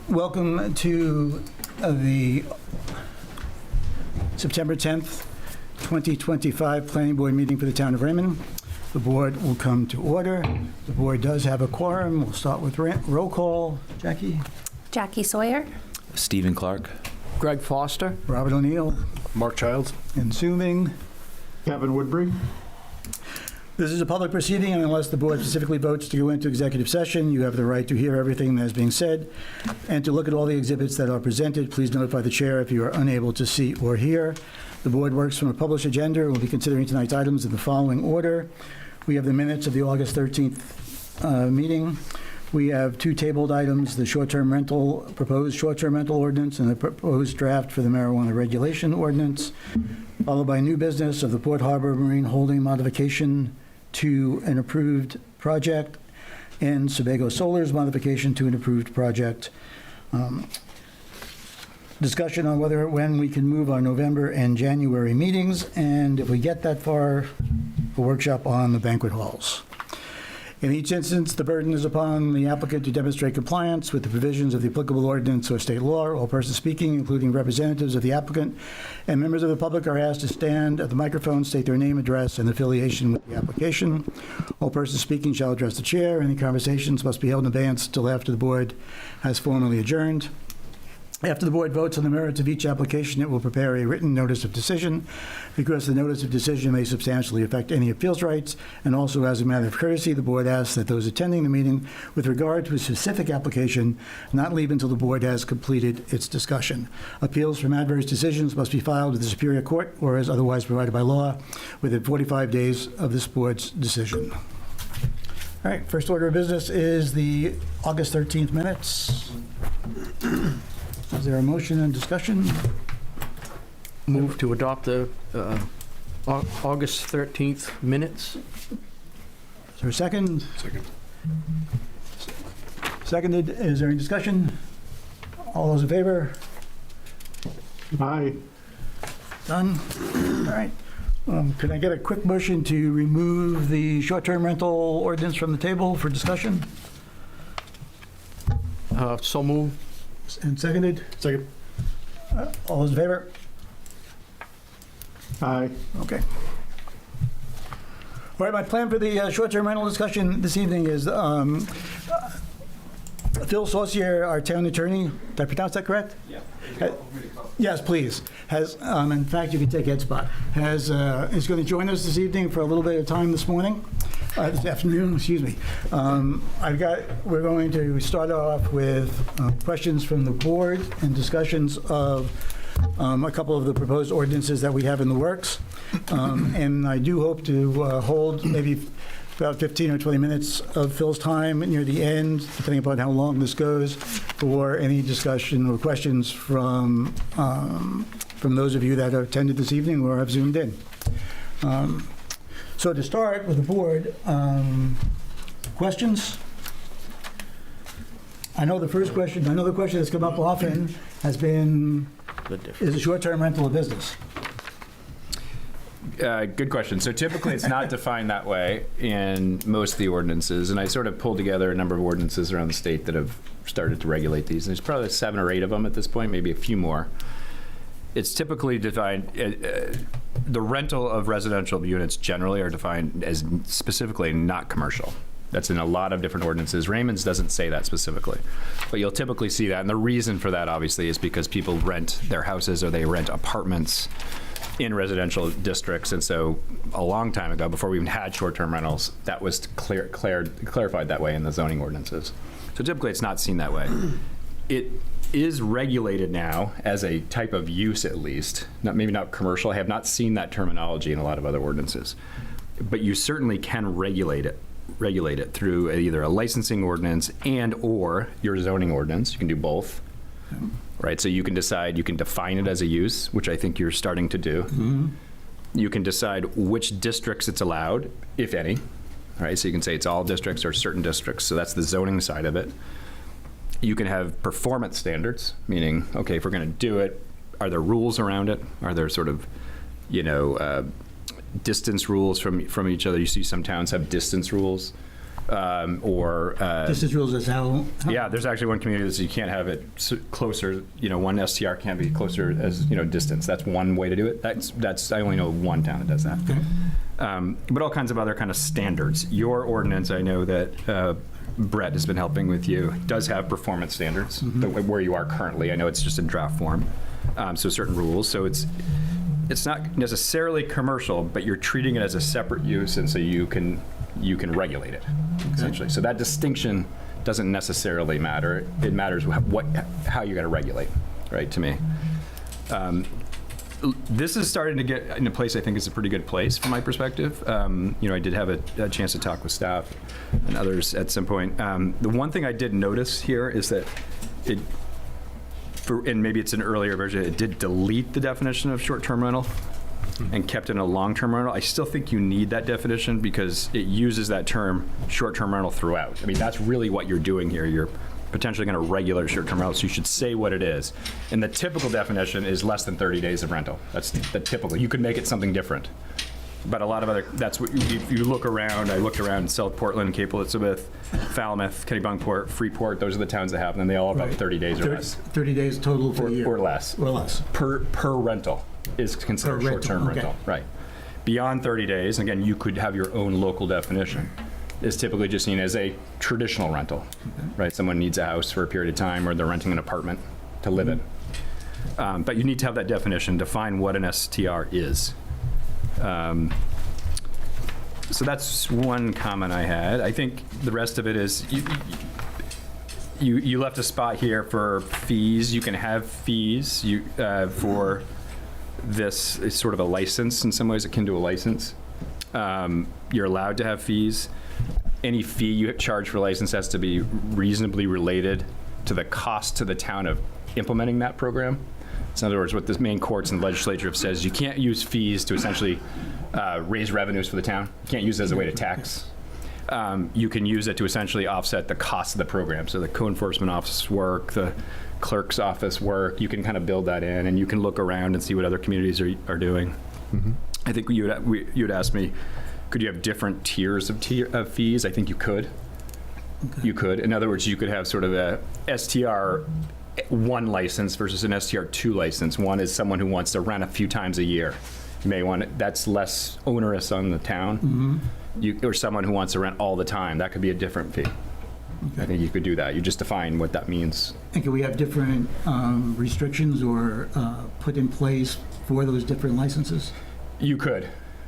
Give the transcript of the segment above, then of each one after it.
Welcome to the September 10th, 2025 Planning Board meeting for the Town of Raymond. The board will come to order. The board does have a quorum. We'll start with roll call. Jackie? Jackie Sawyer. Stephen Clark. Greg Foster. Robert O'Neill. Mark Childs. And Zooming. Kevin Woodbury. This is a public proceeding, and unless the board specifically votes to go into executive session, you have the right to hear everything that is being said and to look at all the exhibits that are presented. Please notify the chair if you are unable to see or hear. The board works from a published agenda. We'll be considering tonight's items in the following order. We have the minutes of the August 13th meeting. We have two tabled items, the proposed short-term rental ordinance and the proposed draft for the marijuana regulation ordinance, followed by new business of the Port Harbor Marine Holding modification to an approved project and Sebago Solar's modification to an approved project. Discussion on when we can move our November and January meetings, and if we get that far, a workshop on the banquet halls. In each instance, the burden is upon the applicant to demonstrate compliance with the provisions of the applicable ordinance or state law. All persons speaking, including representatives of the applicant and members of the public, are asked to stand at the microphone, state their name, address, and affiliation with the application. All persons speaking shall address the chair. Any conversations must be held in advance till after the board has formally adjourned. After the board votes on the merits of each application, it will prepare a written notice of decision. Because the notice of decision may substantially affect any appeals rights, and also as a matter of courtesy, the board asks that those attending the meeting with regard to a specific application not leave until the board has completed its discussion. Appeals from adverse decisions must be filed with the Superior Court or as otherwise provided by law within 45 days of this board's decision. All right, first order of business is the August 13th minutes. Is there a motion and discussion? Move to adopt the August 13th minutes. Is there a second? Second. Seconded. Is there any discussion? All those in favor? Aye. Done. All right. Could I get a quick motion to remove the short-term rental ordinance from the table for discussion? So move. And seconded? Second. All those in favor? Aye. Okay. All right, my plan for the short-term rental discussion this evening is Phil Saucier, our town attorney, did I pronounce that correct? Yeah. Yes, please. Has, in fact, you can take Ed's spot. Is going to join us this evening for a little bit of time this morning, this afternoon, excuse me. We're going to start off with questions from the board and discussions of a couple of the proposed ordinances that we have in the works. And I do hope to hold maybe about 15 or 20 minutes of Phil's time near the end, depending upon how long this goes, for any discussion or questions from those of you that have attended this evening or have Zoomed in. So to start with the board, questions? I know the question that's come up often has been, is a short-term rental a business? Good question. So typically it's not defined that way in most of the ordinances, and I sort of pulled together a number of ordinances around the state that have started to regulate these. And there's probably 7 or 8 of them at this point, maybe a few more. It's typically defined, the rental of residential units generally are defined as specifically not commercial. That's in a lot of different ordinances. Raymond's doesn't say that specifically, but you'll typically see that. And the reason for that obviously is because people rent their houses or they rent apartments in residential districts. And so a long time ago, before we even had short-term rentals, that was clarified that way in the zoning ordinances. So typically it's not seen that way. It is regulated now as a type of use, at least, maybe not commercial. I have not seen that terminology in a lot of other ordinances, but you certainly can regulate it through either a licensing ordinance and or your zoning ordinance. You can do both. Right, so you can decide, you can define it as a use, which I think you're starting to do. Mm-hmm. You can decide which districts it's allowed, if any. All right, so you can say it's all districts or certain districts. So that's the zoning side of it. You can have performance standards, meaning, okay, if we're going to do it, are there rules around it? Are there sort of, distance rules from each other? You see some towns have distance rules. or Just as rules as how? yeah, there's actually one community that says you can't have it closer, one STR can't be closer as, distance. That's one way to do it. That's I only know one town that does that. Okay. But all kinds of other kind of standards. Your ordinance, I know that Brett has been helping with you, does have performance standards, where you are currently. I know it's just in draft form, so certain rules. So it's not necessarily commercial, but you're treating it as a separate use, and so you can regulate it, essentially. So that distinction doesn't necessarily matter. It matters how you're going to regulate, right, to me. This is starting to get in a place I think is a pretty good place from my perspective. I did have a chance to talk with staff and others at some point. The one thing I did notice here is that and maybe it's an earlier version, it did delete the definition of short-term rental and kept it in a long-term rental. I still think you need that definition because it uses that term short-term rental throughout. I mean, that's really what you're doing here. You're potentially going to regulate short-term rental, so you should say what it is. And the typical definition is less than 30 days of rental. That's the typical. You could make it something different. But a lot of that's what you look around. I looked around in South Portland, Cape Elizabeth, Falmouth, Kennebunkport, Freeport. Those are the towns that have them. They all have about 30 days or less. 30 days total for a year. Or less. Or less. Per rental is considered Per short-term rental, rental. Right. Beyond 30 days, again, you could have your own local definition. Is typically just seen as a traditional rental, right? Someone needs a house for a period of time, or they're renting an apartment to live in. But you need to have that definition, define what an STR is. So that's one comment I had. I think the rest of it is you left a spot here for fees. You can have fees for this. It's sort of a license in some ways, akin to a license. You're allowed to have fees. Any fee you charge for a license has to be reasonably related to the cost to the town of implementing that program. So in other words, what the main courts and legislature have said is you can't use fees to essentially raise revenues for the town. You can't use it as a way to tax. You can use it to essentially offset the cost of the program. So the code enforcement office work, the clerk's office work, you can kind of build that in, and you can look around and see what other communities are doing. I think you would ask me, could you have different tiers of fees? I think you could. Okay. You could. In other words, you could have sort of a STR 1 license versus an STR 2 license. One is someone who wants to rent a few times a year. You may want that's less onerous on the town. Or someone who wants to rent all the time. That could be a different fee. Okay. I think you could do that. You just define what that means. And can we have different restrictions or put in place for those different licenses? You could.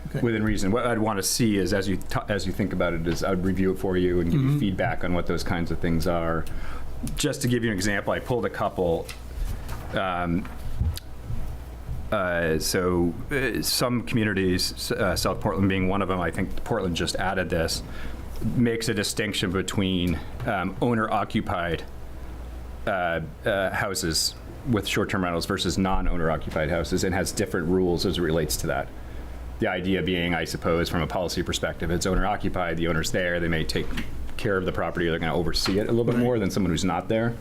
Okay. Within reason. What I'd want to see is, as you think about it, is I'd review it for you and give you feedback on what those kinds of things are. Just to give you an example, I pulled a couple. Some communities, South Portland being one of them, I think Portland just added this, makes a distinction between owner-occupied houses with short-term rentals versus non-owner-occupied houses, and has different rules as it relates to that. The idea being, I suppose, from a policy perspective, it's owner-occupied, the owner's there, they may take care of the property, or they're going to oversee it a little bit more than someone who's not there.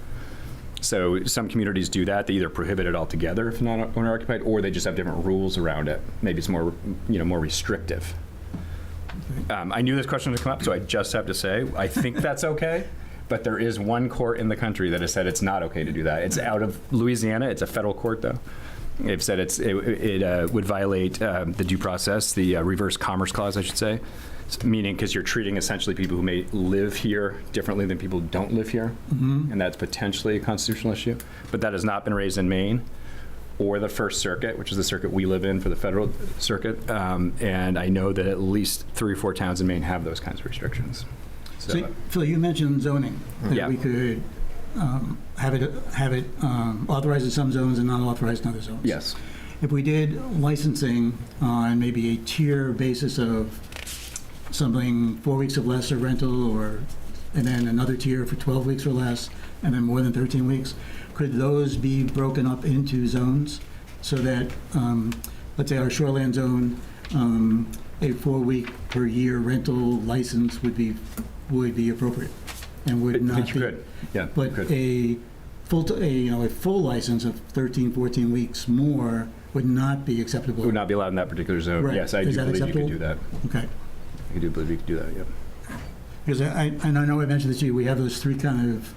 So some communities do that. They either prohibit it altogether if not owner-occupied, or they just have different rules around it. Maybe it's more, more restrictive. I knew this question would come up, so I just have to say, I think that's okay. But there is one court in the country that has said it's not okay to do that. It's out of Louisiana. It's a federal court, though. They've said it would violate the due process, the reverse commerce clause, I should say, meaning because you're treating essentially people who may live here differently than people who don't live here, and that's potentially a constitutional issue. But that has not been raised in Maine or the First Circuit, which is the circuit we live in for the federal circuit, and I know that at least 3 or 4 towns in Maine have those kinds of restrictions. So Phil, you mentioned zoning. That we could have it authorized in some zones and not authorized in other zones. Yes. If we did licensing on maybe a tier basis of something 4 weeks of less of rental, and then another tier for 12 weeks or less, and then more than 13 weeks, could those be broken up into zones so that, let's say our shoreland zone, a 4-week per year rental license would be appropriate and would not be. Could. Yeah, but could. a full license of 13, 14 weeks more would not be acceptable. Would not be allowed in that particular zone. Right. Yes, I do believe you could do that. Okay. I do believe you could do that, yep. Because and I know I mentioned this to you, we have those three kind of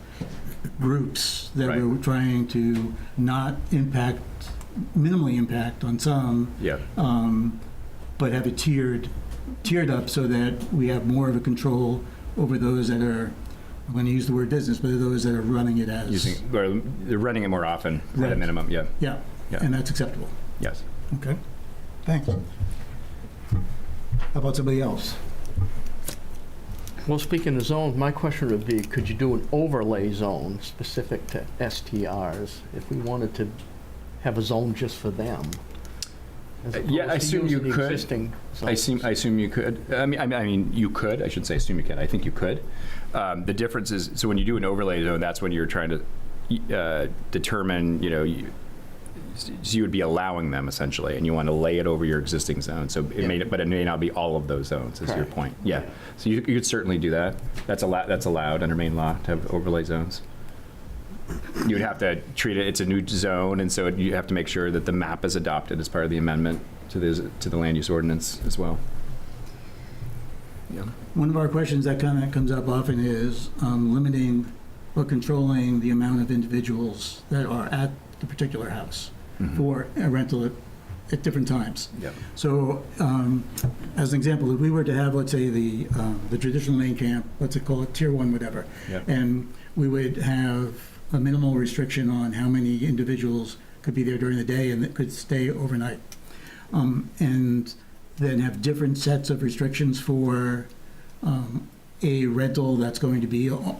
groups that Right. we're trying to not minimally impact on some, Yeah. but have it tiered up so that we have more of a control over those that are, I'm going to use the word business, but those that are running it as. Or they're running it more often at a Right. minimum, yeah. Yeah, Yeah. and that's acceptable. Yes. Okay, thanks. How about somebody else? Well, speaking of zones, my question would be, could you do an overlay zone specific to STRs if we wanted to have a zone just for them? As Yeah, I opposed to assume you using the could. existing I zones? assume you could. I mean, you could. I shouldn't say assume you could. I think you could. The difference is, so when you do an overlay zone, that's when you're trying to determine, so you would be allowing them essentially, and you want to lay it over your existing zone. So but it may not be all of those zones. Is your Correct. point? Yeah. So you could certainly do that. That's allowed under Maine law to have overlay zones. You would have to treat it. It's a new zone, and so you have to make sure that the map is adopted as part of the amendment to the land use ordinance as well. Yeah. One of our questions that kind of comes up often is limiting or controlling the amount of individuals that are at the particular house for a rental at different times. Yeah. So, as an example, if we were to have, let's say, the traditional main camp, let's call it Tier 1, whatever, Yeah. and we would have a minimal restriction on how many individuals could be there during the day and that could stay overnight, and then have different sets of restrictions for a rental that's going to be Like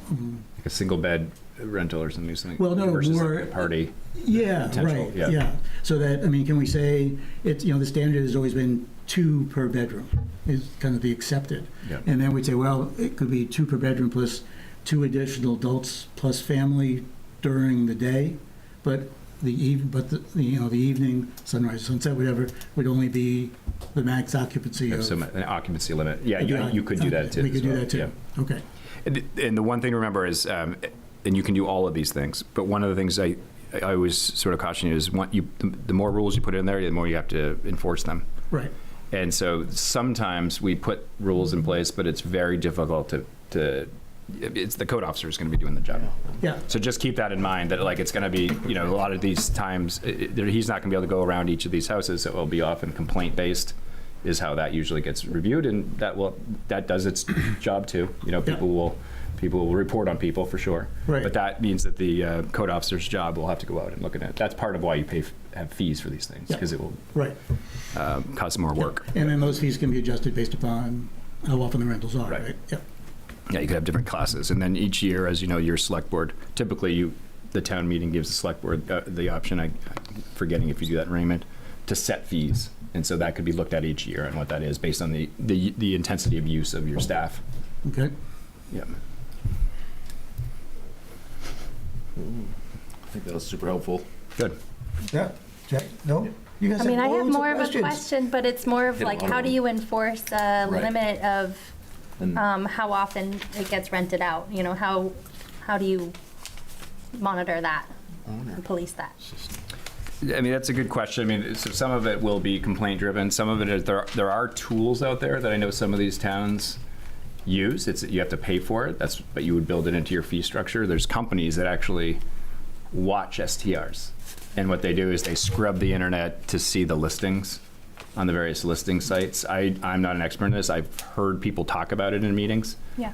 a single bed rental or something. Well, no, versus more- like a party. Yeah, Potential, right, yeah. yeah. So that, I mean, can we say, it's, the standard has always been 2 per bedroom, is kind of the accepted. Yeah. And then we'd say, well, it could be 2 per bedroom plus 2 additional adults plus family during the day, but the evening, sunrise, sunset, whatever, would only be the max occupancy Have of. an occupancy limit. Yeah, you could do that too. We could as do well. that too. Yeah. Okay. And the one thing to remember is, and you can do all of these things, but one of the things I always sort of caution you is the more rules you put in there, the more you have to enforce them. Right. And so sometimes we put rules in place, but it's very difficult it's the code officer is going to be doing the job. Yeah. So just keep that in mind, that like it's going to be, a lot of these times, he's not going to be able to go around each of these houses, so it will be often complaint-based is how that usually gets reviewed, and that does its job too. People will report on people for sure. Right. But that means that the code officer's job will have to go out and look at it. That's part of why you have fees for these things, Yeah. because it will Right. cause more work. And then those fees can be adjusted based upon how often the rentals are, Right. right? Yeah. Yeah, you could have different classes, and then each year, as you know, your select board, typically the town meeting gives the select board the option, I'm forgetting if you do that in Raymond, to set fees. And so that could be looked at each year and what that is based on the intensity of use of your staff. Okay. Yeah. I think that was super helpful. Good. Yeah. Jack? No? You guys I mean, I have loads of more of a questions. question, but it's more of Hit a like, lot of how do them. you enforce a Right. limit of And how often it gets rented out? How do you monitor that and police that? I mean, that's a good question. I mean, so some of it will be complaint driven. Some of it is, there are tools out there that I know some of these towns use. You have to pay for it. But you would build it into your fee structure. There's companies that actually watch STRs. And what they do is they scrub the internet to see the listings on the various listing sites. I'm not an expert in this. I've heard people talk about it in meetings. Yeah.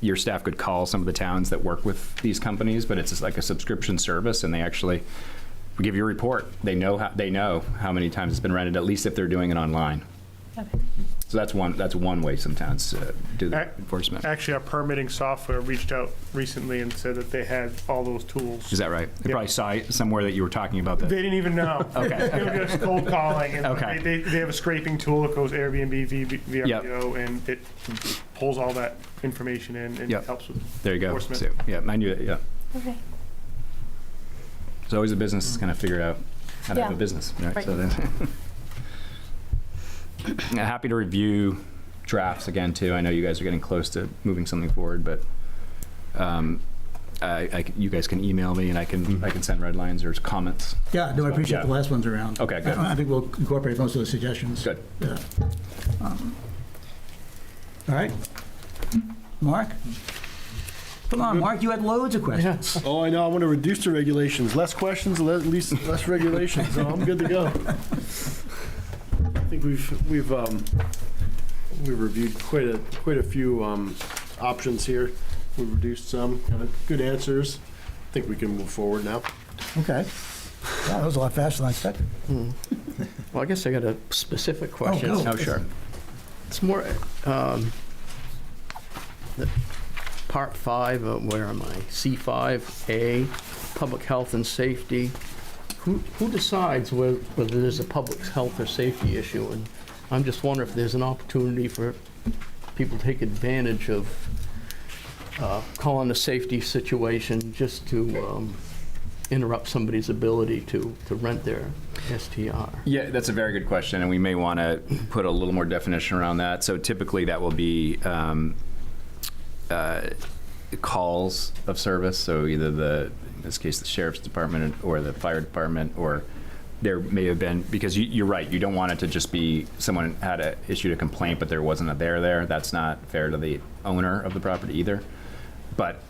Your staff could call some of the towns that work with these companies, but it's just like a subscription service, and they actually give you a report. They know how many times it's been rented, at least if they're doing it online. Okay. So that's one way some towns do the enforcement. Actually, our permitting software reached out recently and said that they had all those tools. Is that right? They probably saw somewhere that you were talking about that. They didn't even know. Okay. They were just cold calling. And Okay. they have a scraping tool that goes Airbnb, VRBO, and it pulls all that information in and Yep. helps with There you go. enforcement. So, yeah, I knew that. Yeah. Okay. It's always a business is kind of figure out how to have a Yeah. business. Right? Right. So then, happy to review drafts again too. I know you guys are getting close to moving something forward, but you guys can email me and I can send red lines or comments. Yeah, no, I appreciate Yeah. the last ones around. Okay, good. I think we'll incorporate most of the suggestions. Good. Yeah. All right. Mark? Come on, Mark, you had loads of questions. Yes. Oh, I know, I want to reduce the regulations. Less questions, less regulations, so I'm good to go. I think we've reviewed quite a few options here. We've reduced some, got good answers. I think we can move forward now. Okay. Yeah, that was a lot faster than I expected. Well, I guess I got a specific question. go. Oh, sure. It's more, the part 5, where am I? C5A, public health and safety. Who decides whether there's a public health or safety issue? And I'm just wondering if there's an opportunity for people to take advantage of calling a safety situation just to interrupt somebody's ability to rent their STR. Yeah, that's a very good question, and we may want to put a little more definition around that. So typically that will be calls of service, so either in this case, the sheriff's department or the fire department, or there may have been, because you're right, you don't want it to just be someone had issued a complaint, but there wasn't a there. That's not fair to the owner of the property either. But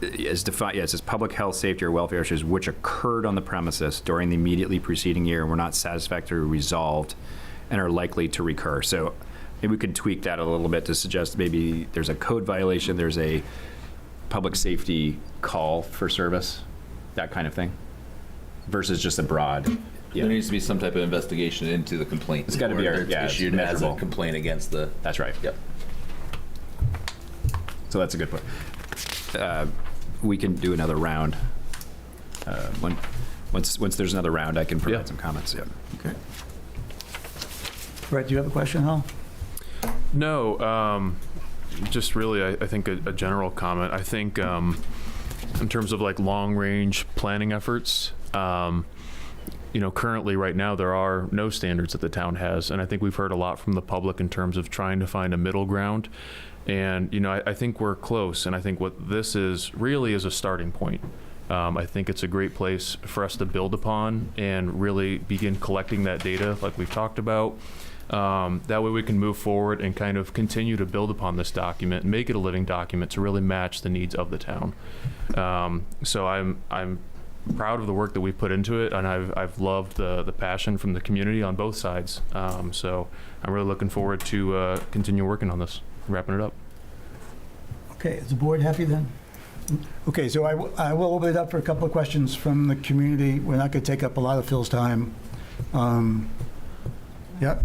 as defined, yeah, it says public health, safety, or welfare issues which occurred on the premises during the immediately preceding year and were not satisfactorily resolved and are likely to recur. So maybe we could tweak that a little bit to suggest maybe there's a code violation, there's a public safety call for service, that kind of thing, versus just a broad. There needs to be some type of investigation into the complaint. It's gotta be before it's issued as a measurable. complaint against the. That's right. Yep. So that's a good point. We can do another round. Once there's another round, I can provide some comments. Yeah. Okay. Brett, do you have a question, Hal? No, just really, I think a general comment. I think in terms of like long-range planning efforts, currently right now there are no standards that the town has, and I think we've heard a lot from the public in terms of trying to find a middle ground. And, I think we're close, and I think what this is really is a starting point. I think it's a great place for us to build upon and really begin collecting that data like we've talked about. That way we can move forward and kind of continue to build upon this document and make it a living document to really match the needs of the town. So I'm proud of the work that we've put into it, and I've loved the passion from the community on both sides. So I'm really looking forward to continue working on this, wrapping it up. Okay, is the board happy then? Okay, so I will open it up for a couple of questions from the community. We're not going to take up a lot of Phil's time. Yep.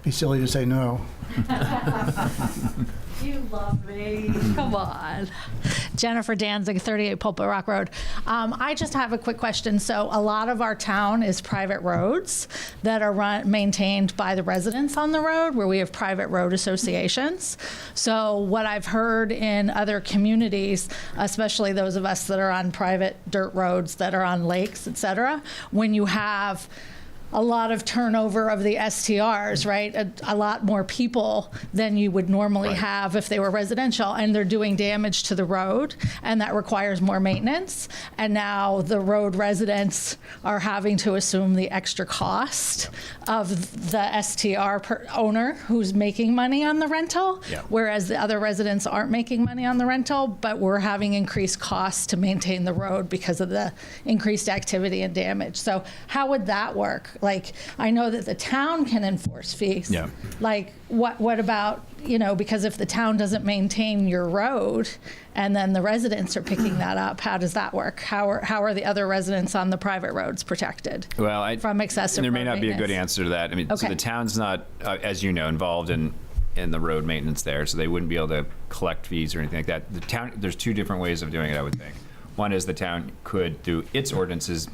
Be silly to say no. You love me. Come on. Jennifer Danzig, 38 Pulpit Rock Road. I just have a quick question. So a lot of our town is private roads that are maintained by the residents on the road, where we have private road associations. So what I've heard in other communities, especially those of us that are on private dirt roads that are on lakes, et cetera, when you have a lot of turnover of the STRs, right? A lot more people than you would normally have if they were residential, and they're doing damage to the road, and that requires more maintenance. And now the road residents are having to assume the extra cost of the STR owner who's making money on the rental, whereas the other residents aren't making money on the rental, but we're having increased costs to maintain the road because of the increased activity and damage. So how would that work? Like, I know that the town can enforce fees. Yeah. Like, what about, because if the town doesn't maintain your road and then the residents are picking that up, how does that work? How are the other residents on the private roads protected from excessive road There may not be a good maintenance? answer to that. I mean, so the town's not, as you know, involved in the road maintenance there, so they wouldn't be able to collect fees or anything like that. The town, there's two different ways of doing it, I would think. One is the town could, through its ordinances,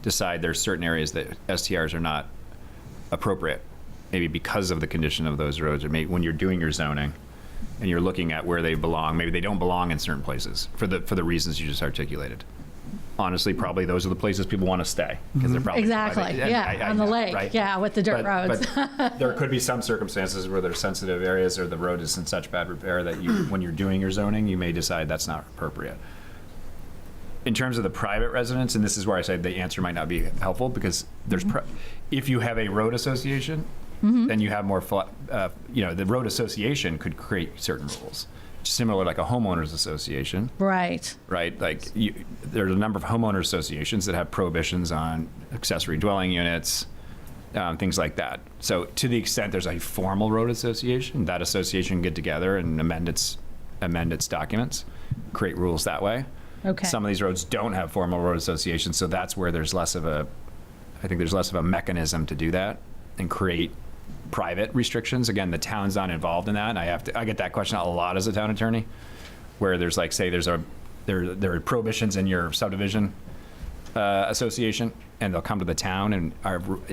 decide there's certain areas that STRs are not appropriate, maybe because of the condition of those roads, or maybe when you're doing your zoning and you're looking at where they belong, maybe they don't belong in certain places for the reasons you just articulated. Honestly, probably those are the places people want to stay because they're probably Exactly, private. on the lake, right? with the dirt roads. But there could be some circumstances where there's sensitive areas or the road is in such bad repair that when you're doing your zoning, you may decide that's not appropriate. In terms of the private residents, and this is where I said the answer might not be helpful, because there's if you have a road association, then you have more, the road association could create certain rules. Similar like a homeowners association, Right. right? Like there's a number of homeowner associations that have prohibitions on accessory dwelling units, things like that. So to the extent there's a formal road association, that association can get together and amend its documents, create rules that way. Okay. Some of these roads don't have formal road associations, so that's where there's less of a mechanism to do that and create private restrictions. Again, the town's not involved in that, and I get that question a lot as a town attorney, where there's like, say there are prohibitions in your subdivision association, and they'll come to the town, and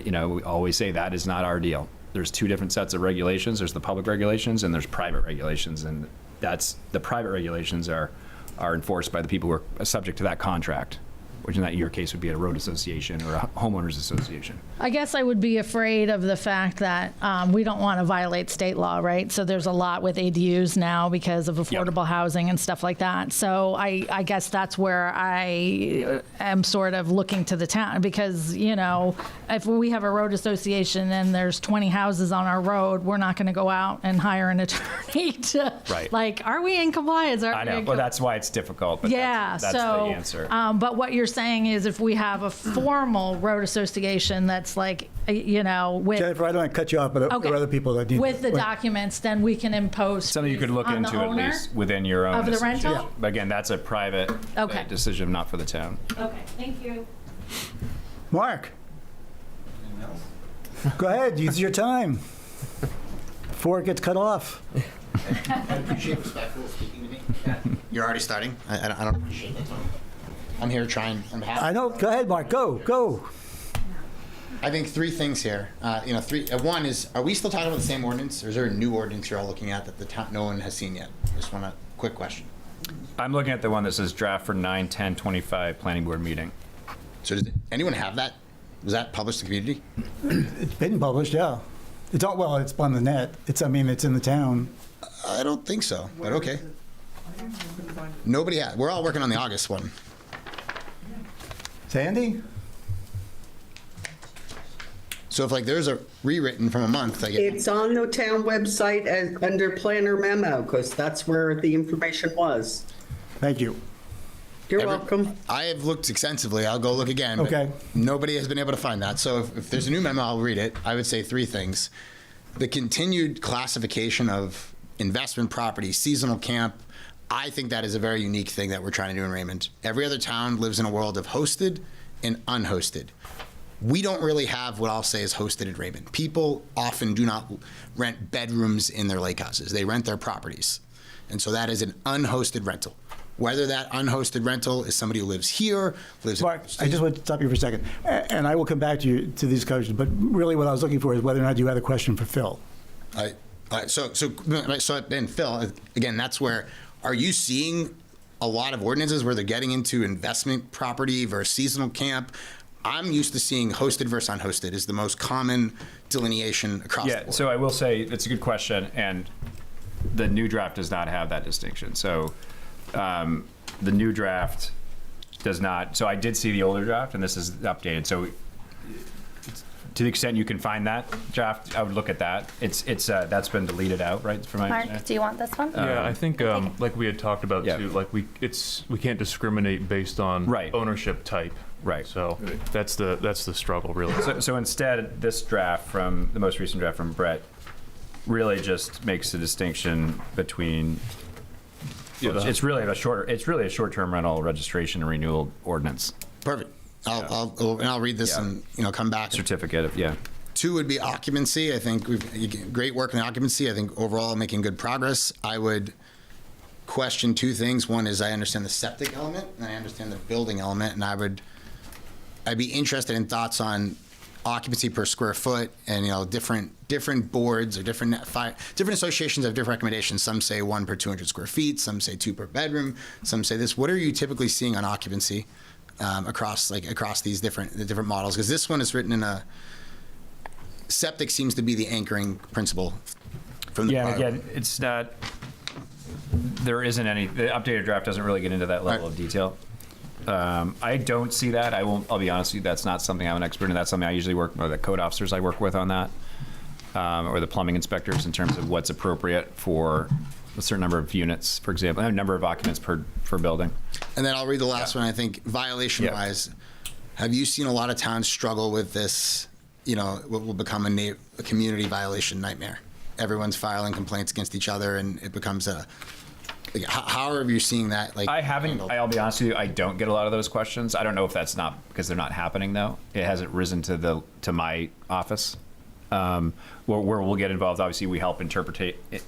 we always say that is not our deal. There's two different sets of regulations. There's the public regulations and there's private regulations, and that's the private regulations are enforced by the people who are subject to that contract, which in your case would be a road association or a homeowners association. I guess I would be afraid of the fact that we don't want to violate state law, right? So there's a lot with ADUs now because of affordable housing and stuff like that. So I guess that's where I am sort of looking to the town, because, if we have a road association and there's 20 houses on our road, we're not going to go out and hire an attorney to, Right. are we in compliance? I know. Well, that's why it's difficult, but that's the answer. But what you're saying is if we have a formal road association that's like, with Jennifer, I don't want to cut you off, but there are other people that need. with the documents, then we can impose Something you could look on the into at owner least within your own of the association. rental? But again, that's a private decision, not for the town. Okay, thank you. Mark? Go ahead, use your time before it gets cut off. I appreciate respectful speaking to me. You're already starting. I don't appreciate that. I'm here trying. I'm happy. I know, go ahead, Mark, go. I think three things here. One is, are we still talking about the same ordinance, or is there a new ordinance you're all looking at that the town no one has seen yet? Just want a quick question. I'm looking at the one that says draft for 9/10/25 planning board meeting. So does anyone have that? Was that published to the community? It's been published, yeah. It's on the net. It's in the town. I don't think so, but okay. Nobody has. We're all working on the August one. Sandy? So if there's a rewritten from a month, It's on the town website as under planner memo, because that's where the information was. Thank you. You're welcome. I have looked extensively. I'll go look again. But Okay. Nobody has been able to find that. So if there's a new memo, I'll read it. I would say three things. The continued classification of investment property, seasonal camp, I think that is a very unique thing that we're trying to do in Raymond. Every other town lives in a world of hosted and unhosted. We don't really have what I'll say is hosted in Raymond. People often do not rent bedrooms in their lake houses. They rent their properties. And so that is an unhosted rental. Whether that unhosted rental is somebody who lives here, lives Mark, I just want to stop you for a second, and I will come back to these questions, but really what I was looking for is whether or not you had a question for Phil. And Phil, again, that's where, are you seeing a lot of ordinances where they're getting into investment property versus seasonal camp? I'm used to seeing hosted versus unhosted is the most common delineation across the board. So I will say, it's a good question, and the new draft does not have that distinction. So the new draft does not, so I did see the older draft, and this is updated. So to the extent you can find that draft, I would look at that. That's been deleted out, right? From my Mark, do you want this one? Yeah, I think like we had talked about too, like we can't discriminate based on ownership type. Right. So that's the struggle really. So instead, this draft from the most recent draft from Brett really just makes a distinction between. It's really a short-term rental registration and renewal ordinance. Perfect. I'll read this and come back. Certificate of. Two would be occupancy. I think great work in the occupancy. I think overall making good progress. I would question two things. One is I understand the septic element and I understand the building element, and I'd be interested in thoughts on occupancy per square foot, and different boards or different associations have different recommendations. Some say 1 per 200 square feet, some say 2 per bedroom, some say this. What are you typically seeing on occupancy across these different models? Because this one is written in a septic seems to be the anchoring principle from the prior. Again, it's not. There isn't any. The updated draft doesn't really get into that level of detail. I don't see that. I'll be honest with you. That's not something I'm an expert in. That's something I usually work with the code officers I work with on that. or the plumbing inspectors in terms of what's appropriate for a certain number of units, for example, a number of occupants per building. And then I'll read the last one. I think violation-wise, have you seen a lot of towns struggle with this, what will become a community violation nightmare? Everyone's filing complaints against each other, and it becomes how are you seeing that? Like, I haven't, handled? I'll be honest with you, I don't get a lot of those questions. I don't know if that's not because they're not happening, though. It hasn't risen to my office. Where we'll get involved, obviously, we help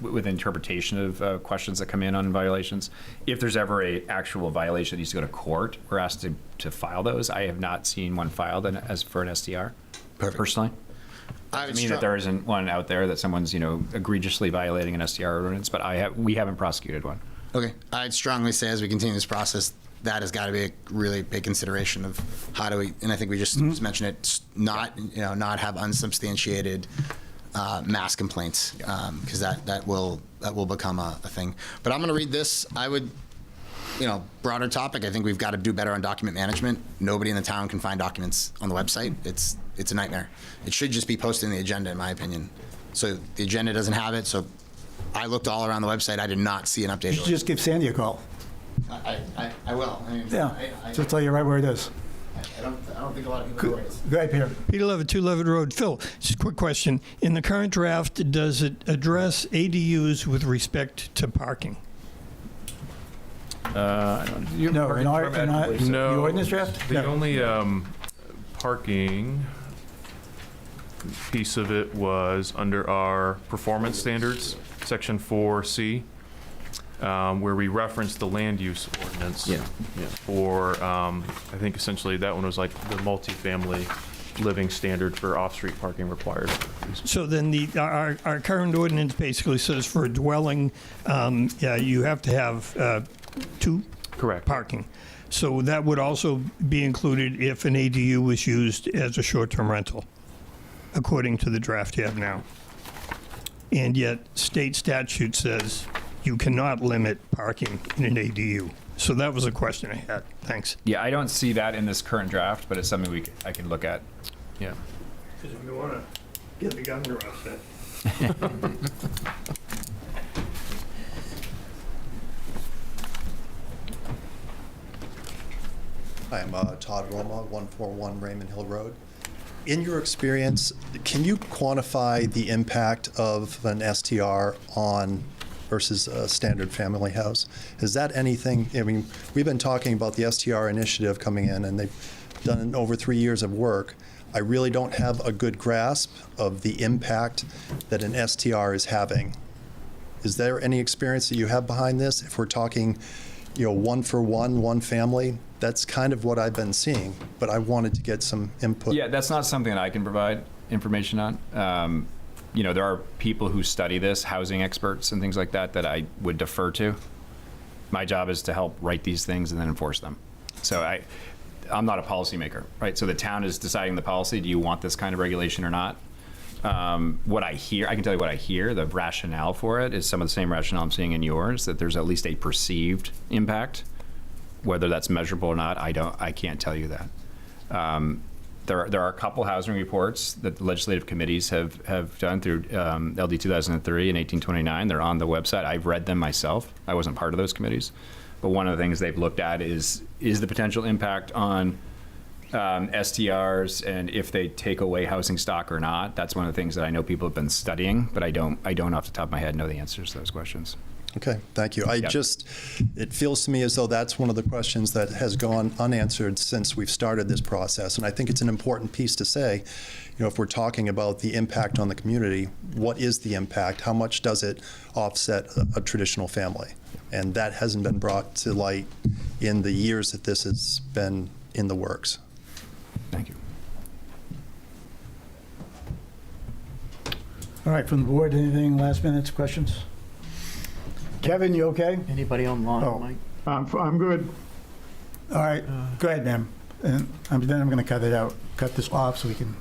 with interpretation of questions that come in on violations. If there's ever a actual violation that needs to go to court, we're asked to file those. I have not seen one filed as for an STR, personally. I mean that there isn't one out there that someone's egregiously violating an STR ordinance, but we haven't prosecuted one. Okay, I'd strongly say as we continue this process, that has got to be a really big consideration of how do we, and I think we just mentioned it, not have unsubstantiated mass complaints, because that will become a thing. But I'm going to read this. I would, broader topic. I think we've got to do better on document management. Nobody in the town can find documents on the website. It's a nightmare. It should just be posted in the agenda, in my opinion. So the agenda doesn't have it. So I looked all around the website. I did not see an update. You should just give Sandy a call. I will. Yeah, she'll tell you right where it is. I don't think a lot of people know where it is. Go ahead, Peter. Peter Levitt, 2 Levitt Road. Phil, just a quick question. In the current draft, does it address ADUs with respect to parking? No, in the ordinance draft? The only parking piece of it was under our performance standards, section 4C, where we referenced the land use ordinance. For, I think essentially that one was like the multifamily living standard for off-street parking required. So then our current ordinance basically says for a dwelling, you have to have 2 Correct. parking. So that would also be included if an ADU was used as a short-term rental, according to the draft you have now. And yet state statute says you cannot limit parking in an ADU. So that was a question I had. Thanks. Yeah, I don't see that in this current draft, but it's something I can look at. Yeah. Because if we want to get the governor upset. I'm Todd Roma, 141 Raymond Hill Road. In your experience, can you quantify the impact of an STR on versus a standard family house? Is that anything, we've been talking about the STR initiative coming in, and they've done over 3 years of work. I really don't have a good grasp of the impact that an STR is having. Is there any experience that you have behind this? If we're talking, 1 for 1 family, that's kind of what I've been seeing, but I wanted to get some input. Yeah, that's not something that I can provide information on. There are people who study this, housing experts and things like that I would defer to. My job is to help write these things and then enforce them. So I'm not a policymaker, right? So the town is deciding the policy. Do you want this kind of regulation or not? What I hear, I can tell you what I hear. The rationale for it is some of the same rationale I'm seeing in yours, that there's at least a perceived impact. Whether that's measurable or not, I can't tell you that. There are a couple housing reports that the legislative committees have done through LD 2003 and 1829. They're on the website. I've read them myself. I wasn't part of those committees. But one of the things they've looked at is the potential impact on STRs and if they take away housing stock or not. That's one of the things that I know people have been studying, but I don't off the top of my head know the answers to those questions. Okay, thank you. It feels to me as though that's one of the questions that has gone unanswered since we've started this process. And I think it's an important piece to say, if we're talking about the impact on the community, what is the impact? How much does it offset a traditional family? And that hasn't been brought to light in the years that this has been in the works. Thank you. All right, from the board, anything last minute questions? Kevin, you okay? Anybody online, Oh. Mike? I'm good. All right, go ahead, ma'am. And then I'm going to cut this off so we can.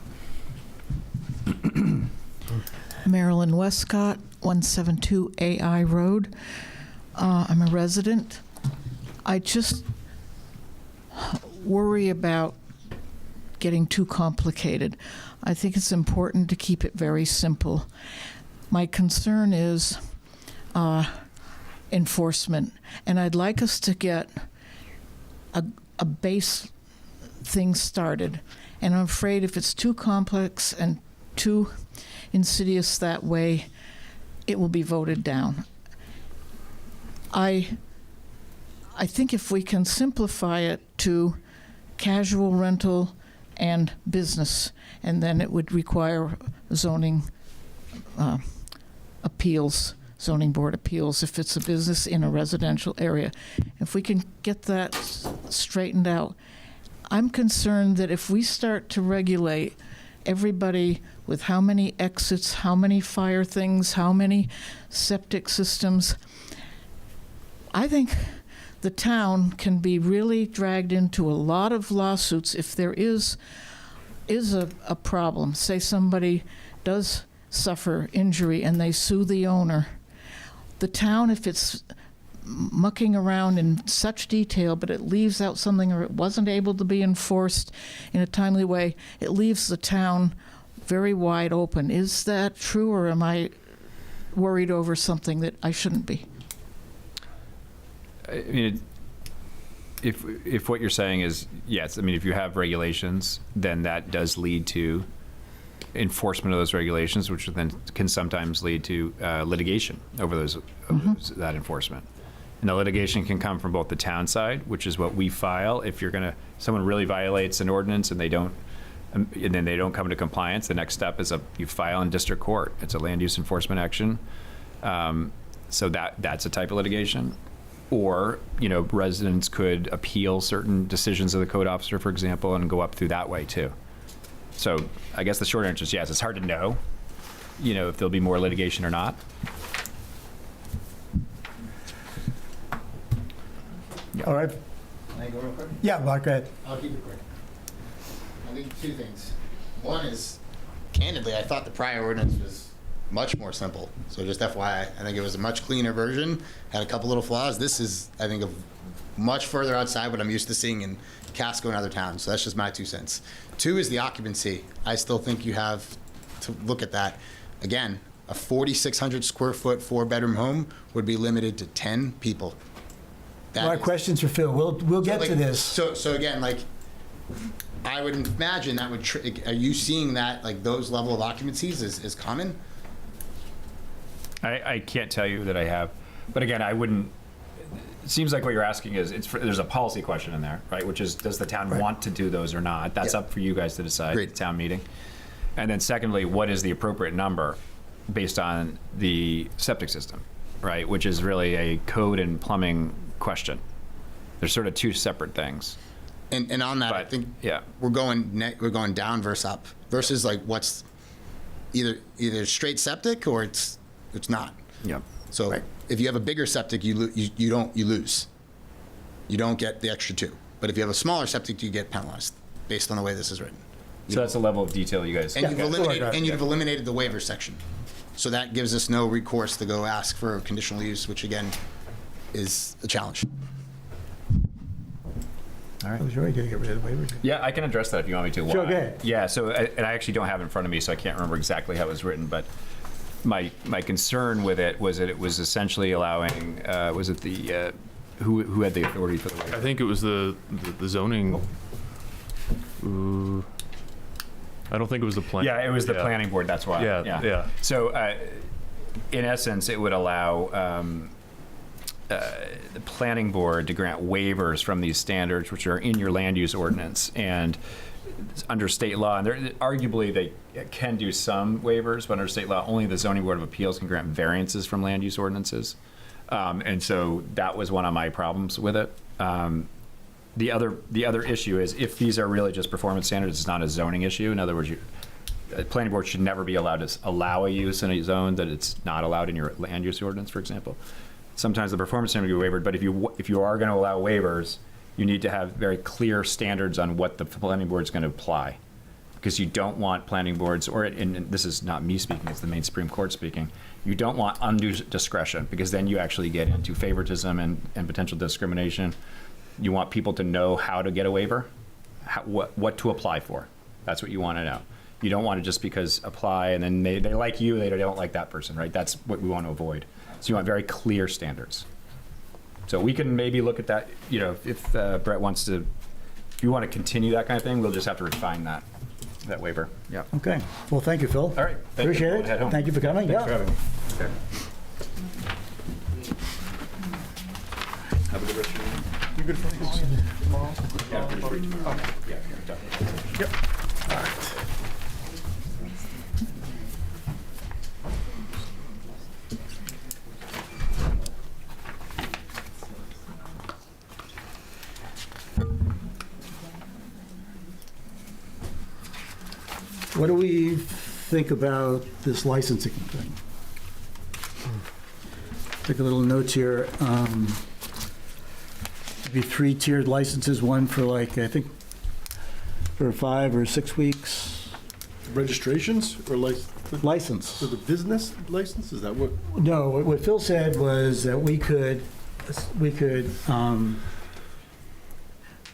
Marilyn Westcott, 172 AI Road. I'm a resident. I just worry about getting too complicated. I think it's important to keep it very simple. My concern is enforcement, and I'd like us to get a base thing started. And I'm afraid if it's too complex and too insidious that way, it will be voted down. I think if we can simplify it to casual rental and business, and then it would require zoning appeals, zoning board appeals if it's a business in a residential area. If we can get that straightened out, I'm concerned that if we start to regulate everybody with how many exits, how many fire things, how many septic systems, I think the town can be really dragged into a lot of lawsuits if there is a problem. Say somebody does suffer injury and they sue the owner. The town, if it's mucking around in such detail, but it leaves out something or it wasn't able to be enforced in a timely way, it leaves the town very wide open. Is that true, or am I worried over something that I shouldn't be? I mean, if what you're saying is, yes, I mean, if you have regulations, then that does lead to enforcement of those regulations, which then can sometimes lead to litigation over that enforcement. And the litigation can come from both the town side, which is what we file. If someone really violates an ordinance and then they don't come to compliance, the next step is you file in district court. It's a land use enforcement action. So that's a type of litigation. Or, residents could appeal certain decisions of the code officer, for example, and go up through that way too. So I guess the short answer is yes. It's hard to know, if there'll be more litigation or not. Yeah. All right. Can I go real quick? Yeah, Mark, go ahead. I'll keep it quick. I think two things. One is, candidly, I thought the prior ordinance was much more simple. So just FYI, I think it was a much cleaner version, had a couple little flaws. This is, I think, much further outside what I'm used to seeing in Casco and other towns. So that's just my 2 cents. Two is the occupancy. I still think you have to look at that. Again, a 4,600 square foot, 4-bedroom home would be limited to 10 people. A lot of questions for Phil. We'll get to this. So again, I would imagine that would, are you seeing that, those level of occupancies is common? I can't tell you that I have, but again, I wouldn't. It seems like what you're asking is there's a policy question in there, right? Which is, does the town want to do those or not? That's up for you guys to decide at the town meeting. And then secondly, what is the appropriate number based on the septic system, right? Which is really a code and plumbing question. There's sort of two separate things. And on that, I think we're going down versus up versus what's either straight septic or it's not. Yeah. So if you have a bigger septic, you lose. You don't get the extra 2. But if you have a smaller septic, you get penalized based on the way this is written. So that's a level of detail you guys. And you've eliminated the waiver section. So that gives us no recourse to go ask for conditional use, which again is a challenge. All right. I was really going to get rid of the waivers. Yeah, I can address that if you want me to. Sure, go ahead. Yeah, so and I actually don't have it in front of me, so I can't remember exactly how it was written, but my concern with it was that it was essentially allowing, was it the, who had the authority for the waiver? I think it was the zoning. I don't think it was the plan. Yeah, it was the planning board, that's why. Yeah. So in essence, it would allow the planning board to grant waivers from these standards, which are in your land use ordinance. And under state law, and arguably they can do some waivers, but under state law, only the zoning board of appeals can grant variances from land use ordinances. And so that was one of my problems with it. The other issue is if these are really just performance standards, it's not a zoning issue. In other words, the planning board should never be allowed to allow a use in a zone that it's not allowed in your land use ordinance, for example. Sometimes the performance standard will be waived, but if you are going to allow waivers, you need to have very clear standards on what the planning board is going to apply, because you don't want planning boards, and this is not me speaking, it's the Maine Supreme Court speaking, you don't want undue discretion, because then you actually get into favoritism and potential discrimination. You want people to know how to get a waiver, what to apply for. That's what you want to know. You don't want to just because apply and then they like you, they don't like that person, right? That's what we want to avoid. So you want very clear standards. So we can maybe look at that, you know, if Brett wants to, if you want to continue that kind of thing, we'll just have to refine that waiver. Yeah. Okay. Well, thank you, Phil. All right. Appreciate it. Head home. Thank you for coming. Thanks Yeah. for having me. Okay. Have a good rest of your evening. You good for tomorrow? Yeah, pretty free tomorrow. Yeah, definitely. Yep. What do we think about this licensing thing? Take a little notes here. Maybe 3 tiered licenses, one for like, I think, for 5 or 6 weeks. Registrations or License. for the business license? Is that what? No, what Phil said was that we could,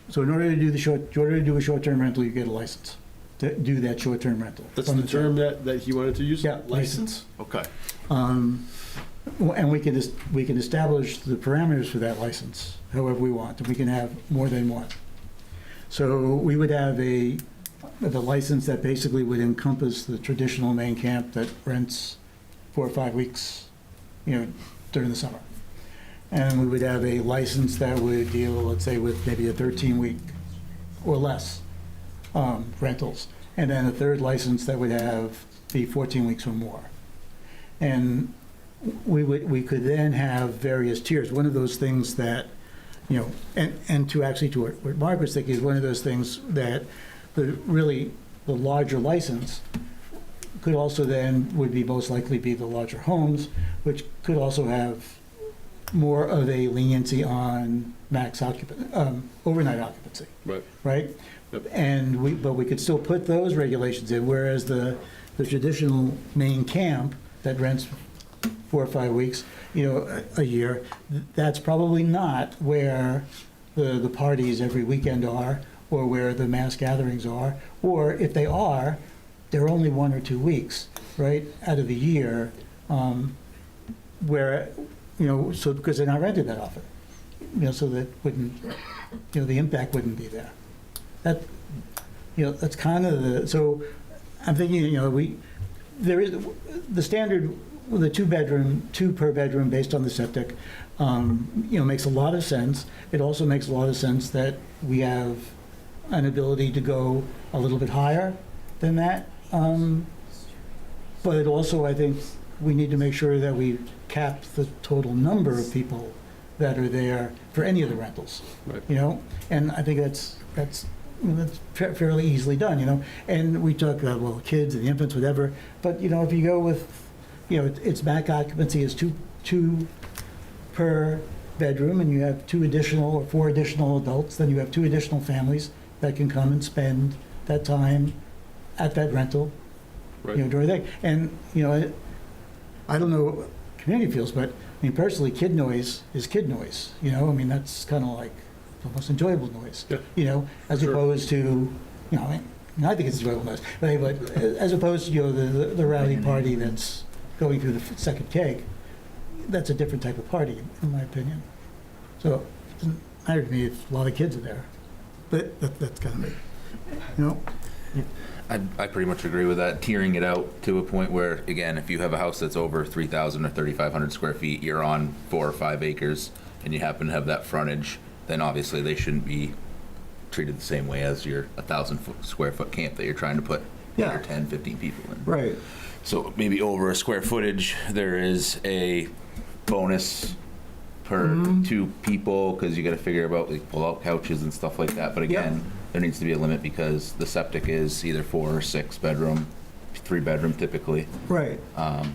so in order to do a short-term rental, you get a license to do that short-term rental. That's the term that he wanted to use? Yeah, License? Okay. And we can establish the parameters for that license however we want, and we can have more than one. So we would have the license that basically would encompass the traditional main camp that rents 4 or 5 weeks, during the summer. And we would have a license that would deal, let's say, with maybe a 13-week or less rentals. And then a third license that would have the 14 weeks or more. And we could then have various tiers. One of those things that, and to what Mark was thinking, is one of those things that the larger license could also then would be most likely be the larger homes, which could also have more of a leniency on max overnight occupancy. Right. Right? Yep. But we could still put those regulations in, whereas the traditional main camp that rents 4 or 5 weeks, a year, that's probably not where the parties every weekend are, or where the mass gatherings are, or if they are, they're only 1 or 2 weeks, right, out of the year, where, so because they're not rented that often, so that wouldn't, the impact wouldn't be there. That, that's kind of so I'm thinking, there is the standard, the 2 per bedroom based on the septic, makes a lot of sense. It also makes a lot of sense that we have an ability to go a little bit higher than that. But it also, I think, we need to make sure that we cap the total number of people that are there for any of the rentals. Right. And I think that's fairly easily done. And we talk about kids and the infants, whatever. But if you go with, its back occupancy is two per bedroom, and you have 2 additional or 4 additional adults, then you have 2 additional families that can come and spend that time at that rental, Right. during the day. And, I don't know what community feels, but personally, kid noise is kid noise, that's kind of like the most enjoyable noise, Yeah. as Sure. opposed to, I think it's enjoyable noise, but as opposed to, the rowdy party that's going through the second keg, that's a different type of party, in my opinion. So it doesn't matter to me if a lot of kids are there, but that's kind of me, I pretty much agree with that, tiering it out to a point where, again, if you have a house that's over 3,000 or 3,500 square feet, you're on 4 or 5 acres, and you happen to have that frontage, then obviously they shouldn't be treated the same way as your 1,000 square foot camp that you're trying to put 8 or 10, 15 people in. Right. So maybe over a square footage, there is a bonus per 2 people, because you got to figure about pull-out couches and stuff like that. But again, there needs to be a limit because the septic is either 4 or 6 bedroom, 3 bedroom typically. Right.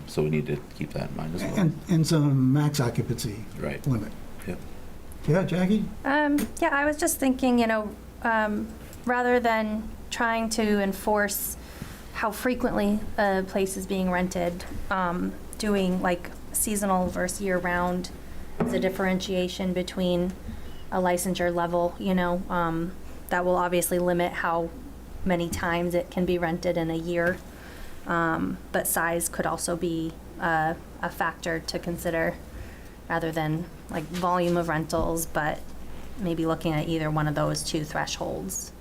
So we need to keep that in mind as well. And some max occupancy Right. limit. Yep. Yeah, Jackie? Yeah, I was just thinking, rather than trying to enforce how frequently a place is being rented, doing like seasonal versus year-round as a differentiation between a licensure level, that will obviously limit how many times it can be rented in a year. But size could also be a factor to consider rather than like volume of rentals, but maybe looking at either one of those two thresholds.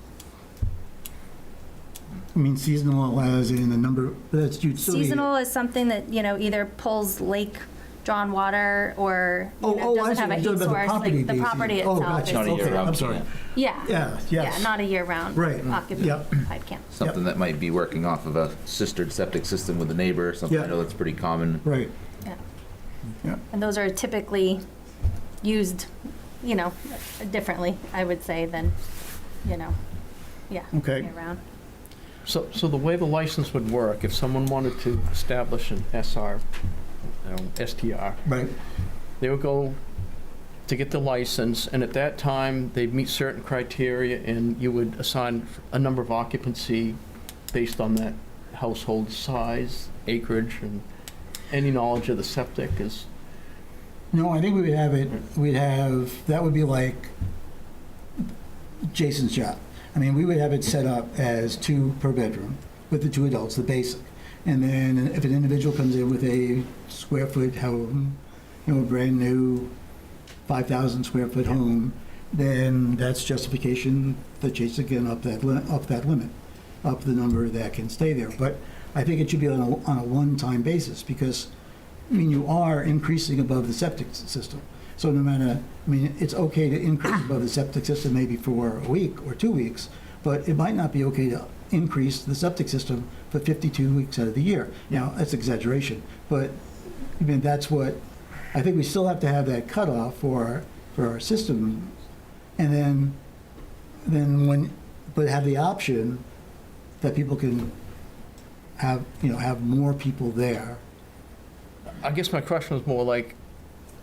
I mean, seasonal as in the number, that's, you'd still be. Seasonal is something that, either pulls lake drawn water or I doesn't see. have a You're heat talking about source, like the basically. property Oh, itself. gotcha. is- Not a Okay, year-round I'm sorry. camp. Yeah. Yeah, yes. Yeah, not a year-round Right. occupied Yep. camp. Something that might be working off of a sistered septic system with a neighbor, something I Yeah. know that's pretty common. Right. Yeah. Yeah. And those are typically used, differently, I would say, than, Okay. year-round. So the way the license would work, if someone wanted to establish an STR, Right. they would go to get the license, and at that time, they'd meet certain criteria, and you would assign a number of occupancy based on that household size, acreage, and any knowledge of the septic is, No, I think we would have it, that would be like Jason's job. I mean, we would have it set up as 2 per bedroom with the 2 adults, the basic. And then if an individual comes in with a square foot home, a brand new 5,000 square foot home, then that's justification that Jason can up that limit, up the number that can stay there. But I think it should be on a one-time basis because, I mean, you are increasing above the septic system. So no matter, I mean, it's okay to increase above the septic system maybe for a week or 2 weeks, but it might not be okay to increase the septic system for 52 weeks out of the year. Now, that's exaggeration, but I mean, that's what, I think we still have to have that cutoff for our system. And then but have the option that people can have, have more people there. I guess my question was more like,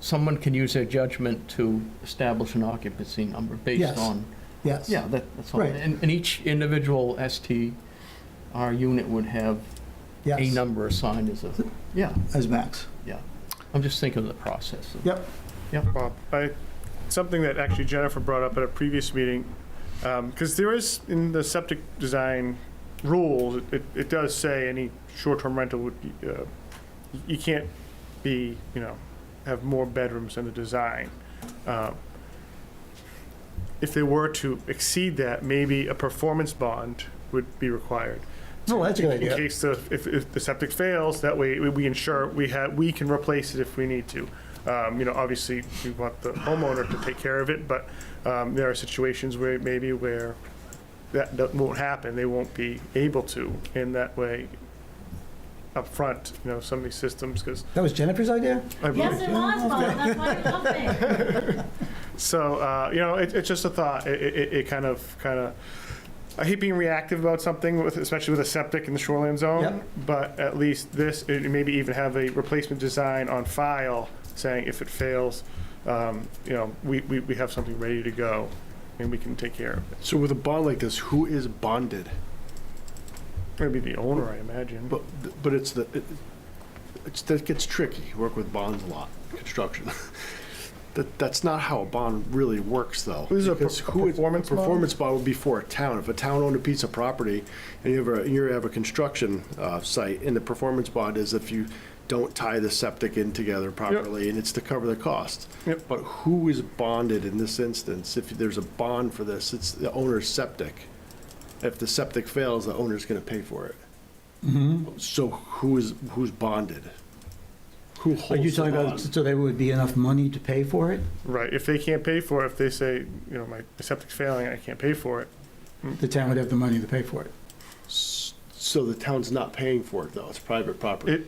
someone can use their judgment to establish an occupancy number based Yes. on. Yes. Yeah, that's all. Right. And each individual STR unit would have a Yes. number assigned as a, yeah, As max. yeah. I'm just thinking of the process. Yep. Bob, something that actually Jennifer brought up at a previous meeting, because there is, in the septic design rules, it does say any short-term rental would be, you can't be, have more bedrooms in the design. If they were to exceed that, maybe a performance bond would be required. No, that's a good idea. In case if the septic fails, that way we ensure we can replace it if we need to. Obviously we want the homeowner to take care of it, but there are situations where that won't happen. They won't be able to in that way up front, some of these systems, because That was Jennifer's idea? Yes, it was, Bob. That's why you're helping. so it's just a thought. It kind of I hate being reactive about something, especially with a septic in the shoreline zone. Yep. But at least maybe even have a replacement design on file saying if it fails, we have something ready to go and we can take care of it. So with a bond like this, who is bonded? Maybe the owner, I imagine. But that gets tricky. You work with bonds a lot, construction. That's not how a bond really works, though. This is a Because performance bond? Performance bond would be for a town. If a town owned a piece of property and you have a construction site, and the performance bond is if you don't tie the septic in together properly, and it's to cover the cost. Yep. But who is bonded in this instance? If there's a bond for this, it's the owner's septic. If the septic fails, the owner's going to pay for it. Mm-hmm. So who's bonded? Who holds Are you the talking about, bond? so there would be enough money to pay for it? Right. If they can't pay for it, if they say, my septic's failing, I can't pay for it. The town would have the money to pay for it. So the town's not paying for it, though. It's private property.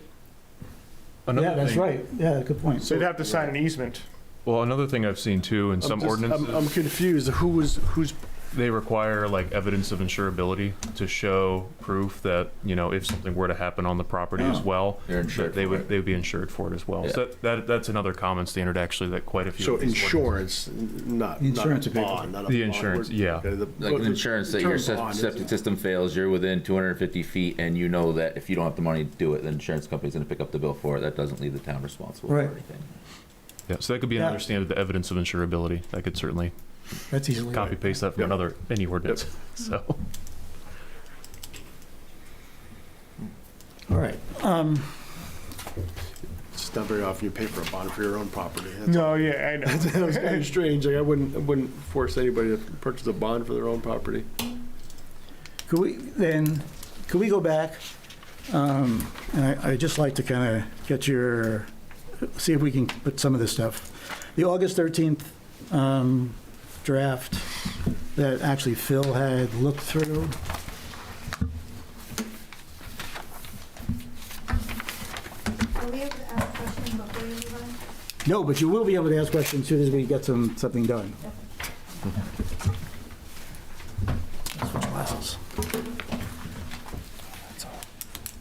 Yeah, that's right. Yeah, good point. So they'd have to sign an easement. Well, another thing I've seen too in some ordinances. I'm confused. Who's They require like evidence of insurability to show proof that, if something were to happen on the property as well, They're insured that they for would it. they would be insured for it as well. Yeah. So that's another common standard actually that quite a few. so of these insurance, not The insurance would pay for bond, it. not a The bond. insurance, yeah. Okay, Like an insurance that your term bond is- septic system fails, you're within 250 feet, and you know that if you don't have the money to do it, the insurance company's going to pick up the bill for it. That doesn't leave the town responsible Right. for anything. Yeah, so that could be another standard, the evidence of insurability. That could certainly That's easily. copy paste that from any ordinance. So All right. It's not very often you pay for a bond for your own property. No, yeah, I know. That was kind of strange. Like, I wouldn't force anybody to purchase a bond for their own property. Could we go back? And I'd just like to kind of get see if we can put some of this stuff. The August 13th draft that actually Phil had looked through. Are we able to ask a question before you move on? No, but you will be able to ask questions as soon as we get something done. Switch glasses.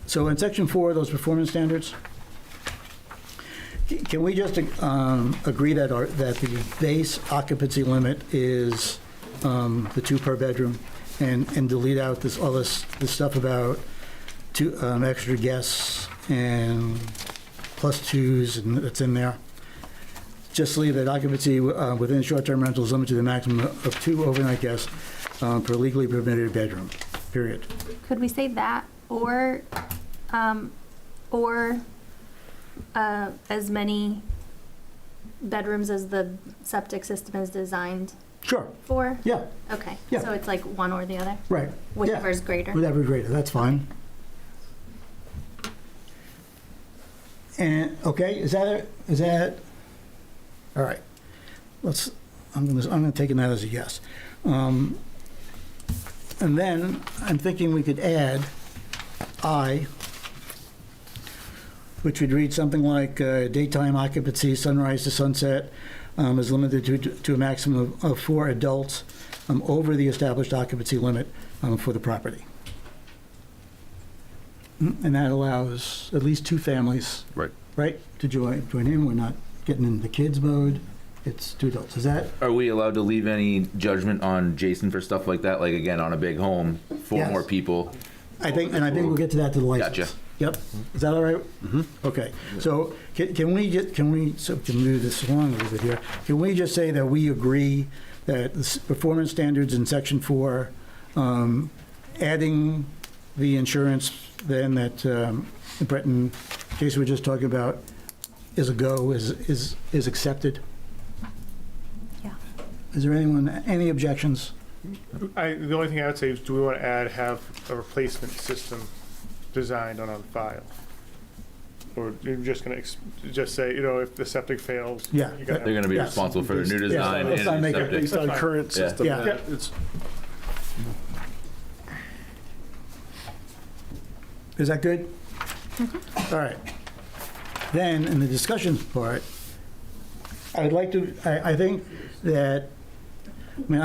So in section 4, those performance standards, can we just agree that the base occupancy limit is the 2 per bedroom, and delete out all this stuff about extra guests and +2s, and that's in there? Just leave that occupancy within short-term rentals limited to the maximum of 2 overnight guests per legally permitted bedroom, period. Could we say that, or as many bedrooms as the septic system is designed Sure. for? Yeah, Okay, Yeah. so it's like one or the other? right. Whichever's greater? Whatever's greater, that's fine. And, okay, is that, all right. I'm gonna take that as a yes. And then I'm thinking we could add I, which would read something like daytime occupancy, sunrise to sunset, is limited to a maximum of 4 adults over the established occupancy limit for the property. And that allows at least 2 families, right, to join in. We're not getting into the kids mode. It's 2 adults. Is that? Are we allowed to leave any judgment on Jason for stuff like that? Like, again, on a big home, 4 Yes. more people? I think we'll get to that to the license. Gotcha. Yep. Is that all right? Mm-hmm. Okay. So can we move this along a little bit here? Can we just say that we agree that the performance standards in section 4, adding the insurance then that Brett and Jason were just talking about is a go, is accepted? Yeah. Is there any objections? The only thing I would say is, do we want to have a replacement system designed on file? Or you're just going to just say, if the septic fails? Yeah. They're going to be responsible for the new design let's not and make the it septic. Based on current Yeah. system. Yeah. Is that good? All right. Then, in the discussion part, I'd like to, I think that, and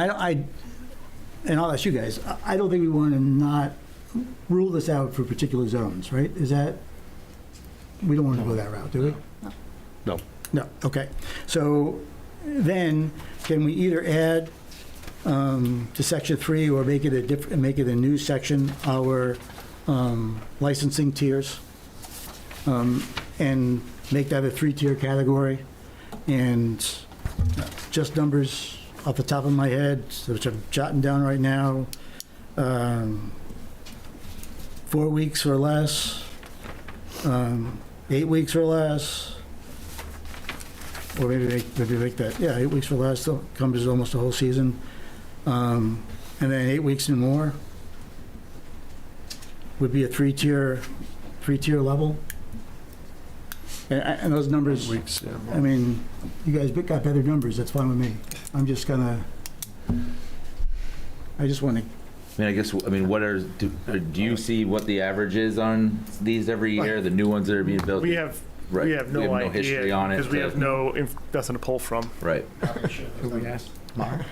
I'll ask you guys, I don't think we want to not rule this out for particular zones, right? Is that, we don't want to go that route, do we? No. No, okay. So then, can we either add to section 3 or make it a new section, our licensing tiers, and make that a 3-tier category? And just numbers off the top of my head, which I'm jotting down right now, 4 weeks or less, 8 weeks or less, or maybe make that, 8 weeks or less, so it covers almost the whole season, and then 8 weeks and more would be a 3-tier level. And those numbers, Weeks, yeah. I mean, you guys got better numbers, that's fine with me. I'm just gonna, I just want to, do you see what the average is on these every year, the new ones that are being built? We have no idea. History on it. Because we have nothing to pull from. Right. Could we ask Mark?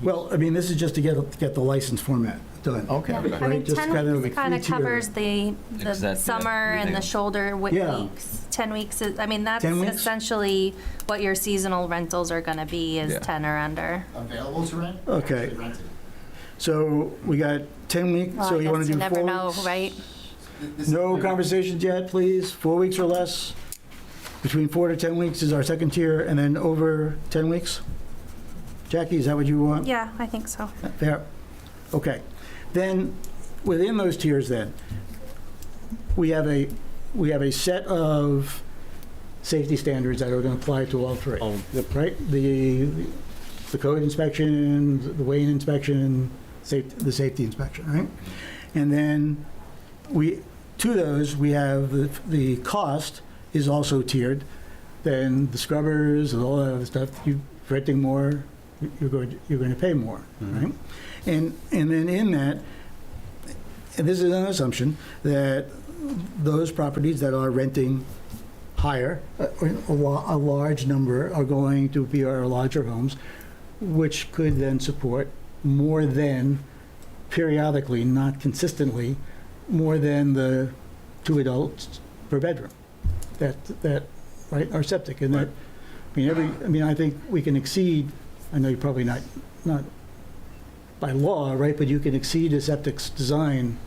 well, this is just to get the license format done. Okay. Yeah, Okay. I mean, Just 10 kind of weeks like kind of 3-tier. covers the Exactly, yeah, summer and the everything. shoulder Yeah. weeks. 10 weeks is, that's 10 weeks? essentially what your seasonal rentals are going to be, is Yeah. 10 or under. Available to rent? Okay. Actually rented. So we got 10 weeks, Well, so I you want guess to do you 4 never know, weeks? right? No conversations yet, please? 4 weeks or less? Between 4 to 10 weeks is our second tier, and then over 10 weeks? Jackie, is that what you want? Yeah, I think so. Fair. Okay. Then, within those tiers then, we have a set of safety standards that are going to apply to all three. Right? The code inspection, the weighing inspection, the safety inspection, right? And then to those, we have the cost is also tiered. Then the scrubbers and all that other stuff, you're renting more, you're going to pay more, right? And then in that, and this is an assumption, that those properties that are renting higher, a large number are going to be our larger homes, which could then support more than, periodically, not consistently, more than the 2 adults per bedroom. That right, are septic, and that, I think we can exceed, I know you're probably not by law, right, but you can exceed a septic's design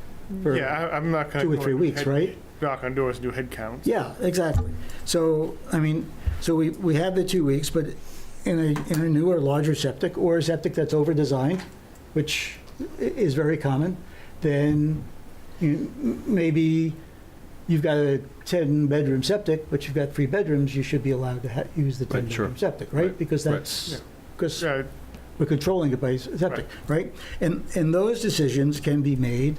for Yeah, I'm not going to 2 or 3 weeks, right? Knock on doors and do head counts. Yeah, exactly. So, so we have the 2 weeks, but in a newer, larger septic, or a septic that's over-designed, which is very common, then maybe you've got a 10-bedroom septic, but you've got 3 bedrooms, you should be allowed to use the 10-bedroom septic, right? Because that's, because we're controlling it by septic, right? And those decisions can be made.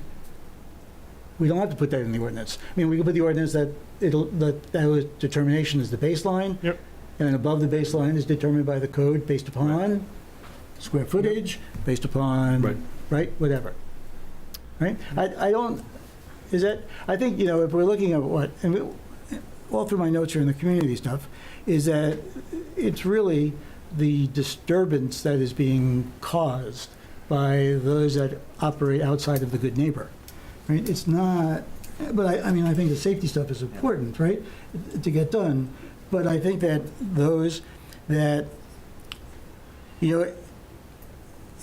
We don't have to put that in the ordinance. We can put the ordinance that that determination is the baseline. Yep. And then above the baseline is determined by the code based upon square footage, based upon, right, whatever. Right? I don't, is that, I think, if we're looking at what, and all through my notes here in the community stuff, is that it's really the disturbance that is being caused by those that operate outside of the good neighbor. Right? It's not, but I think the safety stuff is important, right, to get done. But I think that those that,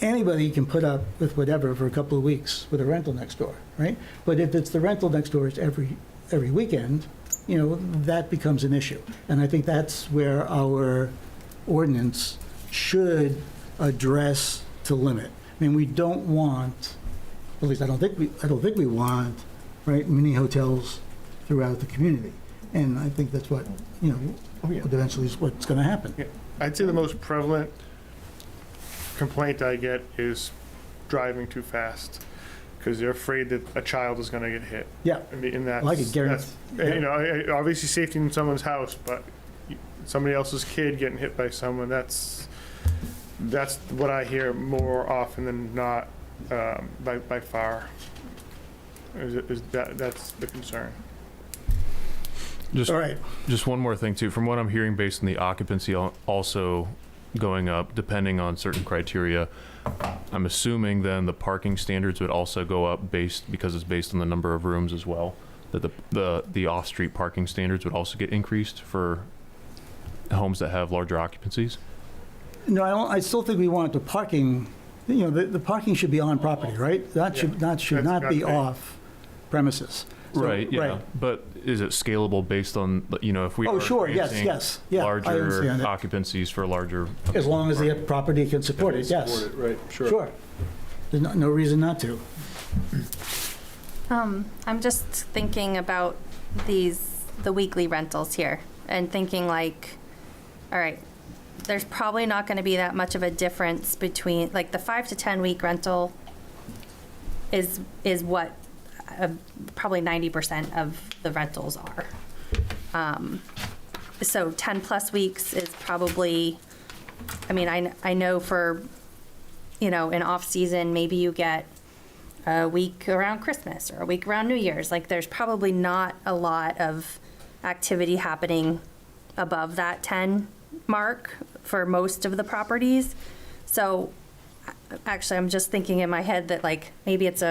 anybody can put up with whatever for a couple of weeks with a rental next door, right? But if it's the rental next door is every weekend, that becomes an issue. And I think that's where our ordinance should address to limit. We don't want, at least I don't think we want, right, mini hotels throughout the community. And I think that's what, eventually is what's going to happen. Yeah. I'd say the most prevalent complaint I get is driving too fast because they're afraid that a child is going to get hit. Yeah. And that's, I can guarantee. Obviously safety in someone's house, but somebody else's kid getting hit by someone, that's what I hear more often than not, by far. That's the concern. All right. Just one more thing too, from what I'm hearing based on the occupancy also going up, depending on certain criteria, I'm assuming then the parking standards would also go up because it's based on the number of rooms as well, that the off-street parking standards would also get increased for homes that have larger occupancies? No, I still think we want the parking, the parking should be on property, right? That should not be off premises. So, right, yeah. Right. But is it scalable based on, if we are sure, granting yes. Yeah, I larger understand it. occupancies for larger... As long as the property can support it, yes. Support it, right, sure. Sure. There's no reason not to. I'm just thinking about the weekly rentals here and thinking like, all right, there's probably not going to be that much of a difference between, like, the 5 to 10 week rental is what probably 90% of the rentals are. So 10 plus weeks is probably, I know for, in off season, maybe you get a week around Christmas or a week around New Year's. Like, there's probably not a lot of activity happening above that 10 mark for most of the properties. So actually, I'm just thinking in my head that, like, maybe it's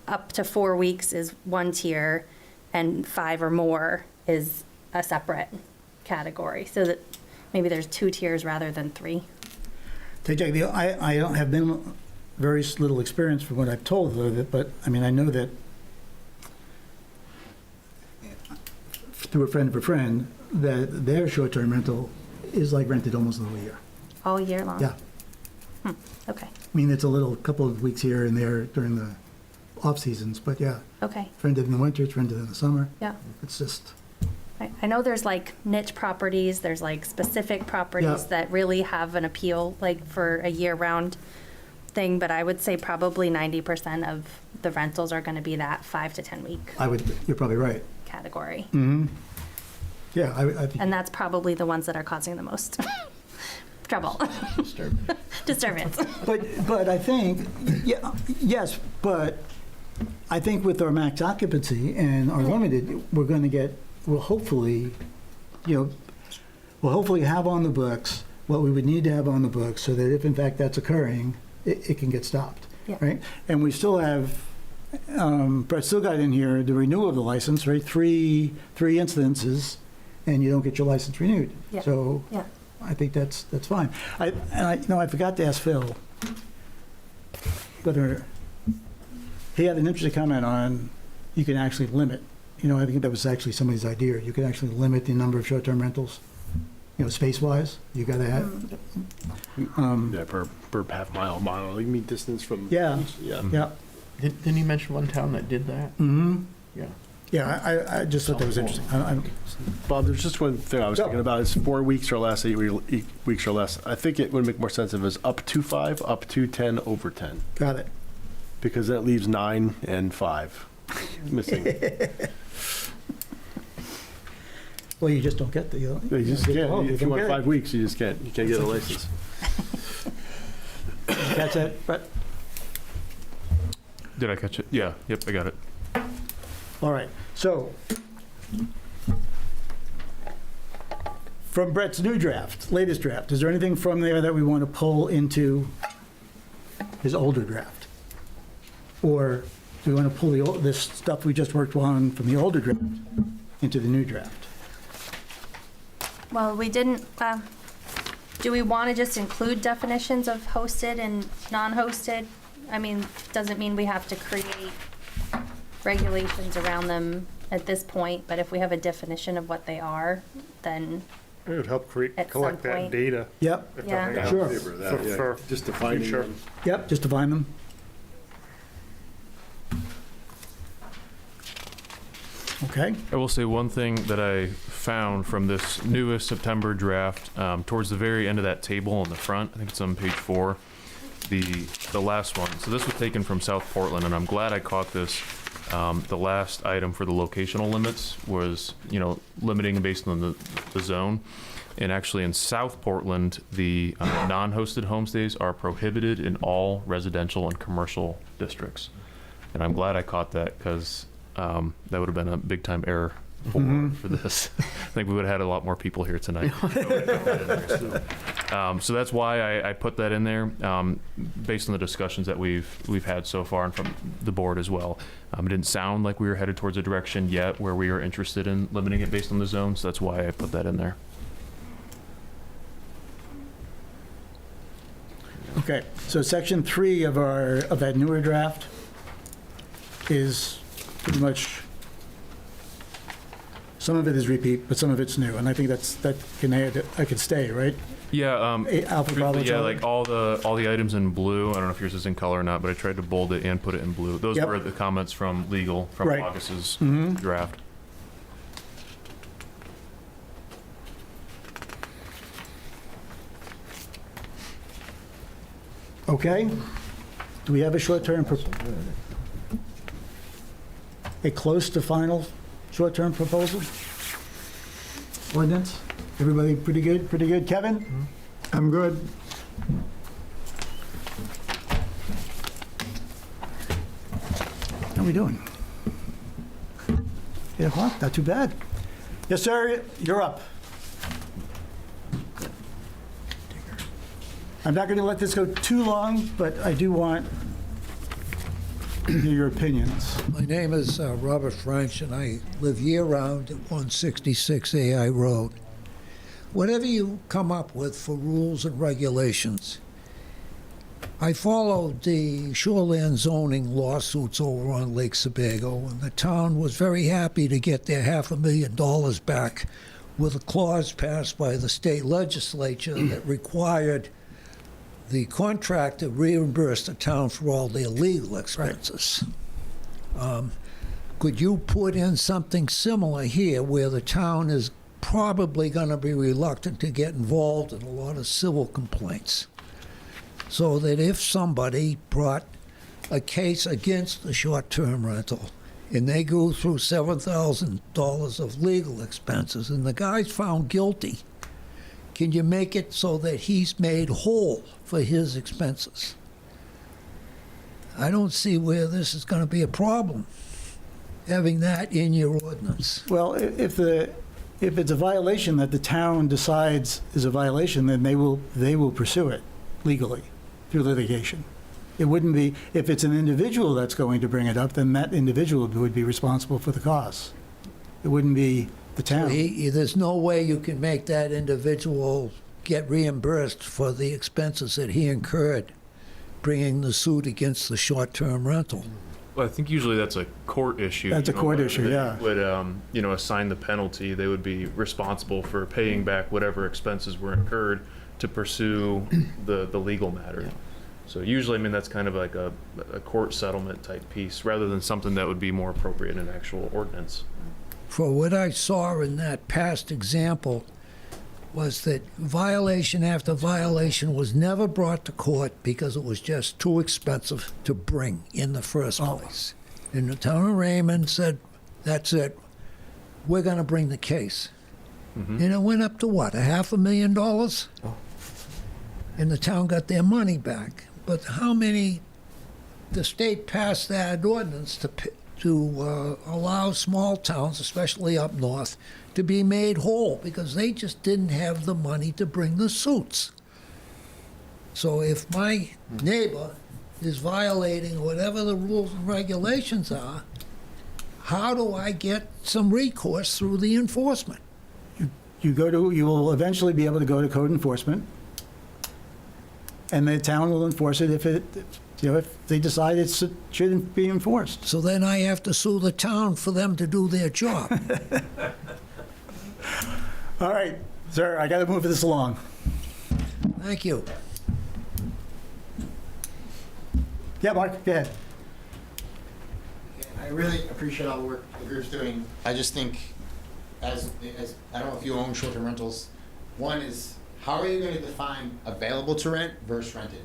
up to 4 weeks is one tier and 5 or more is a separate category, so that maybe there's 2 tiers rather than 3. I don't have been very little experience from what I've told, though, but I know that through a friend of a friend that their short-term rental is like rented almost the whole year. All year long? Yeah. Okay. It's a couple of weeks here and there during the off seasons, but yeah, Okay, it's rented in the winter, it's rented in the summer. yeah. It's just, I know there's like niche properties, there's like specific properties Yeah. that really have an appeal, like for a year-round thing, but I would say probably 90% of the rentals are gonna be that 5 to 10 week you're probably right. category. Mm-hmm. Yeah, I think, And that's probably the ones that are causing the most trouble, disturbance. but I think, yeah, yes, but I think with our max occupancy and our limited, we're gonna get, we'll hopefully have on the books what we would need to have on the books so that if in fact that's occurring, it can get stopped, Yeah. right? And we still have, Brett still got in here the renewal of the license, right? Three incidences, and you don't get your license renewed. Yeah. So Yeah. I think that's fine. I forgot to ask Phil whether he had an interesting comment on you can actually limit. I think that was actually somebody's idea. You can actually limit the number of short-term rentals, space-wise. You got to have. Yeah, per half mile, you mean distance from. Yeah. Yeah. Yeah. Didn't you mention one town that did that? Mm-hmm. Yeah. Yeah, I just thought that was interesting. Bob, there's just one thing I was thinking about. It's 4 weeks or less, 8 weeks or less. I think it would make more sense if it was up to 5, up to 10, over 10. Got it. Because that leaves 9 and 5 missing. Well, you just don't get the. You just can't. If you want 5 weeks, you just can't. You can't get a license. Catch that, Brett? Did I catch it? Yeah, yep, I got it. All right, so from Brett's new draft, latest draft, is there anything from there that we want to pull into his older draft? Or do we want to pull this stuff we just worked on from the older draft into the new draft? Well, we didn't, do we want to just include definitions of hosted and non-hosted? I mean, doesn't mean we have to create regulations around them at this point, but if we have a definition of what they are, then It would help At collect some that point. data. Yep, if Yeah. nothing else. Sure. Favor of that, yeah. For Just defining future. them. yep, just define them. Okay, I will say one thing that I found from this newest September draft, towards the very end of that table on the front, I think it's on page 4, the last one. So this was taken from South Portland, and I'm glad I caught this. The last item for the locational limits was, limiting based on the zone. And actually in South Portland, the non-hosted homestays are prohibited in all residential and commercial districts. And I'm glad I caught that because that would have been a big time error for this. I think we would have had a lot more people here tonight. So that's why I put that in there, based on the discussions that we've had so far and from the board as well. It didn't sound like we were headed towards a direction yet where we are interested in limiting it based on the zone, so that's why I put that in there. okay, so section 3 of that newer draft is pretty much, some of it is repeat, but some of it's new, and I think that can stay, right? Yeah, Alpha Bravo yeah, Charlie? like all the items in blue. I don't know if yours is in color or not, but I tried to bold it and put it in blue. Those Yep. were the comments from legal from Right. August's Mhm. draft. Okay, do we have a short-term, a close to final short-term proposal? Ordinance? Everybody pretty good? Pretty good? Kevin? I'm good. How are we doing? 8 o'clock, not too bad. Yes, sir, you're up. I'm not going to let this go too long, but I do want your opinions. My name is Robert French, and I live year-round at 166 AI Road. Whatever you come up with for rules and regulations, I followed the shoreland zoning lawsuits over on Lake Sebago, and the town was very happy to get their $500,000 back with a clause passed by the state legislature that required the contractor reimburse the town for all their legal expenses. Could you put in something similar here where the town is probably going to be reluctant to get involved in a lot of civil complaints? So that if somebody brought a case against the short-term rental and they go through $7,000 of legal expenses and the guy's found guilty, can you make it so that he's made whole for his expenses? I don't see where this is going to be a problem, having that in your ordinance. Well, if it's a violation that the town decides is a violation, then they will pursue it legally through litigation. It wouldn't be, if it's an individual that's going to bring it up, then that individual would be responsible for the costs. It wouldn't be the town. There's no way you can make that individual get reimbursed for the expenses that he incurred bringing the suit against the short-term rental. Well, I think usually that's a court issue. That's a court issue, yeah. Would, assign the penalty. They would be responsible for paying back whatever expenses were incurred to pursue the legal matter. So usually, that's kind of like a court settlement type piece, rather than something that would be more appropriate in an actual ordinance. For what I saw in that past example was that violation after violation was never brought to court because it was just too expensive to bring in the first place. And the town of Raymond said, that's it, we're going to bring the case. And it went up to what, $500,000? And the town got their money back. But how many, the state passed that ordinance to allow small towns, especially up north, to be made whole because they just didn't have the money to bring the suits. So if my neighbor is violating whatever the rules and regulations are, how do I get some recourse through the enforcement? You will eventually be able to go to code enforcement, and the town will enforce it if they decide it shouldn't be enforced. So then I have to sue the town for them to do their job. All right, sir, I got to move this along. Thank you. Yeah, Mark, go ahead. I really appreciate all the work the group's doing. I just think, as I don't know if you own short-term rentals, one is, how are you going to define available to rent versus rented?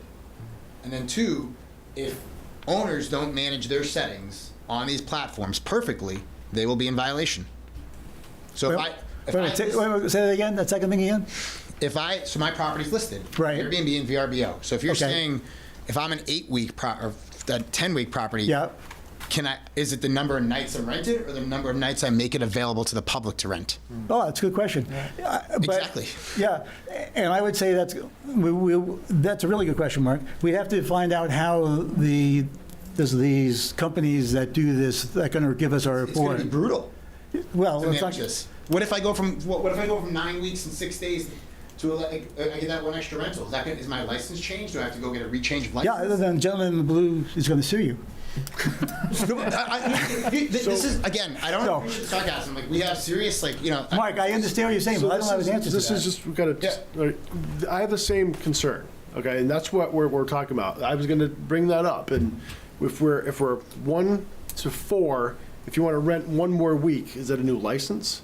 And then two, if owners don't manage their settings on these platforms perfectly, they will be in violation. So Wait, say that again, that second thing again? So my property's listed. Right. Airbnb and VRBO. So if you're Okay. saying, if I'm an 8-week or a 10-week property, Yeah. is it the number of nights I'm rented or the number of nights I make it available to the public to rent? Oh, that's a good question. Exactly. Yeah, and I would say that's a really good question, Mark. We have to find out how these companies that do this, that are going to give us our It's going report. to be brutal Well, to it's manage not, this. What if I go from 9 weeks and 6 days to I get that one extra rental? Is my license changed? Do I have to go get a rechange of license? yeah, other than the gentleman in the blue is going to sue you. This is, again, I don't No. appreciate sarcasm. Like, we have serious, Mark, I understand what you're saying, but I don't have an answer to This that. is just, we've got to, I have the same concern, okay, and that's what we're talking about. I was going to bring that up, and if we're 1 to 4, if you want to rent one more week, is that a new license?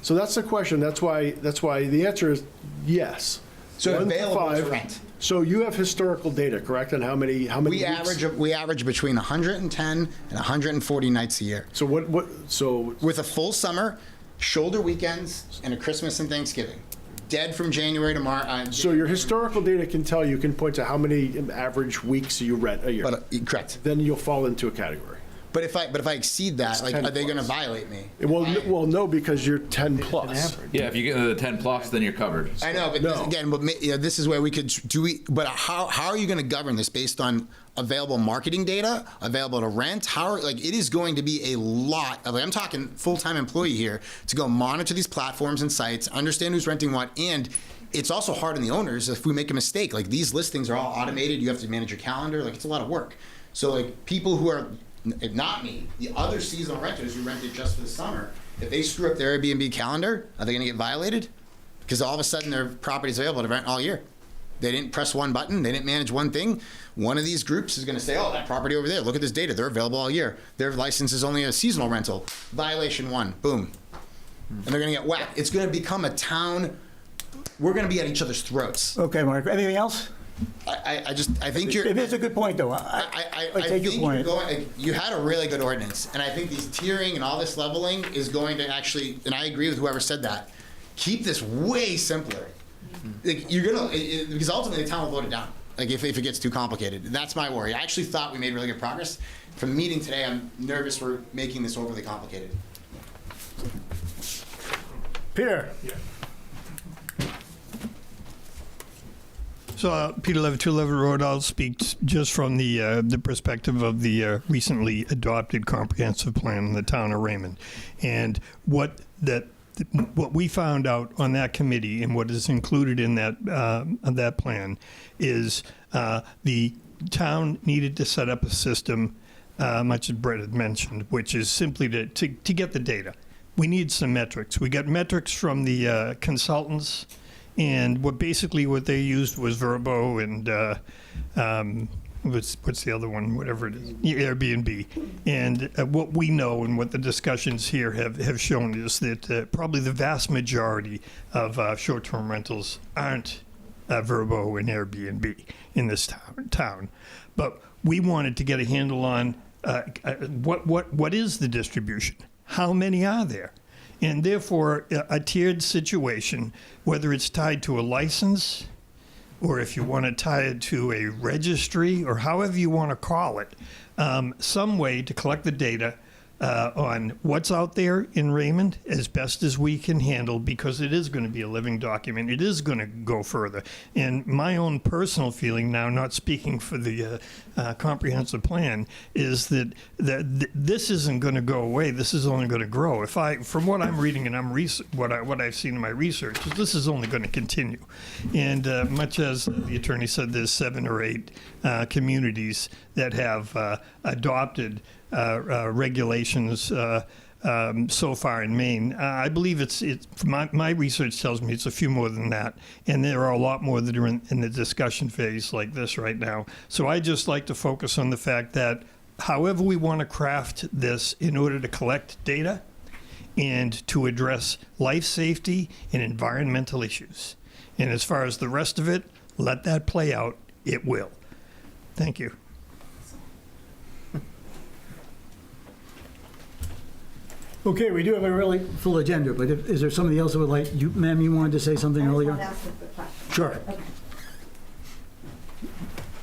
So that's the question. That's why the answer is yes. So 1 to available to 5. rent. So you have historical data, correct, on how many We weeks? average between 110 and 140 nights a year. So so With a full summer, shoulder weekends, and a Christmas and Thanksgiving. Dead from January to March. So your historical data can point to how many average weeks you rent a year. Correct. Then you'll fall into a category. But if I exceed that, It's like, 10 are they going to plus. violate me? Well, no, because you're 10 plus. Yeah, if you get into the 10 plus, then you're covered. I know, but this is where we could But how are you going to govern this based on available marketing data, available to rent? It is going to be a lot of. I'm talking full-time employee here to go monitor these platforms and sites, understand who's renting what, and it's also hard on the owners if we make a mistake. Like, these listings are all automated. You have to manage your calendar. Like, it's a lot of work. So, like, people who are, if not me, the other seasonal renters who rented just for the summer, if they screw up their Airbnb calendar, are they going to get violated? Because all of a sudden their property is available to rent all year. They didn't press one button. They didn't manage one thing. One of these groups is going to say, oh, that property over there, look at this data. They're available all year. Their license is only a seasonal rental. Violation 1, boom. And they're going to get whacked. It's going to become a town. We're going to be at each other's throats. Okay, Mark, anything else? I think you're. It is a good point, though. I take your think point. you had a really good ordinance, and I think these tiering and all this leveling is going to actually, and I agree with whoever said that, keep this way simpler. Like, because ultimately the town will vote it down. Like if it gets too complicated. That's my worry. I actually thought we made really good progress. From the meeting today, I'm nervous we're making this overly complicated. Peter. So, Peter Levitt, 211 Road, I'll speak just from the perspective of the recently adopted comprehensive plan in the town of Raymond. And what we found out on that committee and what is included in that plan is the town needed to set up a system, much as Brett had mentioned, which is simply to get the data. We need some metrics. We got metrics from the consultants, and what they used was Verbo and what's the other one? Whatever it is, Airbnb. And what we know and what the discussions here have shown is that probably the vast majority of short-term rentals aren't Verbo and Airbnb in this town. But we wanted to get a handle on what is the distribution? How many are there? And therefore, a tiered situation, whether it's tied to a license, or if you want to tie it to a registry, or however you want to call it, some way to collect the data on what's out there in Raymond as best as we can handle, because it is going to be a living document. It is going to go further. And my own personal feeling now, not speaking for the comprehensive plan, is that this isn't going to go away. This is only going to grow. From what I'm reading and what I've seen in my research, is this is only going to continue. And much as the attorney said, there's 7 or 8 communities that have adopted regulations so far in Maine. I believe it's my research tells me it's a few more than that, and there are a lot more that are in the discussion phase like this right now. So I just like to focus on the fact that however we want to craft this in order to collect data and to address life safety and environmental issues. And as far as the rest of it, let that play out. It will. Thank you. Okay, we do have a really full agenda, but is there somebody else that would like, ma'am, you wanted to say something earlier? Sure. Okay.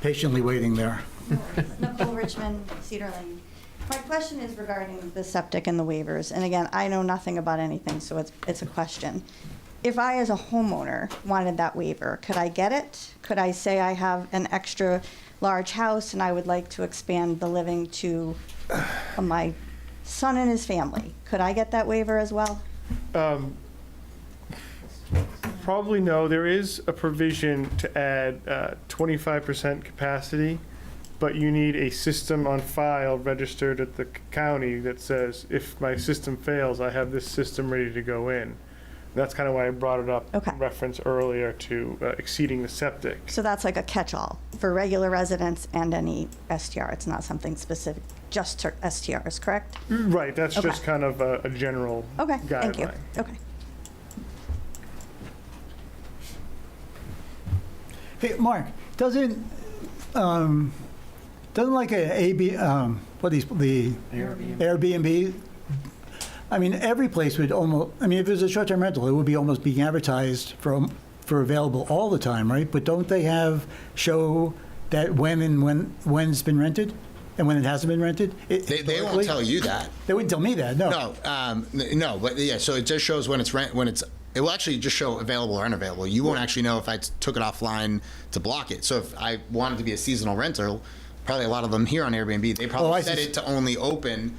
Patiently waiting there. Nicole Richmond, Cedar Lane. My question is regarding the septic and the waivers. And again, I know nothing about anything, so it's a question. If I, as a homeowner, wanted that waiver, could I get it? Could I say I have an extra large house and I would like to expand the living to my son and his family? Could I get that waiver as well? Probably no. There is a provision to add 25% capacity, but you need a system on file registered at the county that says, if my system fails, I have this system ready to go in. That's kind of why I brought it up, reference earlier to exceeding the septic. So that's like a catch-all for regular residents and any STR. It's not something specific just to STRs, correct? Right, that's just kind of a general guideline. Thank you. Okay. Hey, Mark, doesn't like the Airbnb, I mean, every place would almost, I mean, if it was a short-term rental, it would be almost being advertised for available all the time, right? But don't they show that when it's been rented and when it hasn't been rented? They won't tell you that. They wouldn't tell me that, no. No, but yeah, so it just shows when it will actually just show available or unavailable. You won't actually know if I took it offline to block it. So if I wanted to be a seasonal rental, probably a lot of them here on Airbnb, they probably set it to only open.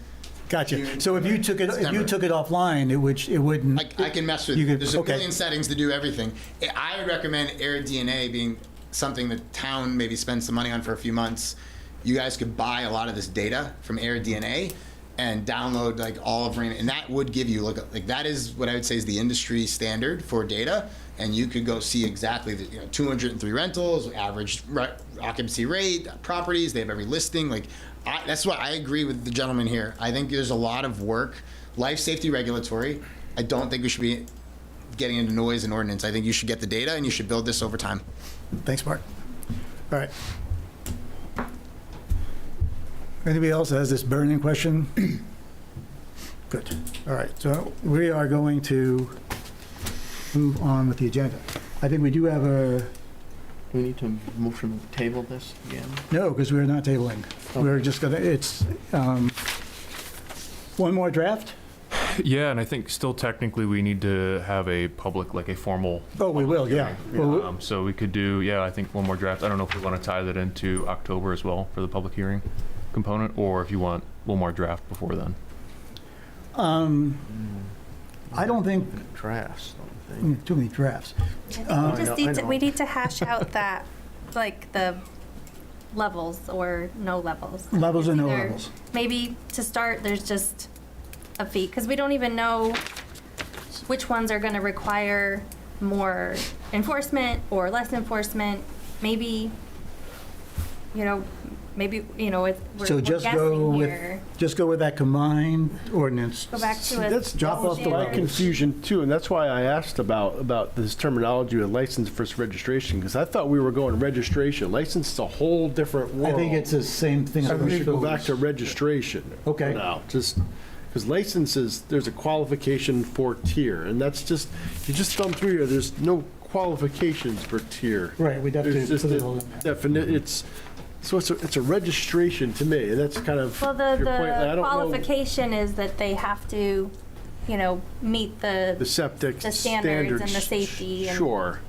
Gotcha. So if you took it offline, it wouldn't. I can mess with. There's a billion settings to do everything. I would recommend AirDNA being something the town maybe spends some money on for a few months. You guys could buy a lot of this data from AirDNA, and download like all of Raymond, and that would give you like that is what I would say is the industry standard for data, and you could go see exactly the 203 rentals, average occupancy rate, properties. They have every listing. Like that's why I agree with the gentleman here. I think there's a lot of work, life safety regulatory. I don't think we should be getting into noise and ordinance. I think you should get the data and you should build this over time. Thanks, Mark. All right. Anybody else has this burning question? Good. All right, so we are going to move on with the agenda. I think we do have a, We need to motion to table this again. no, because we're not tabling. We're just gonna, it's one more draft? Yeah, and I think still technically we need to have a public, like a formal. Oh, we will, yeah. Well, So we could do, yeah, I think one more draft. I don't know if we want to tie that into October as well for the public hearing component, or if you want one more draft before then. I don't think, Drafts, don't you think? too many drafts. We need to hash out that, like, the levels or no levels. Levels or no Either- levels. Maybe to start, there's just a fee, because we don't even know which ones are gonna require more enforcement or less enforcement. Maybe, we're So just go guessing with, here. just go with that combined ordinance. Go back to a. That's Drop off the my levels. confusion too, and that's why I asked about this terminology of license versus registration, because I thought we were going registration. License is a whole different world. I think it's the same thing. So as we should go those. back to registration. Okay. For now, just because licenses, there's a qualification for tier, and that's just, you just thumb through here, there's no qualifications for tier. Right, we'd have to There's just put it a all in there. so it's a registration to me, and that's kind of Well, your point. I the don't know qualification is that they have to, meet the the septic standards and the safety and- Sure.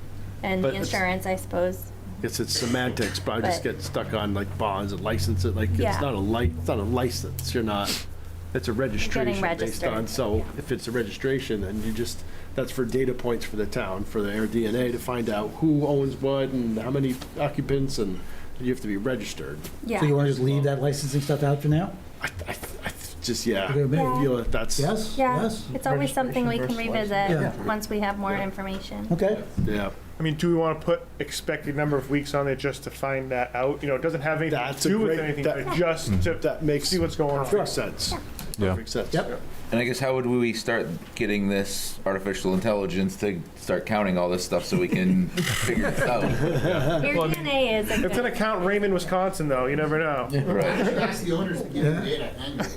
and but the it's- insurance, I suppose. It's semantics, but I just But- get stuck on like bonds and license it, like Yeah. it's not a license, you're not, it's a registration based registered, on, so if it's a registration, then you just, that's for data points for the town, for their DNA to find out who owns what and how many occupants, and you have to be registered. So you want to just leave that licensing stuff out for now? I just, yeah, Okay, maybe. I feel that that's, Yes? Yeah, Yes? it's always something we can revisit Yeah. once we have more information. Okay. yeah. I mean, do we want to put expected number of weeks on there just to find that out? It doesn't have anything That's to a do with great- anything, that- but just to That makes see what's going on. perfect sense. Yeah. Perfect sense. Yep. And I guess how would we start getting this artificial intelligence to start counting all this stuff so we can figure this out? Your DNA is a It's gonna count Raymond, Wisconsin, though. You never know. Right. Ask the owners to get the data annually.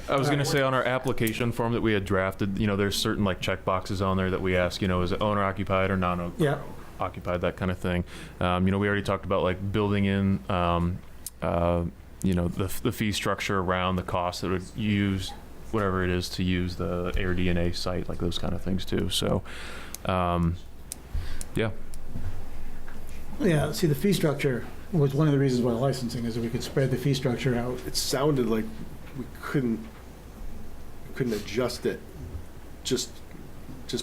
I was going to say on our application form that we had drafted, there's certain like check boxes on there that we ask, is it owner occupied or non Yeah. occupied, that kind of thing. We already talked about like building in, the fee structure around the cost that would use whatever it is to use the AirDNA site, like those kind of things too. So, yeah. Yeah, see, the fee structure was one of the reasons why licensing is that we could spread the fee structure out. It sounded like we couldn't adjust it just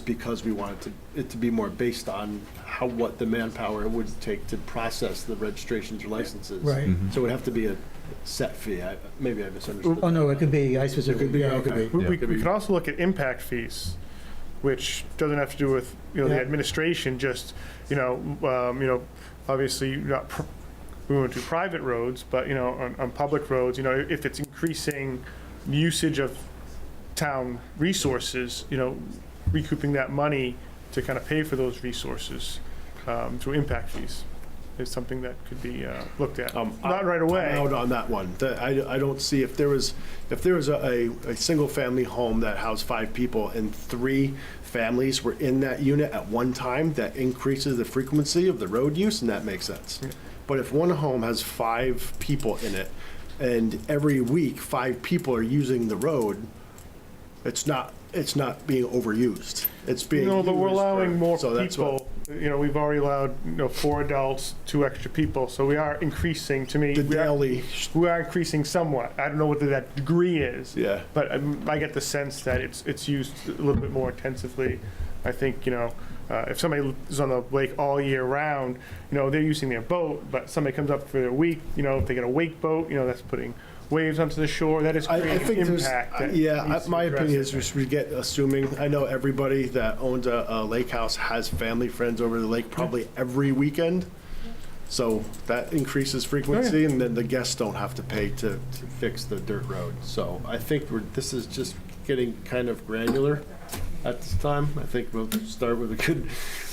because we wanted it to be more based on what the manpower it would take to process the registrations or licenses. Right. So it would have to be a set fee. Maybe I misunderstood. Oh, no, it could be, I specifically, It could be, yeah, it could okay. be. We could also look at impact fees, which doesn't have to do with, the Yeah. administration, just, obviously, not we went to private roads, but, on public roads, if it's increasing usage of town resources, recouping that money to kind of pay for those resources through impact fees is something that could be looked at. Not right away. I'm out on that one. I don't see if there was a single family home that housed 5 people and 3 families were in that unit at one time, that increases the frequency of the road use, and that makes sense. But if one home has 5 people in it, and every week 5 people are using the road, it's not being overused. It's being No, but we're used allowing for- more so that's what- people. We've already allowed 4 adults, 2 extra people, so we are increasing. To me, The we are daily, increasing somewhat. I don't know what that degree is. yeah. But I get the sense that it's used a little bit more intensively. I think, if somebody is on the lake all year round, they're using their boat, but somebody comes up for their week, if they get a wake boat, that's putting waves onto the shore, that is I creating think there's, impact. that yeah, needs to my be opinion addressed. is we get, assuming, I know everybody that owns a lake house has family, friends over the lake probably every weekend. So that increases frequency, and then the guests don't have to pay to fix the dirt road. So I think this is just getting kind of granular at this time. I think we'll start with a good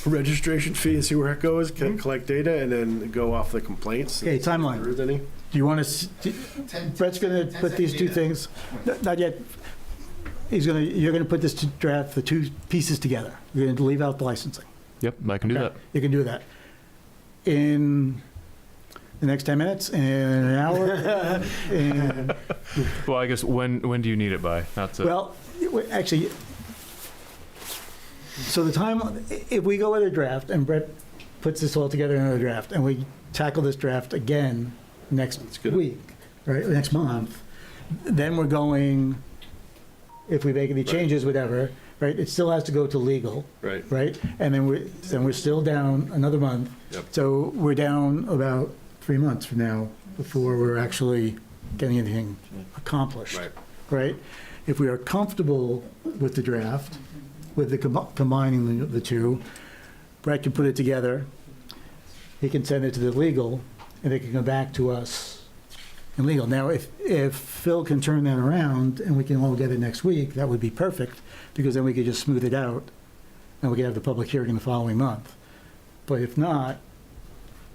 registration fee and see where it goes, collect data, and then go off the complaints. Okay, timeline. If there is any. Do you want to, Brett's going to put these two things, not yet, you're going to put this to draft, the two pieces together. You're going to leave out the licensing. Yep, I can do that. You can do that. In the next 10 minutes, in an hour, and, Well, I guess when do you need it by? Not to. well, actually, so the time, if we go with a draft, and Brett puts this all together in a draft, and we tackle this draft again next week, right, next month, then we're going, if we make any changes, whatever, right, it still has to go to legal. Right. Right? And then we're still down another month. Yep. So we're down about 3 months from now before we're actually getting anything accomplished. Right. Right? If we are comfortable with the draft, with the combining the two, Brett can put it together. He can send it to the legal, and they can come back to us in legal. Now, if Phil can turn that around and we can all get it next week, that would be perfect, because then we could just smooth it out and we could have the public hearing the following month. But if not,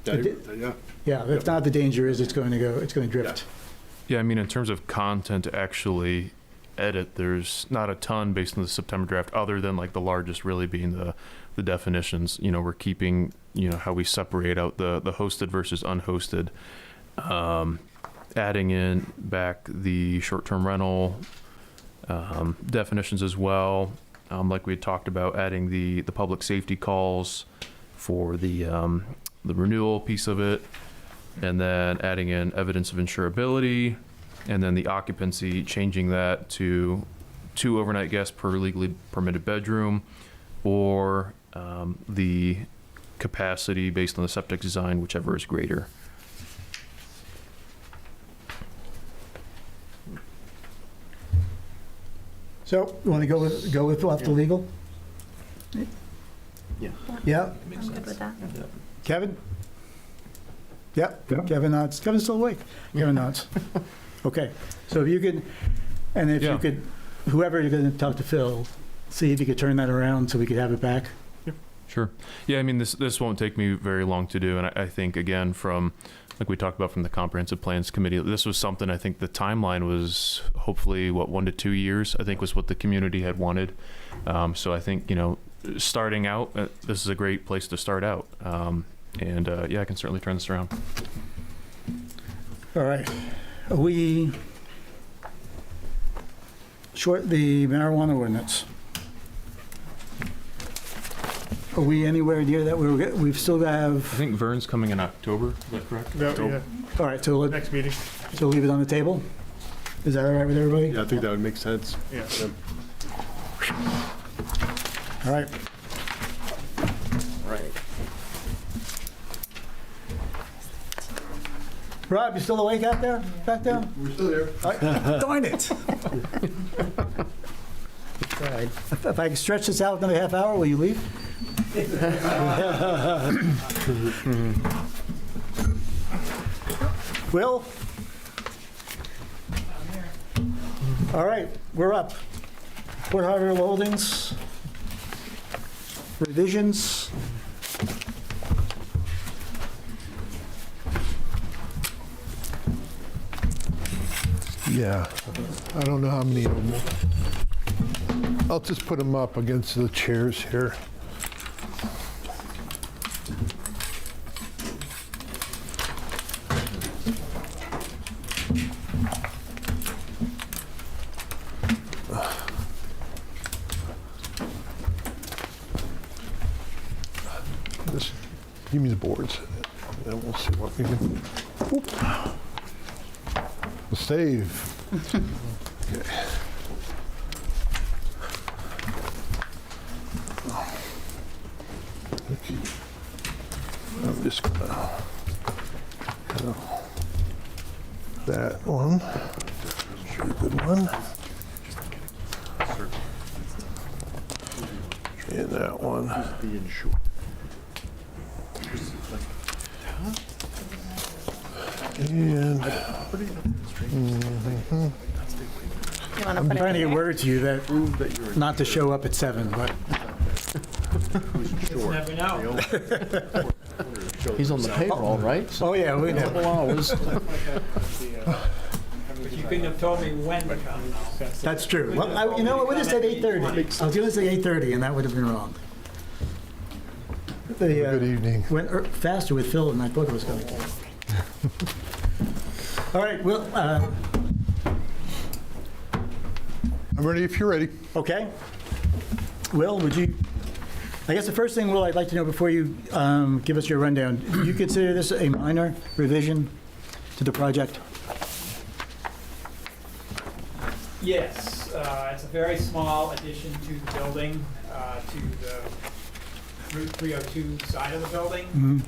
if not, the danger is it's going to drift. Yeah, I mean, in terms of content to actually edit, there's not a ton based on the September draft, other than like the largest really being the definitions. You know, we're keeping, you know, how we separate out the hosted versus unhosted, adding in back the short-term rental definitions as well. Like we had talked about, adding the public safety calls for the renewal piece of it, and then adding in evidence of insurability, and then the occupancy, changing that to 2 overnight guests per legally permitted bedroom, or the capacity based on the septic design, whichever is greater. So, you want to go with off the legal? Yeah. Yeah? I'm good with that. Kevin? Yep. Kevin nods. Kevin's still awake. Kevin nods. Okay. So if you could, and if you could, whoever you're going to talk to Phil, see if you could turn that around so we could have it back. Sure. Yeah, I mean, this won't take me very long to do, and I think, again, from, like we talked about from the Comprehensive Plans Committee, this was something, I think the timeline was hopefully, 1 to 2 years, I think was what the community had wanted. So I think, you know, starting out, this is a great place to start out. And yeah, I can certainly turn this around. All right. Are we short the marijuana ordinance? Are we anywhere near that? We've still have. I think Vern's coming in October. Is that correct? Yeah. All right. So Next meeting. So leave it on the table. Is that all right with everybody? Yeah, I think that would make sense. Yeah. All right. Rob, you still awake out there? Back there? We're still there. Darn it. If I can stretch this out another half hour, will you leave? Will? All right, we're up. Port Harbor Holdings. Revisions. Yeah, I don't know how many of them. I'll just put them up against the chairs here. Just give me the boards, and we'll see what we can. Oop. Save. Okay. I'm just gonna. that one. Good one. And that one. And You want to I'm put trying to it get here? word to you that not to show up at 7, but Never know. He's on the payroll, right? oh yeah, we know. Couple hours. But you couldn't have told me when to come, though. That's true. Well, you know, I would have said 8:30. I was going to say 8:30, and that would have been wrong. good evening. Went faster with Phil than I thought it was going to go. All right, well, I'm ready if you're ready. okay. Will, would you, I guess the first thing, Will, I'd like to know before you give us your rundown, do you consider this a minor revision to the project? Yes, it's a very small addition to the building, to the Route 302 side of the building.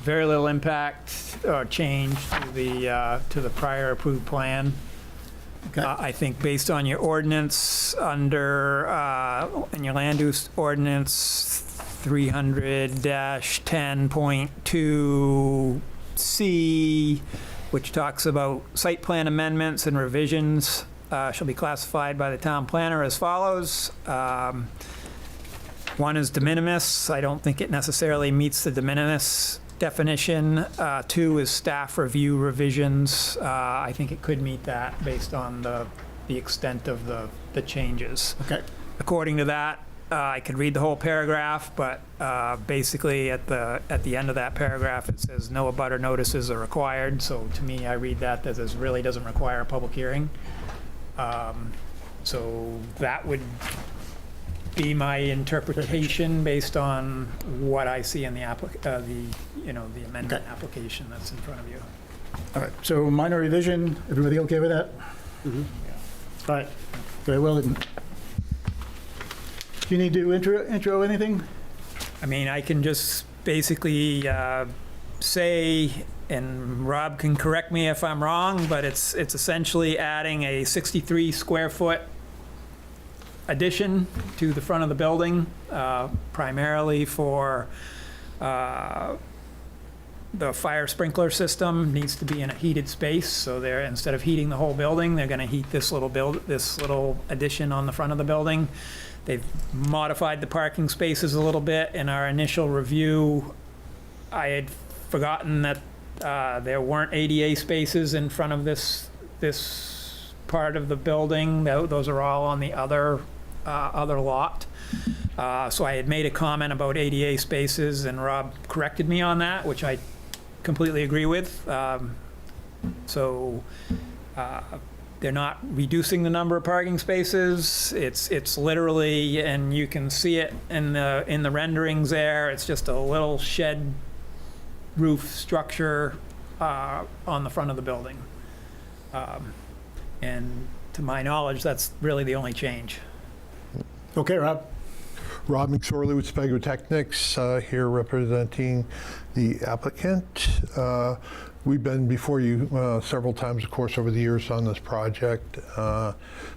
Very little impact or change to the prior approved plan. Okay. I think based on your ordinance under, in your land use ordinance 300-10.2C, which talks about site plan amendments and revisions, shall be classified by the town planner as follows. One is de minimis. I don't think it necessarily meets the de minimis definition. 2 is staff review revisions. I think it could meet that based on the extent of the changes. Okay. According to that, I could read the whole paragraph, but basically at the end of that paragraph, it says no abutter notices are required. So to me, I read that this really doesn't require a public hearing. So that would be my interpretation based on what I see in the amendment application that's in front of you. All right, so minor revision, everybody okay with that? All right, very well. Do you need to intro anything? I mean, I can just basically say, and Rob can correct me if I'm wrong, but it's essentially adding a 63 square foot addition to the front of the building, primarily for the fire sprinkler system needs to be in a heated space. So they're, instead of heating the whole building, they're going to heat this little addition on the front of the building. They've modified the parking spaces a little bit. In our initial review, I had forgotten that there weren't ADA spaces in front of this part of the building. Those are all on the other lot. So I had made a comment about ADA spaces, and Rob corrected me on that, which I completely agree with. They're not reducing the number of parking spaces. It's literally, and you can see it in the renderings there, it's just a little shed roof structure on the front of the building. And to my knowledge, that's really the only change. Okay, Rob. Rob McSorley with Spago Technics, here representing the applicant. We've been before you several times, of course, over the years on this project. The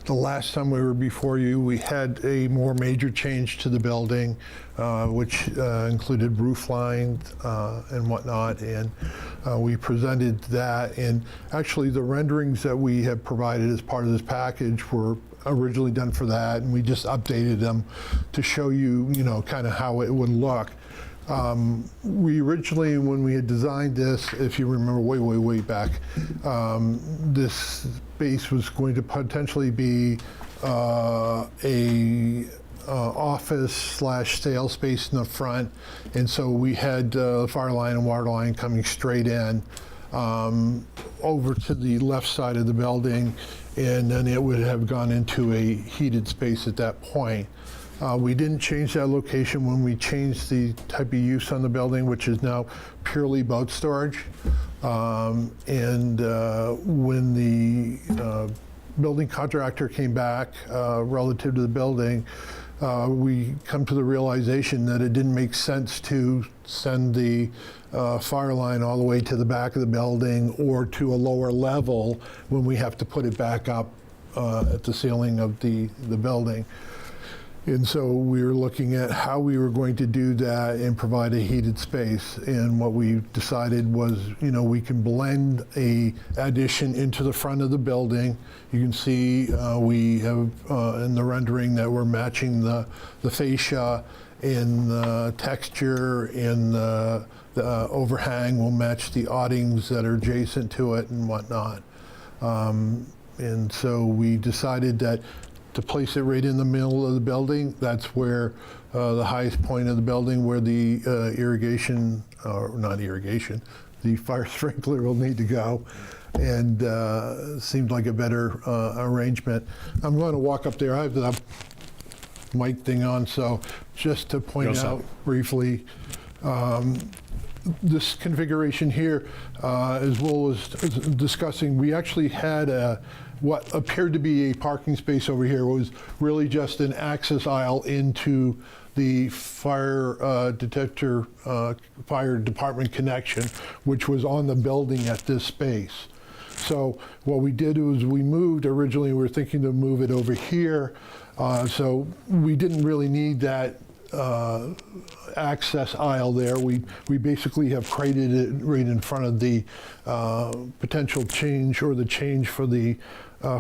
last time we were before you, we had a more major change to the building, which included roof lines and whatnot, and we presented that. And actually, the renderings that we have provided as part of this package were originally done for that, and we just updated them to show you, kind of how it would look. We originally, when we had designed this, if you remember way back, this space was going to potentially be a office/sale space in the front, and so we had fire line and water line coming straight in over to the left side of the building, and then it would have gone into a heated space at that point. We didn't change that location when we changed the type of use on the building, which is now purely boat storage. When the building contractor came back relative to the building, we come to the realization that it didn't make sense to send the fire line all the way to the back of the building or to a lower level when we have to put it back up at the ceiling of the building. And so we were looking at how we were going to do that and provide a heated space. And what we decided was, we can blend a addition into the front of the building. You can see we have in the rendering that we're matching the fascia and the texture and the overhang will match the awnings that are adjacent to it and whatnot. And so we decided that to place it right in the middle of the building, that's where the highest point of the building where the the fire sprinkler will need to go. And seemed like a better arrangement. I'm going to walk up there. I have the mic thing on, so just to point out briefly, this configuration here, as well as discussing, we actually had what appeared to be a parking space over here was really just an access aisle into the fire department connection, which was on the building at this space. So what we did was originally we were thinking to move it over here, so we didn't really need that access aisle there. We basically have created it right in front of the potential change or the change for the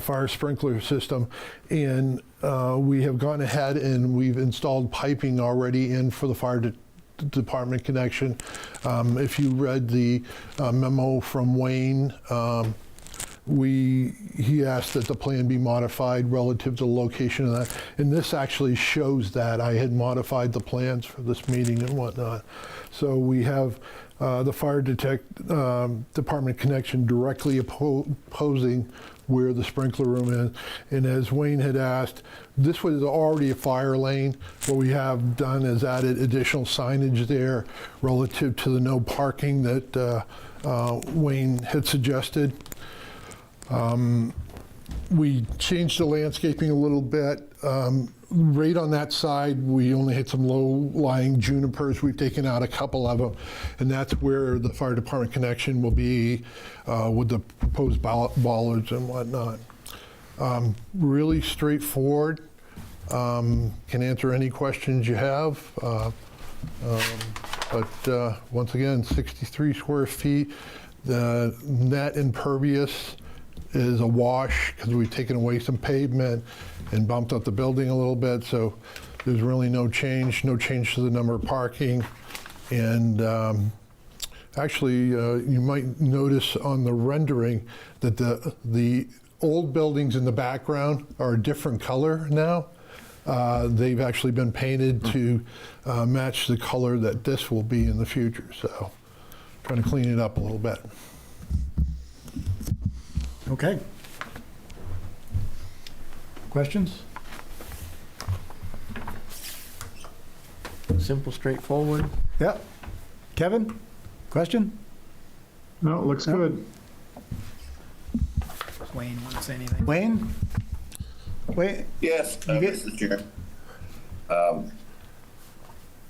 fire sprinkler system. And we have gone ahead and we've installed piping already in for the fire department connection. If you read the memo from Wayne, he asked that the plan be modified relative to the location of that. And this actually shows that I had modified the plans for this meeting and whatnot. So we have the fire department connection directly opposing where the sprinkler room is. And as Wayne had asked, this was already a fire lane. What we have done is added additional signage there relative to the no parking that Wayne had suggested. We changed the landscaping a little bit. Right on that side, we only had some low-lying junipers. We've taken out a couple of them, and that's where the fire department connection will be with the proposed bollards and whatnot. Really straightforward. Can answer any questions you have. But once again, 63 square feet. The net impervious is a wash because we've taken away some pavement and bumped up the building a little bit, so there's really no change to the number of parking. And actually, you might notice on the rendering that the old buildings in the background are a different color now. They've actually been painted to match the color that this will be in the future, so trying to clean it up a little bit. Okay. Questions? Simple, straightforward. Yeah. Kevin, question? No, it looks good. Wayne, want to say anything? Wayne? Wait. Yes, You get- Mr. Chair.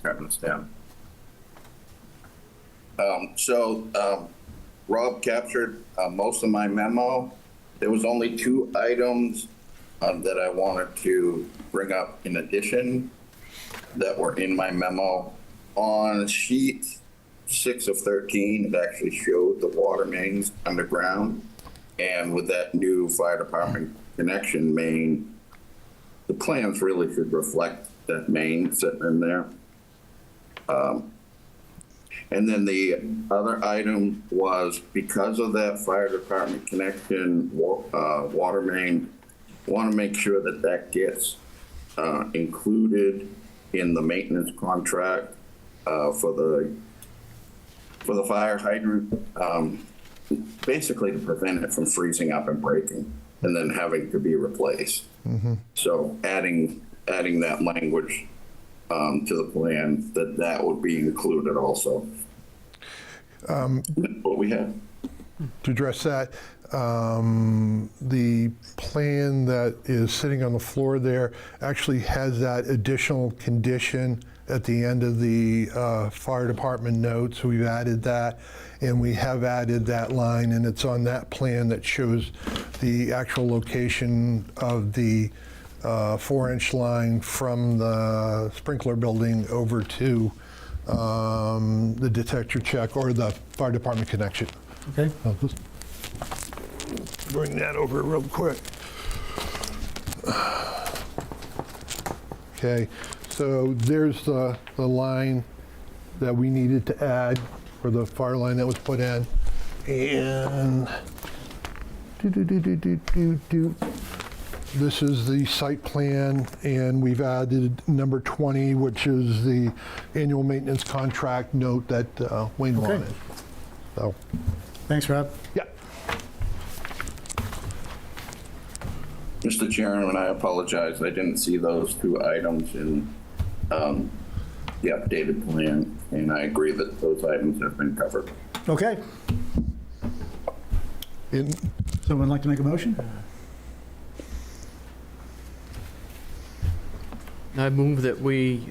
Writing this down. Rob captured most of my memo. There was only 2 items that I wanted to bring up in addition that were in my memo. On sheet 6 of 13, it actually showed the water mains underground. And with that new fire department connection main, the plans really should reflect that main sitting in there. And then the other item was because of that fire department connection, water main, want to make sure that that gets included in the maintenance contract for the fire hydrant, basically to prevent it from freezing up and breaking and then having to be replaced. Mm-hmm. So adding that language to the plan, that would be included also. What we have. to address that, the plan that is sitting on the floor there actually has that additional condition at the end of the fire department notes. We've added that, and we have added that line, and it's on that plan that shows the actual location of the 4-inch line from the sprinkler building over to the detector check or the fire department connection. Okay. I'll just bring that over real quick. Okay, so there's the line that we needed to add, or the fire line that was put in. And this is the site plan, and we've added number 20, which is the annual maintenance contract note that Wayne wanted. So, Thanks, Rob. yeah. Mr. Chairman, I apologize. I didn't see those two items in the updated plan, and I agree that those items have been covered. Okay. Someone like to make a motion? I move that we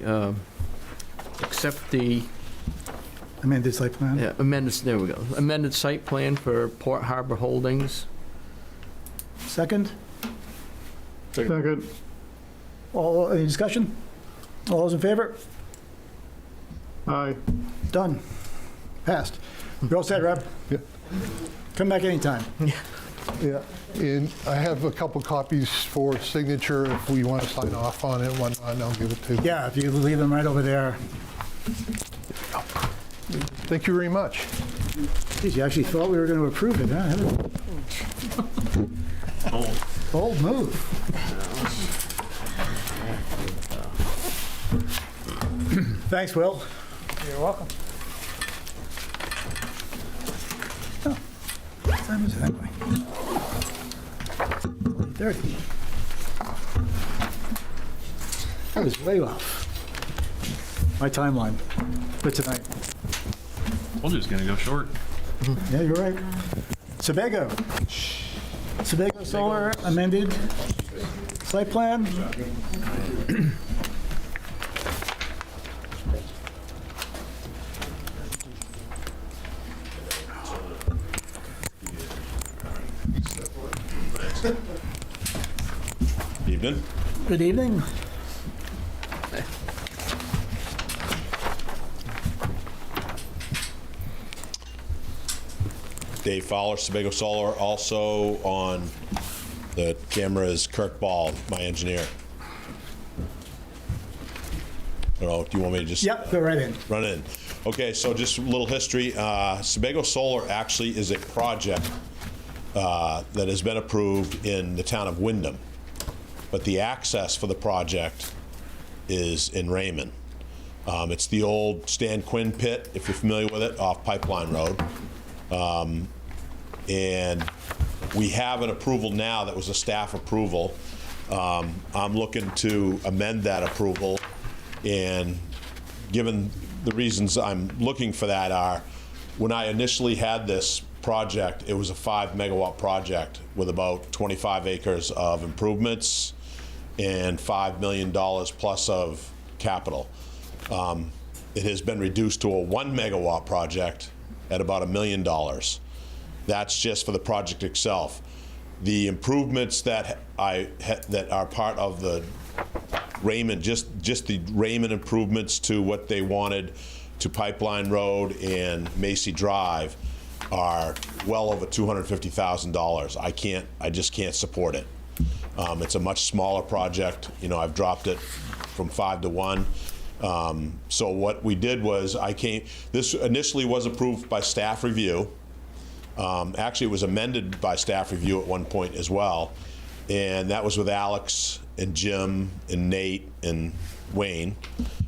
accept the Amended site plan? there we go, amended site plan for Port Harbor Holdings. Second? Second. Any discussion? All those in favor? Aye. Done. Passed. You're all set, Rob? Yeah. Come back anytime. Yeah, and I have a couple copies for signature if we want to sign off on it and whatnot, and I'll give it to you. Yeah, if you could leave them right over there. Thank you very much. Geez, you actually thought we were going to approve it, huh? Bold move. Thanks, Will. You're welcome. What time is it anyway? 30. That was way off. My timeline for tonight. Told you it's gonna go short. Yeah, you're right. Sebago. Sebago Solar amended site plan. Evening. Good evening. Dave Fowler, Sebago Solar. Also on the camera is Kirk Ball, my engineer. I don't know, do you want me to just? Yep, go right in. Run in. Okay, so just a little history. Sebago Solar actually is a project that has been approved in the town of Wyndham, but the access for the project is in Raymond. It's the old Stan Quinn pit, if you're familiar with it, off Pipeline Road. And we have an approval now that was a staff approval. I'm looking to amend that approval, and given the reasons I'm looking for that are, when I initially had this project, it was a 5 megawatt project with about 25 acres of improvements and $5 million plus of capital. It has been reduced to a 1 megawatt project at about $1 million. That's just for the project itself. The improvements that that are part of the Raymond, just the Raymond improvements to what they wanted to Pipeline Road and Macy Drive are well over $250,000. I just can't support it. It's a much smaller project. You know, I've dropped it from 5 to 1. So what we did was this initially was approved by staff review. Actually, it was amended by staff review at one point as well. And that was with Alex and Jim and Nate and Wayne.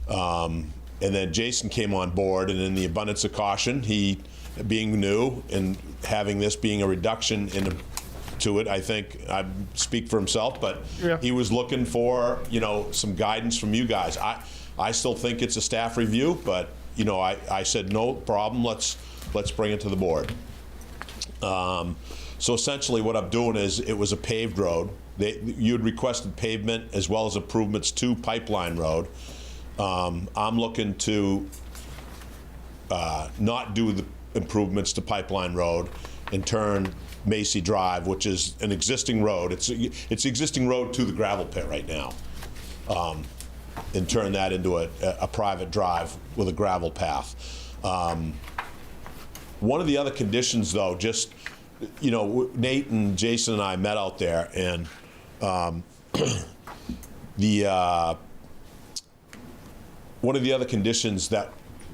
And then Jason came on board, and in the abundance of caution, he, being new and having this being a reduction to it, I think I speak for himself, but he was looking for, some guidance from you guys. I still think it's a staff review, but I said no problem. Let's bring it to the board. So essentially what I'm doing is, it was a paved road. You had requested pavement as well as improvements to Pipeline Road. I'm looking to not do the improvements to Pipeline Road and turn Macy Drive, which is an existing road. It's the existing road to the gravel pit right now. And turn that into a private drive with a gravel path. One of the other conditions, though, just, you know, Nate and Jason and I met out there, and one of the other conditions that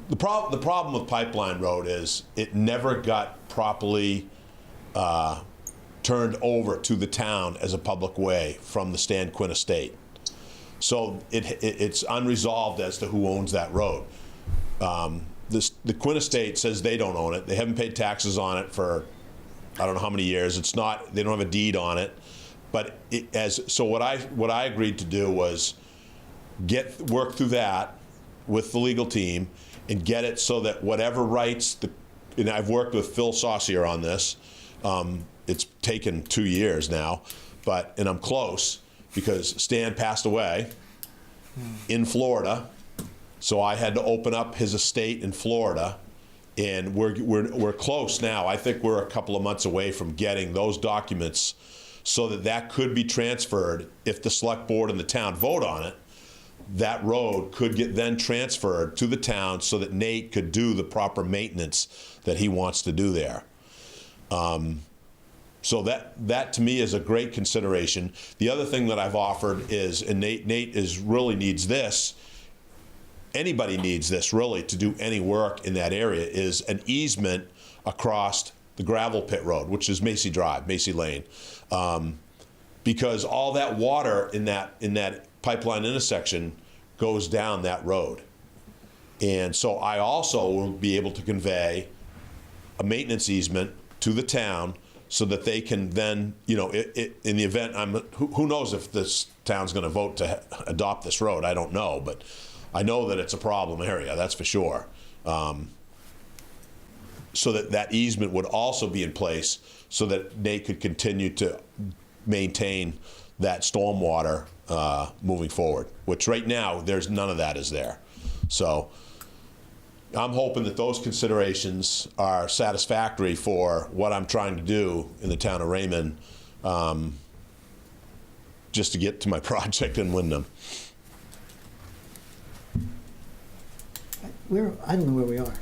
the problem with Pipeline Road is it never got properly turned over to the town as a public way from the Stan Quinn estate. So it's unresolved as to who owns that road. The Quinn estate says they don't own it. They haven't paid taxes on it for I don't know how many years. It's not. They don't have a deed on it. But what I agreed to do was work through that with the legal team and get it so that whatever rights and I've worked with Phil Saucier on this. It's taken 2 years now, and I'm close because Stan passed away in Florida, so I had to open up his estate in Florida, and we're close now. I think we're a couple of months away from getting those documents so that could be transferred if the select board and the town vote on it. That road could get then transferred to the town so that Nate could do the proper maintenance that he wants to do there. So that to me is a great consideration. The other thing that I've offered is, and Nate really needs this, anybody needs this really to do any work in that area, is an easement across the gravel pit road, which is Macy Drive, Macy Lane. Because all that water in that pipeline intersection goes down that road. And so I also will be able to convey a maintenance easement to the town so that they can then, you know, in the event who knows if this town's going to vote to adopt this road. I don't know, but I know that it's a problem area, that's for sure. So that easement would also be in place so that they could continue to maintain that stormwater moving forward, which right now there's none of that is there. So I'm hoping that those considerations are satisfactory for what I'm trying to do in the town of Raymond, just to get to my project in Wyndham. I don't know where we are.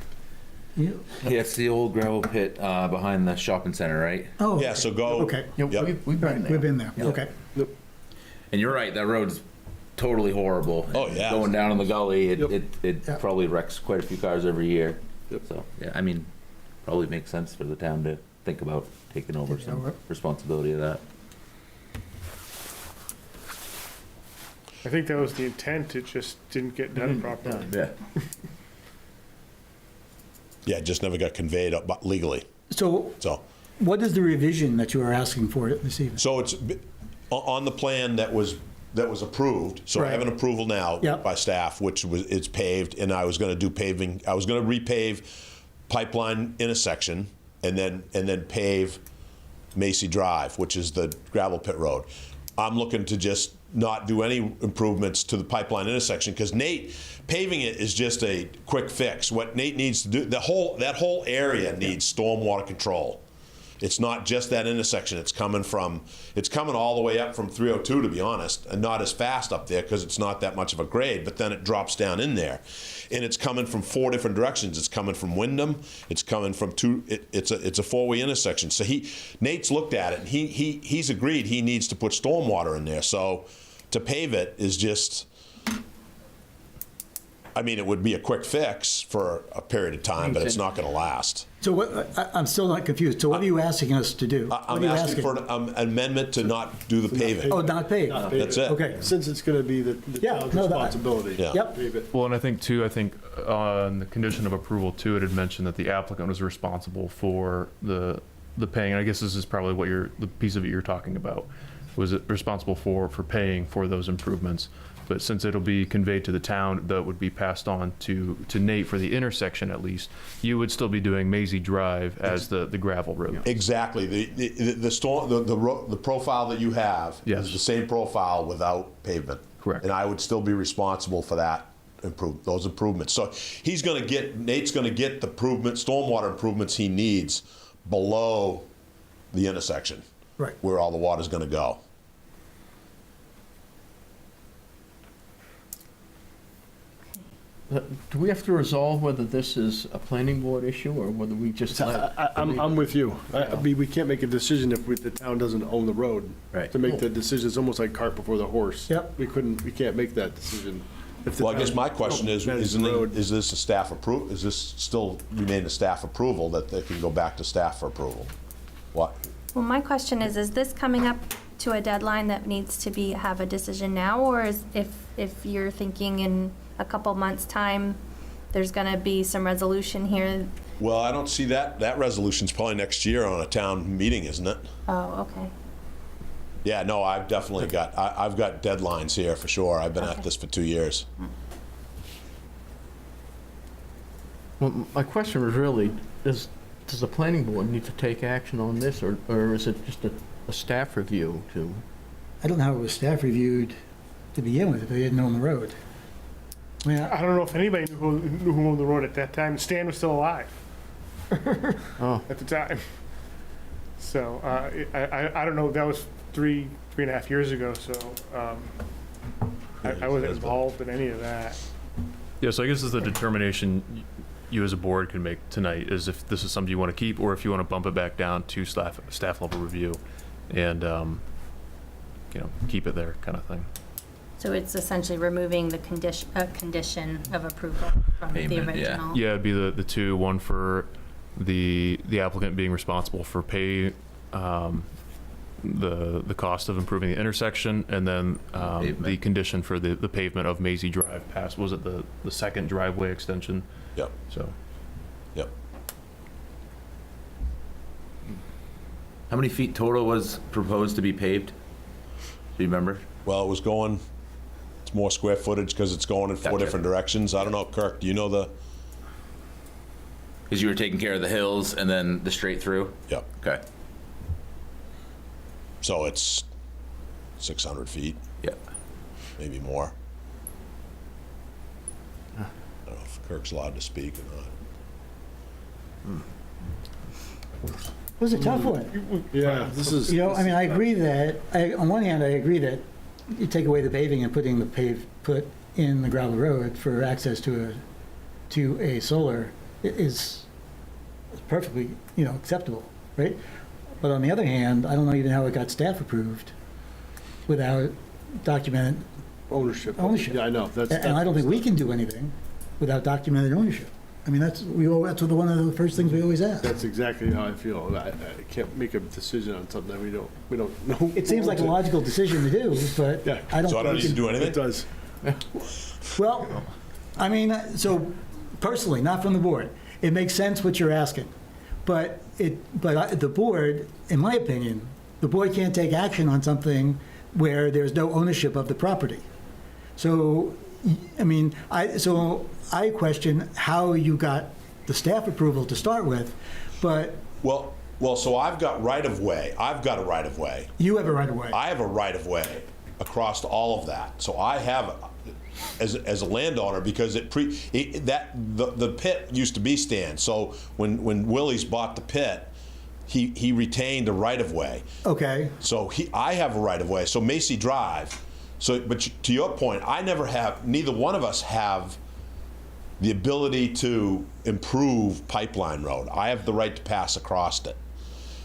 Yeah, it's the old gravel pit behind the shopping center, right? Oh, yeah. So go. Okay. Yep. We've been there. Yep. Okay. Yep. And you're right, that road's totally horrible. Oh, yeah. Going down in the gully, it Yep. probably wrecks quite a few cars every year. So, yeah, I mean, probably makes sense for the town to think about taking over some responsibility of that. I think that was the intent, it just didn't get done properly. Yeah. Yeah, it just never got conveyed up legally. So what is the revision that you are asking for this evening? So it's on the plan that was approved. So I have an approval now by staff, which it's paved, and I was going to do paving. I was going to repave Pipeline intersection and then pave Macy Drive, which is the gravel pit road. I'm looking to just not do any improvements to the Pipeline intersection because paving it is just a quick fix. What Nate needs to do, that whole area needs stormwater control. It's not just that intersection. It's coming all the way up from 302, to be honest, and not as fast up there because it's not that much of a grade, but then it drops down in there. And it's coming from 4 different directions. It's coming from Wyndham. It's coming from it's a 4-way intersection. So Nate's looked at it and he's agreed he needs to put stormwater in there. So to pave it is just, I mean, it would be a quick fix for a period of time, but it's not going to last. So I'm still not confused. So what are you asking us to do? I'm asking for an amendment to not do the paving. Oh, not pave. That's it. Okay. Since it's going to be the town's responsibility. Yeah. Yep. Pave it. Well, and I think on the condition of approval too, it had mentioned that the applicant was responsible for the paying. And I guess this is probably what the piece of it you're talking about. Was it responsible for paying for those improvements? But since it'll be conveyed to the town, that would be passed on to Nate for the intersection at least, you would still be doing Maisie Drive as the gravel road. Exactly. The profile that you have is the same profile without pavement. Correct. And I would still be responsible for that, those improvements. So Nate's gonna get the stormwater improvements he needs below the intersection. Right. Where all the water's gonna go. Do we have to resolve whether this is a planning board issue or whether we just let? I'm with you. I mean, we can't make a decision if the town doesn't own the road. Right. To make the decision, it's almost like cart before the horse. Yep. We can't make that decision. If the Well, I guess town my question is, manages the road. is this a staff approval? Is this still remain a staff approval that they can go back to staff for approval? What? Well, my question is this coming up to a deadline that needs to have a decision now? Or if you're thinking in a couple months' time, there's gonna be some resolution here? Well, I don't see that. That resolution's probably next year on a town meeting, isn't it? Oh, okay. Yeah, no, I've definitely got, I've got deadlines here for sure. I've been at this for 2 years. Well, my question was really, does the planning board need to take action on this, or is it just a staff review to? I don't know how it was staff reviewed to begin with if they didn't own the road. I mean, I don't know if anybody knew who owned the road at that time. Stan was still alive at the time. So I don't know. That was three and a half years ago. So I wasn't involved in any of that. Yeah, so I guess it's the determination you as a board can make tonight is if this is something you want to keep or if you want to bump it back down to staff level review and keep it there kind of thing. So it's essentially removing the condition of approval from the original? Yeah, it'd be the two, one for the applicant being responsible for the cost of improving the intersection, and then the condition for the pavement of Maisie Drive past, was it the second driveway extension? Yep. So. Yep. How many feet total was proposed to be paved? Do you remember? Well, it's more square footage because it's going in 4 different directions. I don't know, Kirk, do you know the? Because you were taking care of the hills and then the straight through? Yep. Okay. So it's 600 feet. Yep. Maybe more. I don't know if Kirk's allowed to speak or not. It was a tough one. Yeah, this is. I mean, I agree that, on one hand, I agree that you take away the paving and put in the gravel road for access to a solar is perfectly, acceptable, right? But on the other hand, I don't know even how it got staff approved without documented Ownership. ownership. Yeah, I know. And I don't think we can do anything without documented ownership. I mean, that's one of the first things we always ask. That's exactly how I feel. I can't make a decision on something that we don't know. It seems like a logical decision to do, but I don't. So I don't need to do anything? It does. Well, I mean, so personally, not from the board, it makes sense what you're asking, but the board, in my opinion, the board can't take action on something where there's no ownership of the property. So, I mean, I question how you got the staff approval to start with, but. Well, so I've got right-of-way. I've got a right-of-way. You have a right-of-way. I have a right-of-way across all of that. So I have, as a landowner, because the pit used to be Stan. So when Willie's bought the pit, he retained a right-of-way. Okay. So I have a right-of-way. So Maisie Drive. So, but to your point, neither one of us have the ability to improve Pipeline Road. I have the right to pass across it.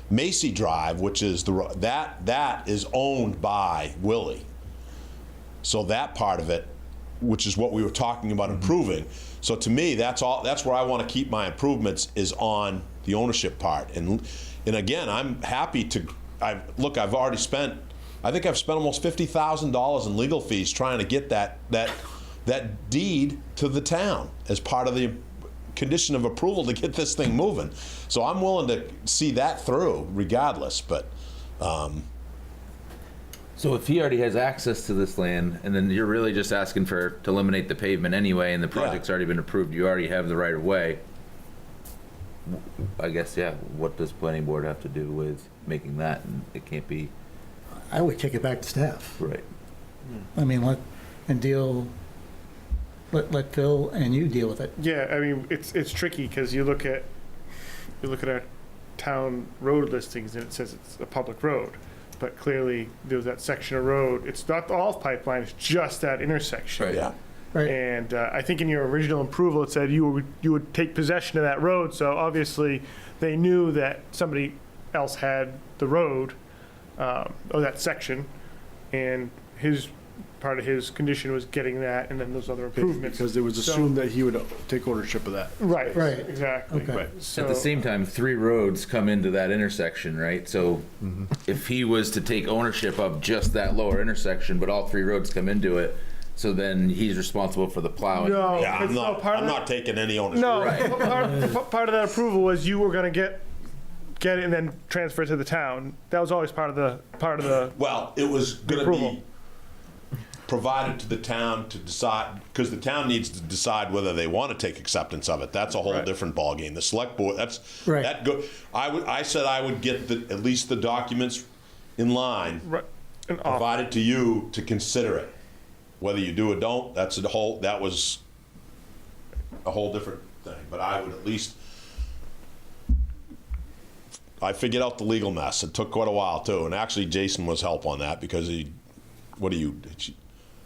Maisie Drive, which is that is owned by Willie. So that part of it, which is what we were talking about improving. So to me, that's where I want to keep my improvements, is on the ownership part. And again, I'm happy to. I've already spent. I think I've spent almost $50,000 in legal fees trying to get that deed to the town as part of the condition of approval to get this thing moving. So I'm willing to see that through regardless, but. So if he already has access to this land, and then you're really just asking to eliminate the pavement anyway, and the project's already been approved, you already have the right of way, I guess, yeah, what does planning board have to do with making that? And it can't be. I would kick it back to staff. Right. I mean, let Phil and you deal with it. Yeah, I mean, it's tricky because you look at our town road listings and it says it's a public road, but clearly there's that section of road. It's not all of Pipeline; it's just that intersection. Right. Yeah. Right. And I think in your original approval, it said you would take possession of that road. So obviously, they knew that somebody else had the road or that section, and part of his condition was getting that, and then those other improvements. Because it was assumed that he would take ownership of that. Right. Right. Exactly. Okay. Right. So, At the same time, 3 roads come into that intersection, right? So if he was to take ownership of just that lower intersection, but all 3 roads come into it, so then he's responsible for the plowing. No, Yeah, I'm not taking any ownership. No, Right. part of that approval was you were going to get it and then transfer it to the town. That was always part of the. Well, it was going to approval. be provided to the town to decide, because the town needs to decide whether they want to take acceptance of it. That's a whole Right. different ballgame. The select board, Right. I said I would get at least the documents in line, Right. And provided to you to consider it. Whether you do or don't, that was a whole different thing. But I would at least, I figured out the legal mess. It took quite a while too. And actually Jason was help on that because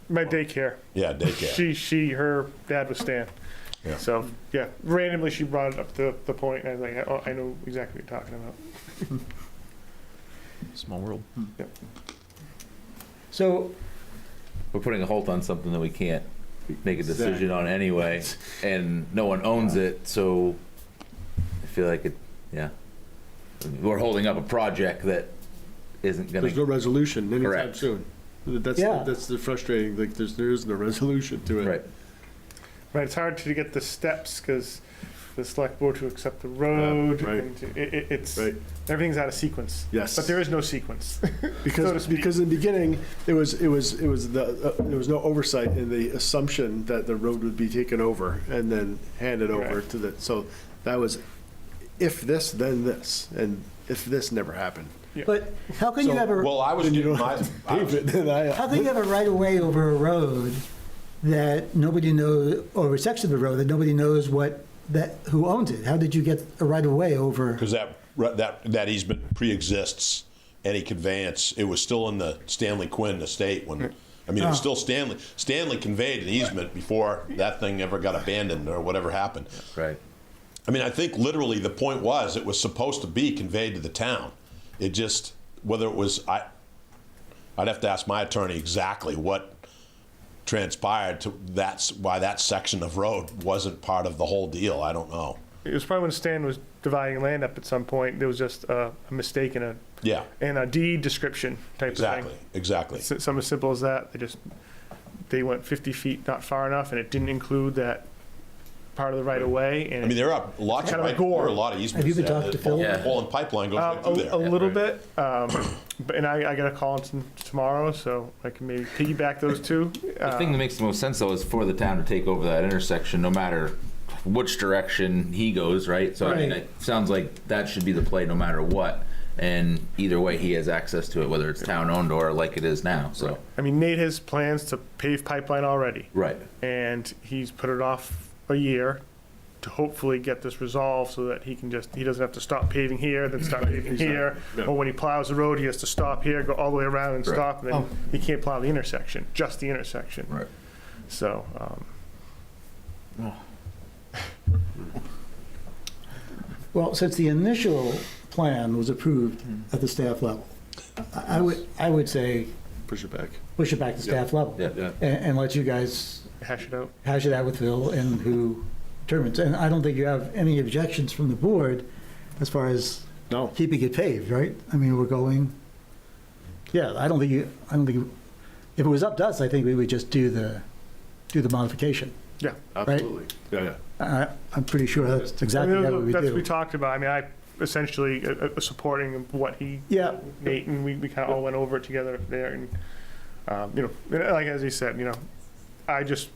my daycare. Yeah, daycare. Her dad was Stan. Yeah. So yeah, randomly she brought it up to the point, and I was like, oh, I know exactly what you're talking about. Small world. Yep. So, We're putting a halt on something that we can't make a decision on anyway, and no one owns it, so I feel like we're holding up a project that isn't gonna. There's no resolution anytime Correct. soon. That's the frustrating. Like there isn't a resolution to it. Right. Right. It's hard to get the steps because the select board to accept the road. Yeah, right. And it's Right. everything's out of sequence. Yes. But there is no sequence. Because in the beginning there was no oversight in the assumption that the road would be taken over and then handed over Right. to the, so that was if this then this, and if this never happened. but how can you have a Well, I was Then you getting don't my, have to pave it. Then how can you have a right of way over a road that nobody knows, over a section of the road that nobody knows who owns it? How did you get a right of way over? because that easement pre-exists any conveyance. It was still in the Stanley Quinn estate when, I mean, it was still Stanley. Stanley conveyed an easement before that thing ever got abandoned or whatever happened. Right. I mean, I think literally the point was it was supposed to be conveyed to the town. It just, whether it was, I'd have to ask my attorney exactly what transpired to why that section of road wasn't part of the whole deal. I don't know. It was probably when Stan was dividing land up at some point. There was just a mistake in a deed description type of thing. Exactly. Something as simple as that. They went 50 feet not far enough, and it didn't include that part of the right of way. And I mean, there are lots of easements. Have you been talking to Phil? The Poland pipeline goes right through there. a little bit, and I got a call tomorrow, so I can maybe piggyback those two. The thing that makes the most sense though is for the town to take over that intersection, no matter which direction he goes, right? So I mean, it sounds like that should be the play no matter what. And either way, he has access to it, whether it's town-owned or like it is now, so. I mean, Nate has plans to pave pipeline already. Right. And he's put it off a year to hopefully get this resolved so that he doesn't have to stop paving here, then start paving here. Or when he plows the road, he has to stop here, go all the way around and stop, and then he can't plow the intersection, just the intersection. Right. So, Well, since the initial plan was approved at the staff level, I would say Push it back. to staff level. Yeah. And let you guys hash it out. Hash it out with Phil and who determines. And I don't think you have any objections from the board as far as keeping it paved, right? I mean, we're going, I don't think, if it was up to us, I think we would just do the modification. Yeah, absolutely. Right? I'm pretty sure that's exactly what we would That's do. what we talked about. I mean, essentially supporting what he, Yeah. Nate, and we kind of all went over it together there. And, like as he said, I just,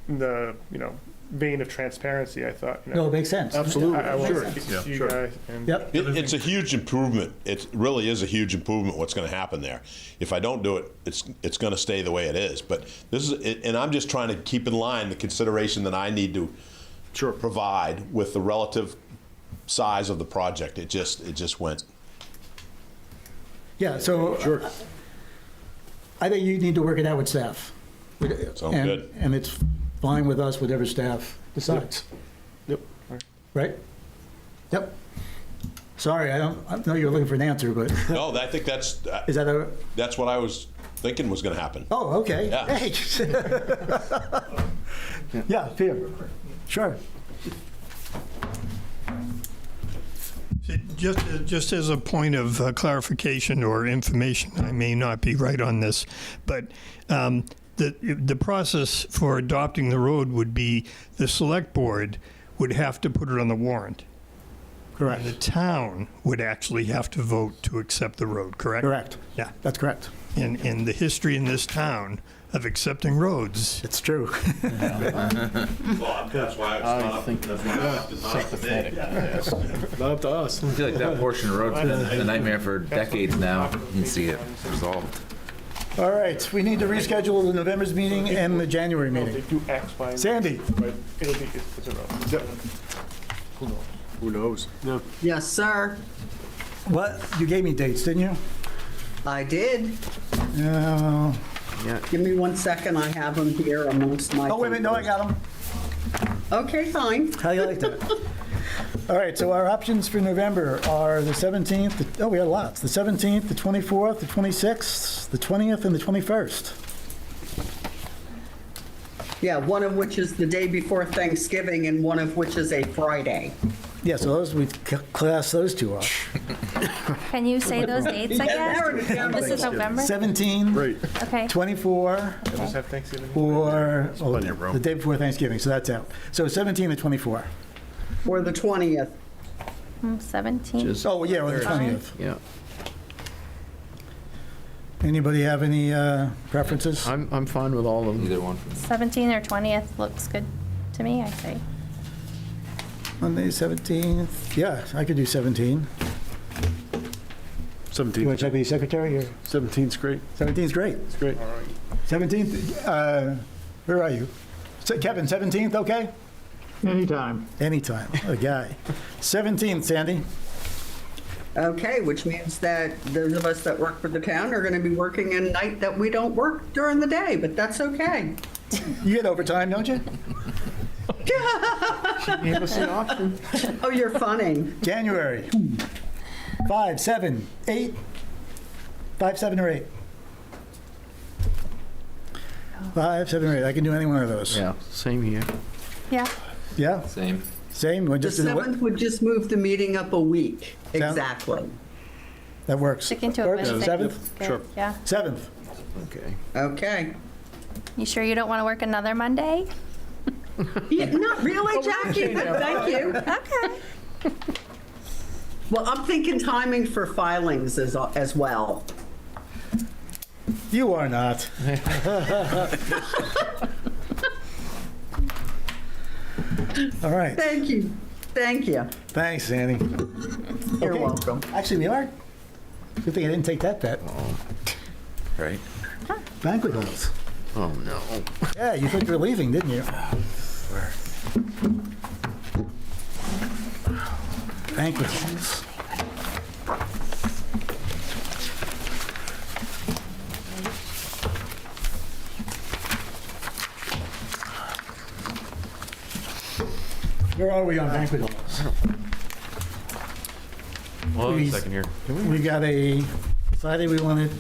in the, vein of transparency, I thought, No, it makes sense. Absolutely. I want Sure. to speak to you Sure. guys. And Yep. It's a huge improvement. It really is a huge improvement what's going to happen there. If I don't do it, it's going to stay the way it is. But this is, and I'm just trying to keep in line the consideration that I need to provide with the relative size of the project. It just went. Yeah, so I think you need to work it out with staff. Sounds And- good. And it's fine with us, whatever staff decides. Yep. Right? Yep. Sorry, I know you're looking for an answer, but No, I think that's is that that's what I was thinking was going to happen. Oh, okay. Yeah. Hey. Yeah, Peter. Sure. Just as a point of clarification or information, I may not be right on this, but the process for adopting the road would be the select board would have to put it on the warrant. Correct. And the town would actually have to vote to accept the road, correct? Correct. Yeah. That's correct. And the history in this town of accepting roads. It's true. Well, that's why Not up to us. I feel like that portion of road's been a nitmare for decades now. You can see it resolved. All right, we need to reschedule the November's meeting and the January They meeting. do X, Y, and Z, Sandy, but it'll be, it's a road. Who knows? No. Yes, sir. what, you gave me dates, didn't you? I did. No. Give me 1 second. I have them here amongst my. Oh, wait a minute, no, I got them. Okay, fine. How you like that? All right, so our options for November are the 17th, we got lots. The 17th, the 24th, the 26th, the 20th, and the 21st. Yeah, one of which is the day before Thanksgiving and one of which is a Friday. Yeah, so those, we class those two off. Can you say those dates again? This is November? 17, Okay. 24, Just have Thanksgiving. or the day before Thanksgiving, so that's out. So 17 and 24. Or the 20th. 17. Oh, yeah, or the 20th. Yeah. Anybody have any preferences? I'm fine with all of them. Either one. 17 or 20th looks good to me, I say. Monday, 17th, yeah, I could do 17. 17th. You want to check with the secretary, or? 17th's great. 17th's great. It's great. 17th, where are you? Kevin, 17th, okay? Anytime. Anytime, a guy. 17th, Sandy. Okay, which means that those of us that work for the town are going to be working a night that we don't work during the day, but that's okay. You get overtime, don't you? Give us an option. Oh, you're funny. January. 5, 7, 8. 5, 7, or 8. 5, 7, or 8. I can do any one of those. Yeah, same here. Yeah. Yeah? Same. Same? We're The just in 7th would just move the meeting up a week. Sound- Exactly. That works. Sticking to it. Works? Wednesday. 7th? Good. Sure. Yeah. 7th. Okay. Okay. You sure you don't want to work another Monday? Yeah, not really, Jackie, but thank you. Okay. Well, I'm thinking timing for filings as well. You are not. All right. Thank you. Thank you. Thanks, Sandy. You're Okay. welcome. Actually, we are. Good thing I didn't take that bet. Right? Banquet halls. Oh, no. Yeah, you thought you were leaving, didn't you? Banquet halls. Where are we on banquet halls? Hold on a Please. second here. We got a, decided we wanted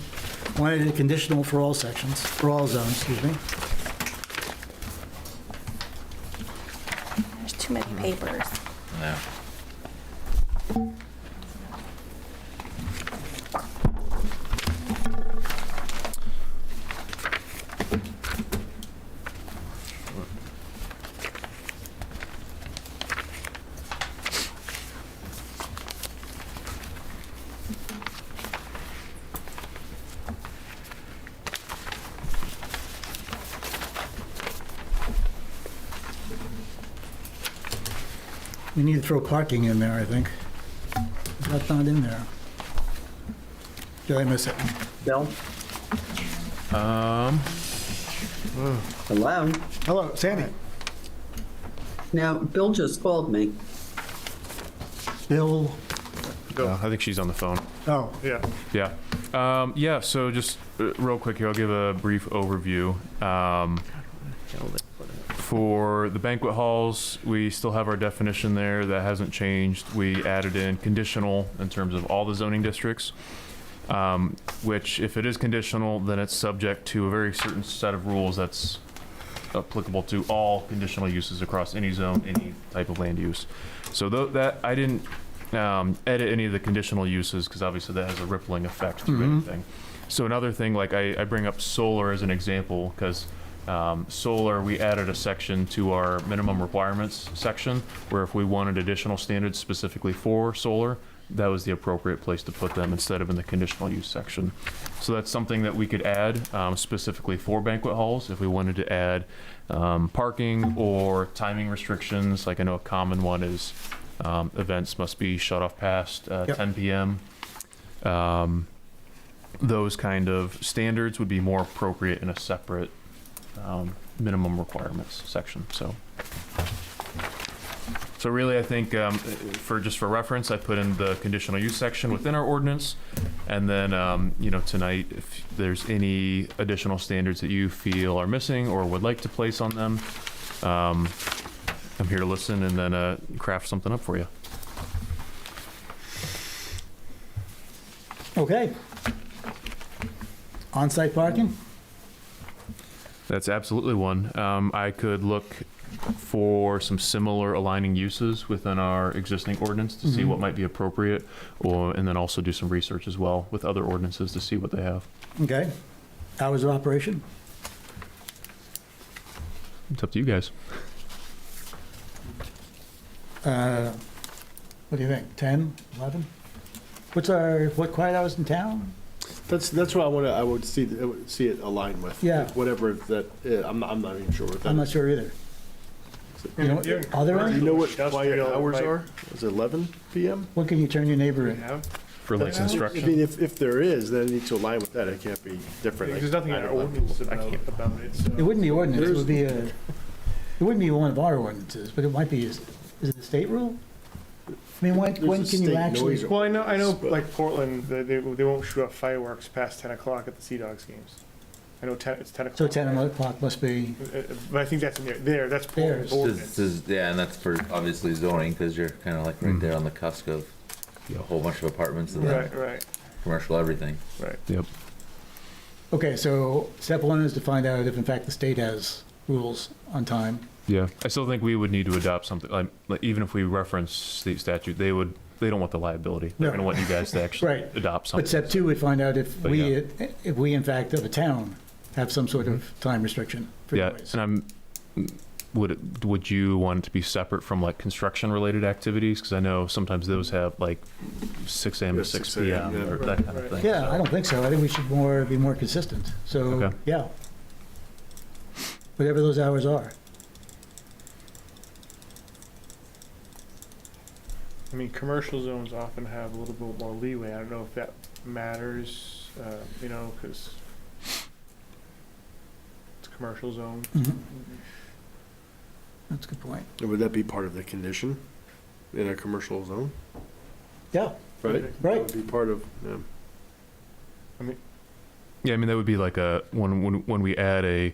it conditional for all sections, for all zones, excuse me. There's too many papers. Yeah. We need to throw parking in there, I think. That's not in there. Did I miss it? Bill? Um, Hello? Hello, Sandy. Now, Bill just called me. Bill. I think she's on the phone. Oh. Yeah. Yeah. Yeah, so just real quick here, I'll give a brief overview. For the banquet halls, we still have our definition there. That hasn't changed. We added in conditional in terms of all the zoning districts, which if it is conditional, then it's subject to a very certain set of rules that's applicable to all conditional uses across any zone, any type of land use. So that I didn't edit any of the conditional uses because obviously that has a rippling effect through anything. So another thing, like I bring up solar as an example because solar, we added a section to our minimum requirements section where if we wanted additional standards specifically for solar, that was the appropriate place to put them instead of in the conditional use section. So that's something that we could add specifically for banquet halls if we wanted to add parking or timing restrictions. Like I know a common one is events must be shut off past 10 p.m. Those kind of standards would be more appropriate in a separate minimum requirements section. So really, I think for reference, I put in the conditional use section within our ordinance, and then tonight, if there's any additional standards that you feel are missing or would like to place on them, I'm here to listen and then craft something up for you. Okay. On-site parking? That's absolutely one. I could look for some similar aligning uses within our existing ordinance to see what might be appropriate, and then also do some research as well with other ordinances to see what they have. Okay. Hours of operation? It's up to you guys. What do you think, 10, 11? What quiet hours in town? That's what I would see it align with. Yeah. Whatever that is. I'm not even sure what that I'm not is. sure either. You know, are there Do any? you know what quiet Industrial, hours like- are? Is it 11 p.m.? When can you turn your neighbor in? For like I construction. mean, if there is, then it needs to align with that. It can't be different. There's nothing in our ordinance about it, so. It wouldn't be ordinance, it would be it wouldn't be one of our ordinances, but it might be, is it a state rule? I mean, when There's a can you state actually? noise Well, I know, like Portland, they won't shoot off fireworks past 10 o'clock at the Sea Dogs games. I know it's 10 o'clock. So 10 o'clock must be, But I think that's in there, that's Portland's Theirs. ordinance. Yeah, and that's for obviously zoning, because you're kind of like right there on the cusp of a whole bunch of apartments and then Right, commercial everything. right. Yep. okay, so step one is to find out if in fact the state has rules on time. Yeah, I still think we would need to adopt something like even if we reference state statute, they don't want the liability. They're No. going to want you guys to actually Right. adopt something. But step two would find out if But we in fact, of a town, have some sort of time restriction for Yeah, noise. and would you want it to be separate from like construction related activities? Because I know sometimes those have like 6 a.m. to 6 p.m. or that kind of thing. Yeah, I don't think so. I think we should be more consistent. So, Okay. yeah. Whatever those hours are. I mean, commercial zones often have a little bit more leeway. I don't know if that matters, because it's a commercial zone. That's a good point. And would that be part of the condition in a commercial zone? Yeah. Right? Right. That would be part of, yeah. Yeah, I mean that would be like when we add a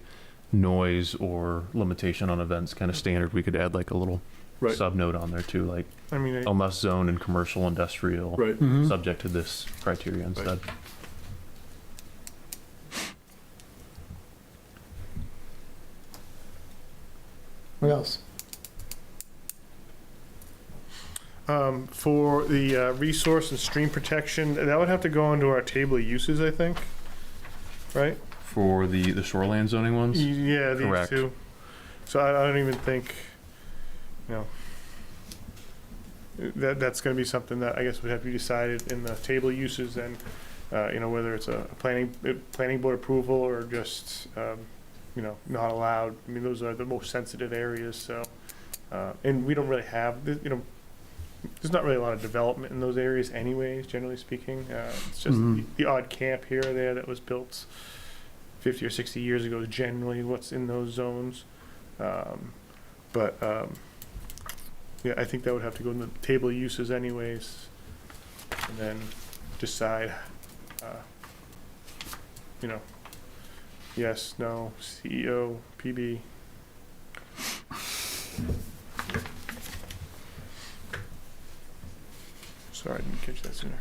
noise or limitation on events kind of standard, we could add like a little Right. sub note on there too, like I mean, unless zoned in commercial, industrial, Right. Mhm. subject to this criteria instead. What else? For the resource and stream protection, that would have to go into our table of uses, I think, right? For the shoreland zoning ones? Yeah, these Correct. two. So I don't even think, that's gonna be something that I guess would have to be decided in the table of uses and, whether it's a planning board approval or just, not allowed. I mean, those are the most sensitive areas, so, And we don't really have, there's not really a lot of development in those areas anyways, generally speaking. It's just the odd camp here or there that was built 50 or 60 years ago is generally what's in those zones. Yeah, I think that would have to go in the table of uses anyways, and then decide, yes, no, CEO, PB. Sorry, I didn't catch that sooner.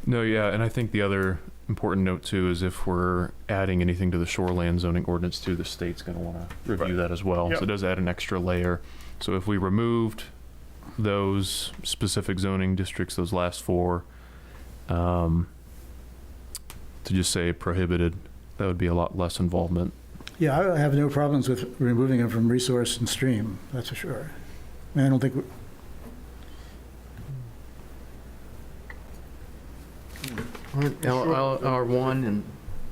No, yeah, and I think the other important note too is if we're adding anything to the shoreland zoning ordinance too, the state's going to want to review that as well. Yep. So it does add an extra layer. So if we removed those specific zoning districts, those last four, to just say prohibited, that would be a lot less involvement. Yeah, I have no problems with removing them from resource and stream, that's for sure. I mean, I don't think, Aren't LLR1 and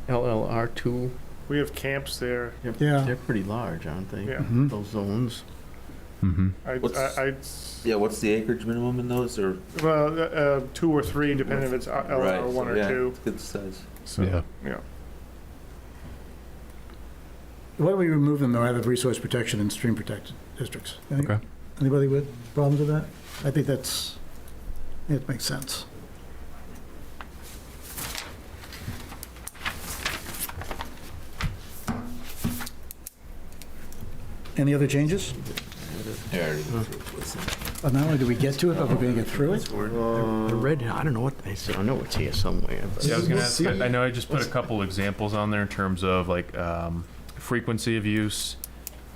LLR2, We have camps there. yeah. they're pretty large, aren't they? Yeah. Those zones. Yeah, what's the acreage minimum in those, or? Well, 2 or 3, depending if it's LR 1 or 2. It's good size. So, yeah. Why don't we remove them though out of resource protection and stream protected districts? Okay. Anybody with problems with that? I think it makes sense. Any other changes? Not only do we get to it, but we're going to get through it. The red, I don't know what they say. I know it's here somewhere. But Yeah, I was going to ask, I know I just put a couple examples on there in terms of like frequency of use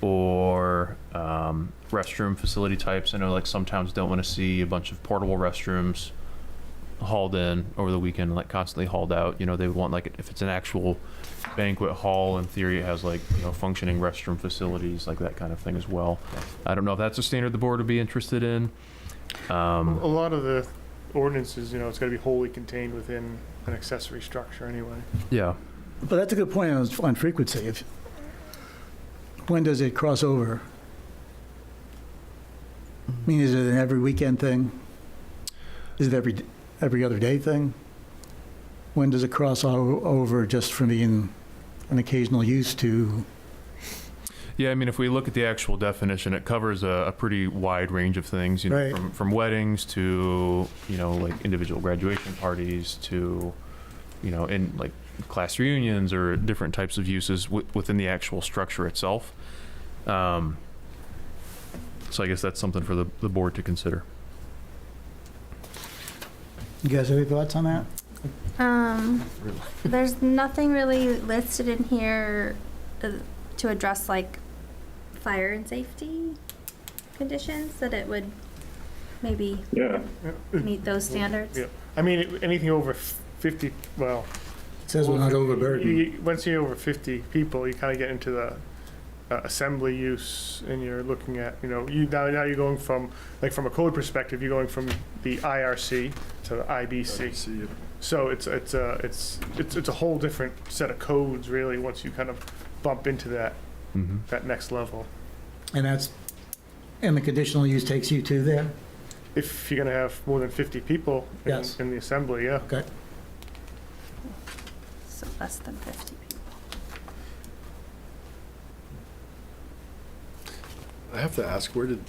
or restroom facility types. I know like some towns don't want to see a bunch of portable restrooms hauled in over the weekend, like constantly hauled out. They would want like, if it's an actual banquet hall, in theory it has like, functioning restroom facilities, like that kind of thing as well. I don't know if that's a standard the board would be interested in. A lot of the ordinances, it's got to be wholly contained within an accessory structure anyway. Yeah. But that's a good point on frequency. When does it cross over? I mean, is it an every weekend thing? Is it every other day thing? When does it cross over just from being an occasional use to? Yeah, I mean, if we look at the actual definition, it covers a pretty wide range of things, Right. from weddings to, like individual graduation parties to, in like class reunions or different types of uses within the actual structure itself. So I guess that's something for the board to consider. You guys have any thoughts on that? There's nothing really listed in here to address like fire and safety conditions that it would maybe meet those standards. Yeah. I mean, anything over 50, well. It says we're not overburdened. Once you're over 50 people, you kind of get into the assembly use, and you're looking at, now you're going from, like from a code perspective, you're going from the IRC to the IBC. So it's a whole different set of codes really once you kind of bump into that that next level. And the conditional use takes you to there? If you're going to have more than 50 people in the assembly, yeah. Okay. So less than 50 people. I have to ask, where did,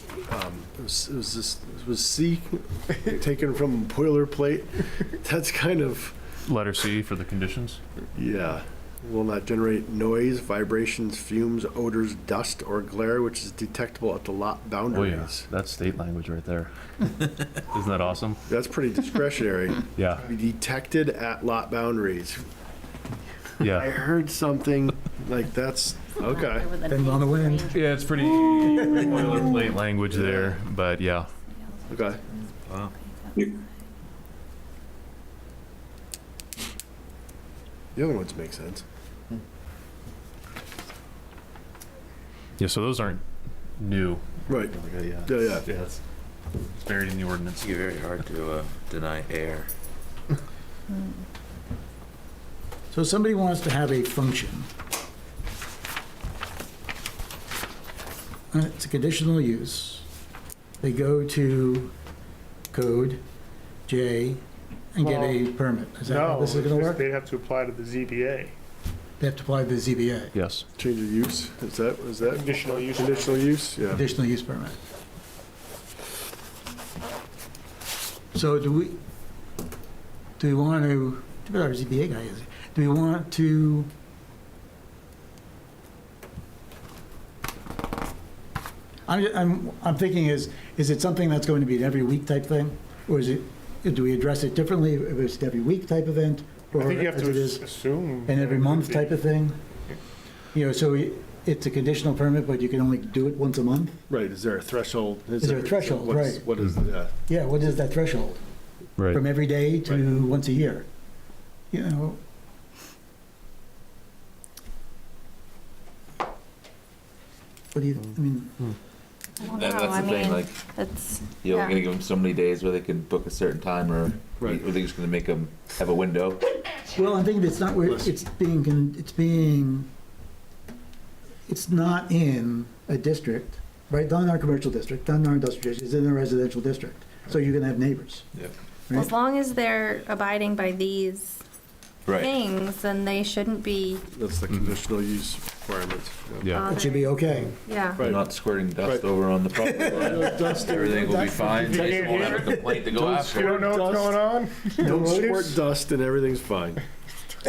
was C taken from boilerplate? That's kind of. Letter C for the conditions? Yeah. Will not generate noise, vibrations, fumes, odors, dust, or glare, which is detectable at the lot boundaries. Oh yeah, that's state language right there. Isn't that awesome? That's pretty discretionary. Yeah. Be detected at lot boundaries. Yeah. I heard something like that's, okay. Depending on the wind. Yeah, it's pretty boilerplate language there, but yeah. Okay. Wow. The other ones make sense. Yeah, so those aren't new. Right. Yeah. Yeah. It's buried in the ordinance. It's very hard to deny air. So if somebody wants to have a function, it's a conditional use, they go to Code J and get a permit. Is that how No, this is going to work? they'd have to apply to the ZBA. They have to apply to the ZBA, Yes. Change of use, is that? Conditional use. Conditional use, yeah. additional use permit. So do we want to, what our ZBA guy is, do we want to I'm thinking is it something that's going to be an every week type thing? Or do we address it differently if it's an every week type event? I think you have as to it is assume. an every it month would be. type of thing? You know, so it's a conditional permit, but you can only do it once a month? Right, is there a threshold? Is there a threshold, what's- right. What is that? Yeah, what is that threshold? Right. From every day to once a year? You know? What do you, I mean, I don't know, That's I the thing, mean, like, it's, you're yeah. only gonna give them so many days where they can book a certain time, or Right. are they just gonna make them have a window? well, I think it's not where, it's not in a district, right? Not in our commercial district, not in our industrial district, it's in a residential district. So you're gonna have neighbors. Yeah. Well, Right? as long as they're abiding by these Right. things, then they shouldn't be, That's the conditional use requirement. Yeah. It should be okay. yeah. They're not squirting dust Right. over on the property line. Dust- Everything will be that's- fine, they just won't have a complaint to go You after. don't know what's going on? No Don't squirt notice? dust and everything's fine.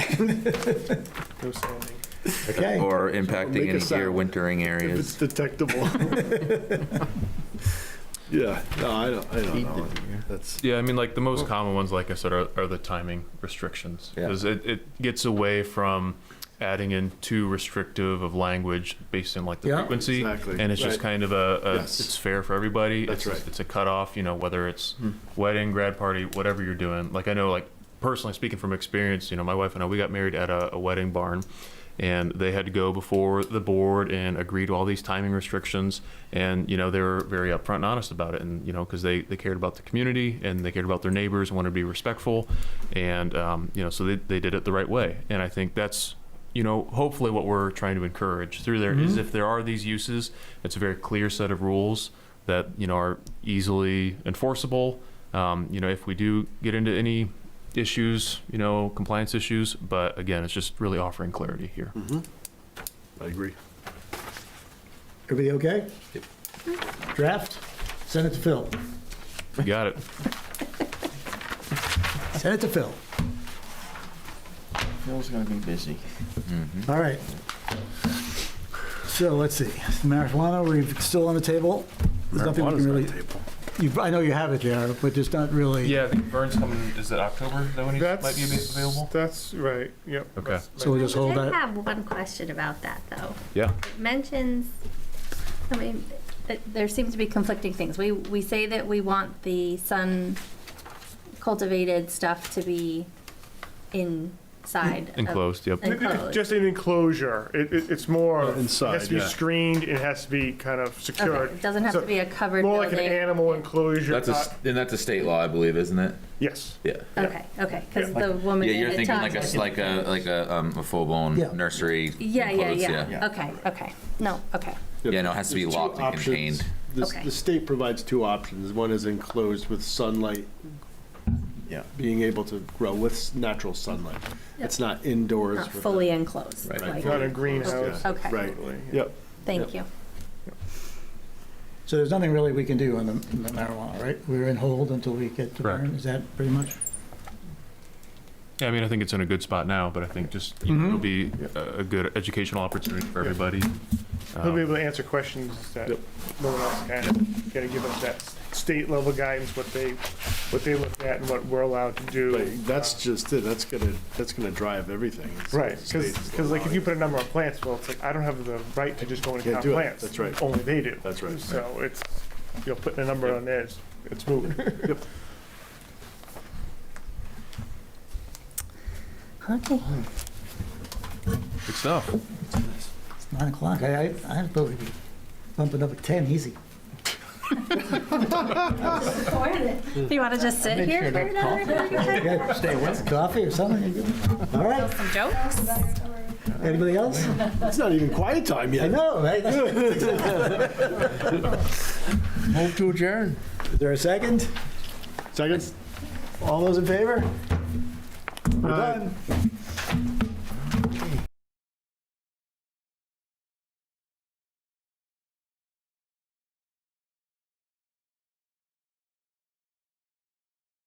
No sanding. Okay. Or Make impacting a any sound. ear wintering If it's areas. detectable. Yeah, no, I don't know. That's, Yeah, I mean, like the most common ones, like I said, are the timing restrictions. Yeah. Because it gets away from adding in too restrictive of language based on like the Yeah. frequency. Exactly. And it's just Right. kind of Yes. it's fair for everybody. That's right. It's a cutoff, you know, whether it's wedding, grad party, whatever you're doing. Like I know, like personally speaking from experience, you know, my wife and I, we got married at a wedding barn. And they had to go before the board and agree to all these timing restrictions. And, you know, they were very upfront and honest about it. And, you know, because they cared about the community and they cared about their neighbors and wanted to be respectful. And, you know, so they did it the right way. And I think that's, you know, hopefully what we're trying to encourage through there is if there are these uses, it's a very clear set of rules that, you know, are easily enforceable. You know, if we do get into any issues, you know, compliance issues, but again, it's just really offering clarity here. I agree. Everybody okay? Draft, send it to Phil. You got it. Send it to Phil. Phil's gonna be busy. All right. So let's see, marijuana, we're still on the table? There's nothing we can Marijuana's on really, the table. I know you have it there, but there's not really. Yeah, I think Vern's coming, is it October? Is that when he might be available? That's right, yep. Okay. So we'll just hold I that. have one question about that, though. Yeah. It mentions, I mean, there seems to be conflicting things. We say that we want the sun cultivated stuff to be inside. of- Enclosed, yep. Enclosed. Just an enclosure. It's more, it Inside, has to be yeah. screened, it has to be kind of secured. Okay, it doesn't have So, to be a covered More like an building. animal enclosure. And that's a state law, I believe, isn't it? Yes. Yeah. Okay, because the woman Yeah, in you're it thinking talked like a full-blown Yeah. nursery. Yeah, enclosed, okay. No, okay. Yeah, no, it has to be There's two locked and options. contained. Okay. The state provides two options. One is enclosed with sunlight, being able to grow with natural sunlight. It's not indoors. Not with fully a- enclosed. Right. like- Not a greenhouse. Okay. Right, yep. Thank you. So there's nothing really we can do on the marijuana, right? We're in hold until we get to Correct. Vern, is that pretty much? Yeah, I mean, I think it's in a good spot now, but I think just, you know, it'll be a good educational opportunity for everybody. He'll be able to answer questions that no one else can. Gotta give us that state level guidance, what they look at and what we're allowed to do. Like, that's just it. That's gonna drive everything. It's- Right, the state's because like if you allowing. put a number on plants, well, it's like, I don't have the right to just go and Can't count do it. plants. That's right. Only they do. That's right. So it's, putting a number on theirs, it's moving. Yep. Okay. Good stuff. It's 9 o'clock, I thought we'd be bumping up at 10, easy. Do you want to just sit here for another? Yeah, stay awake, coffee or something? All right. Some jokes? Anybody else? It's not even quiet time yet. I know, right? Move to adjourn. Is there a second? Second? All those in favor? We're done.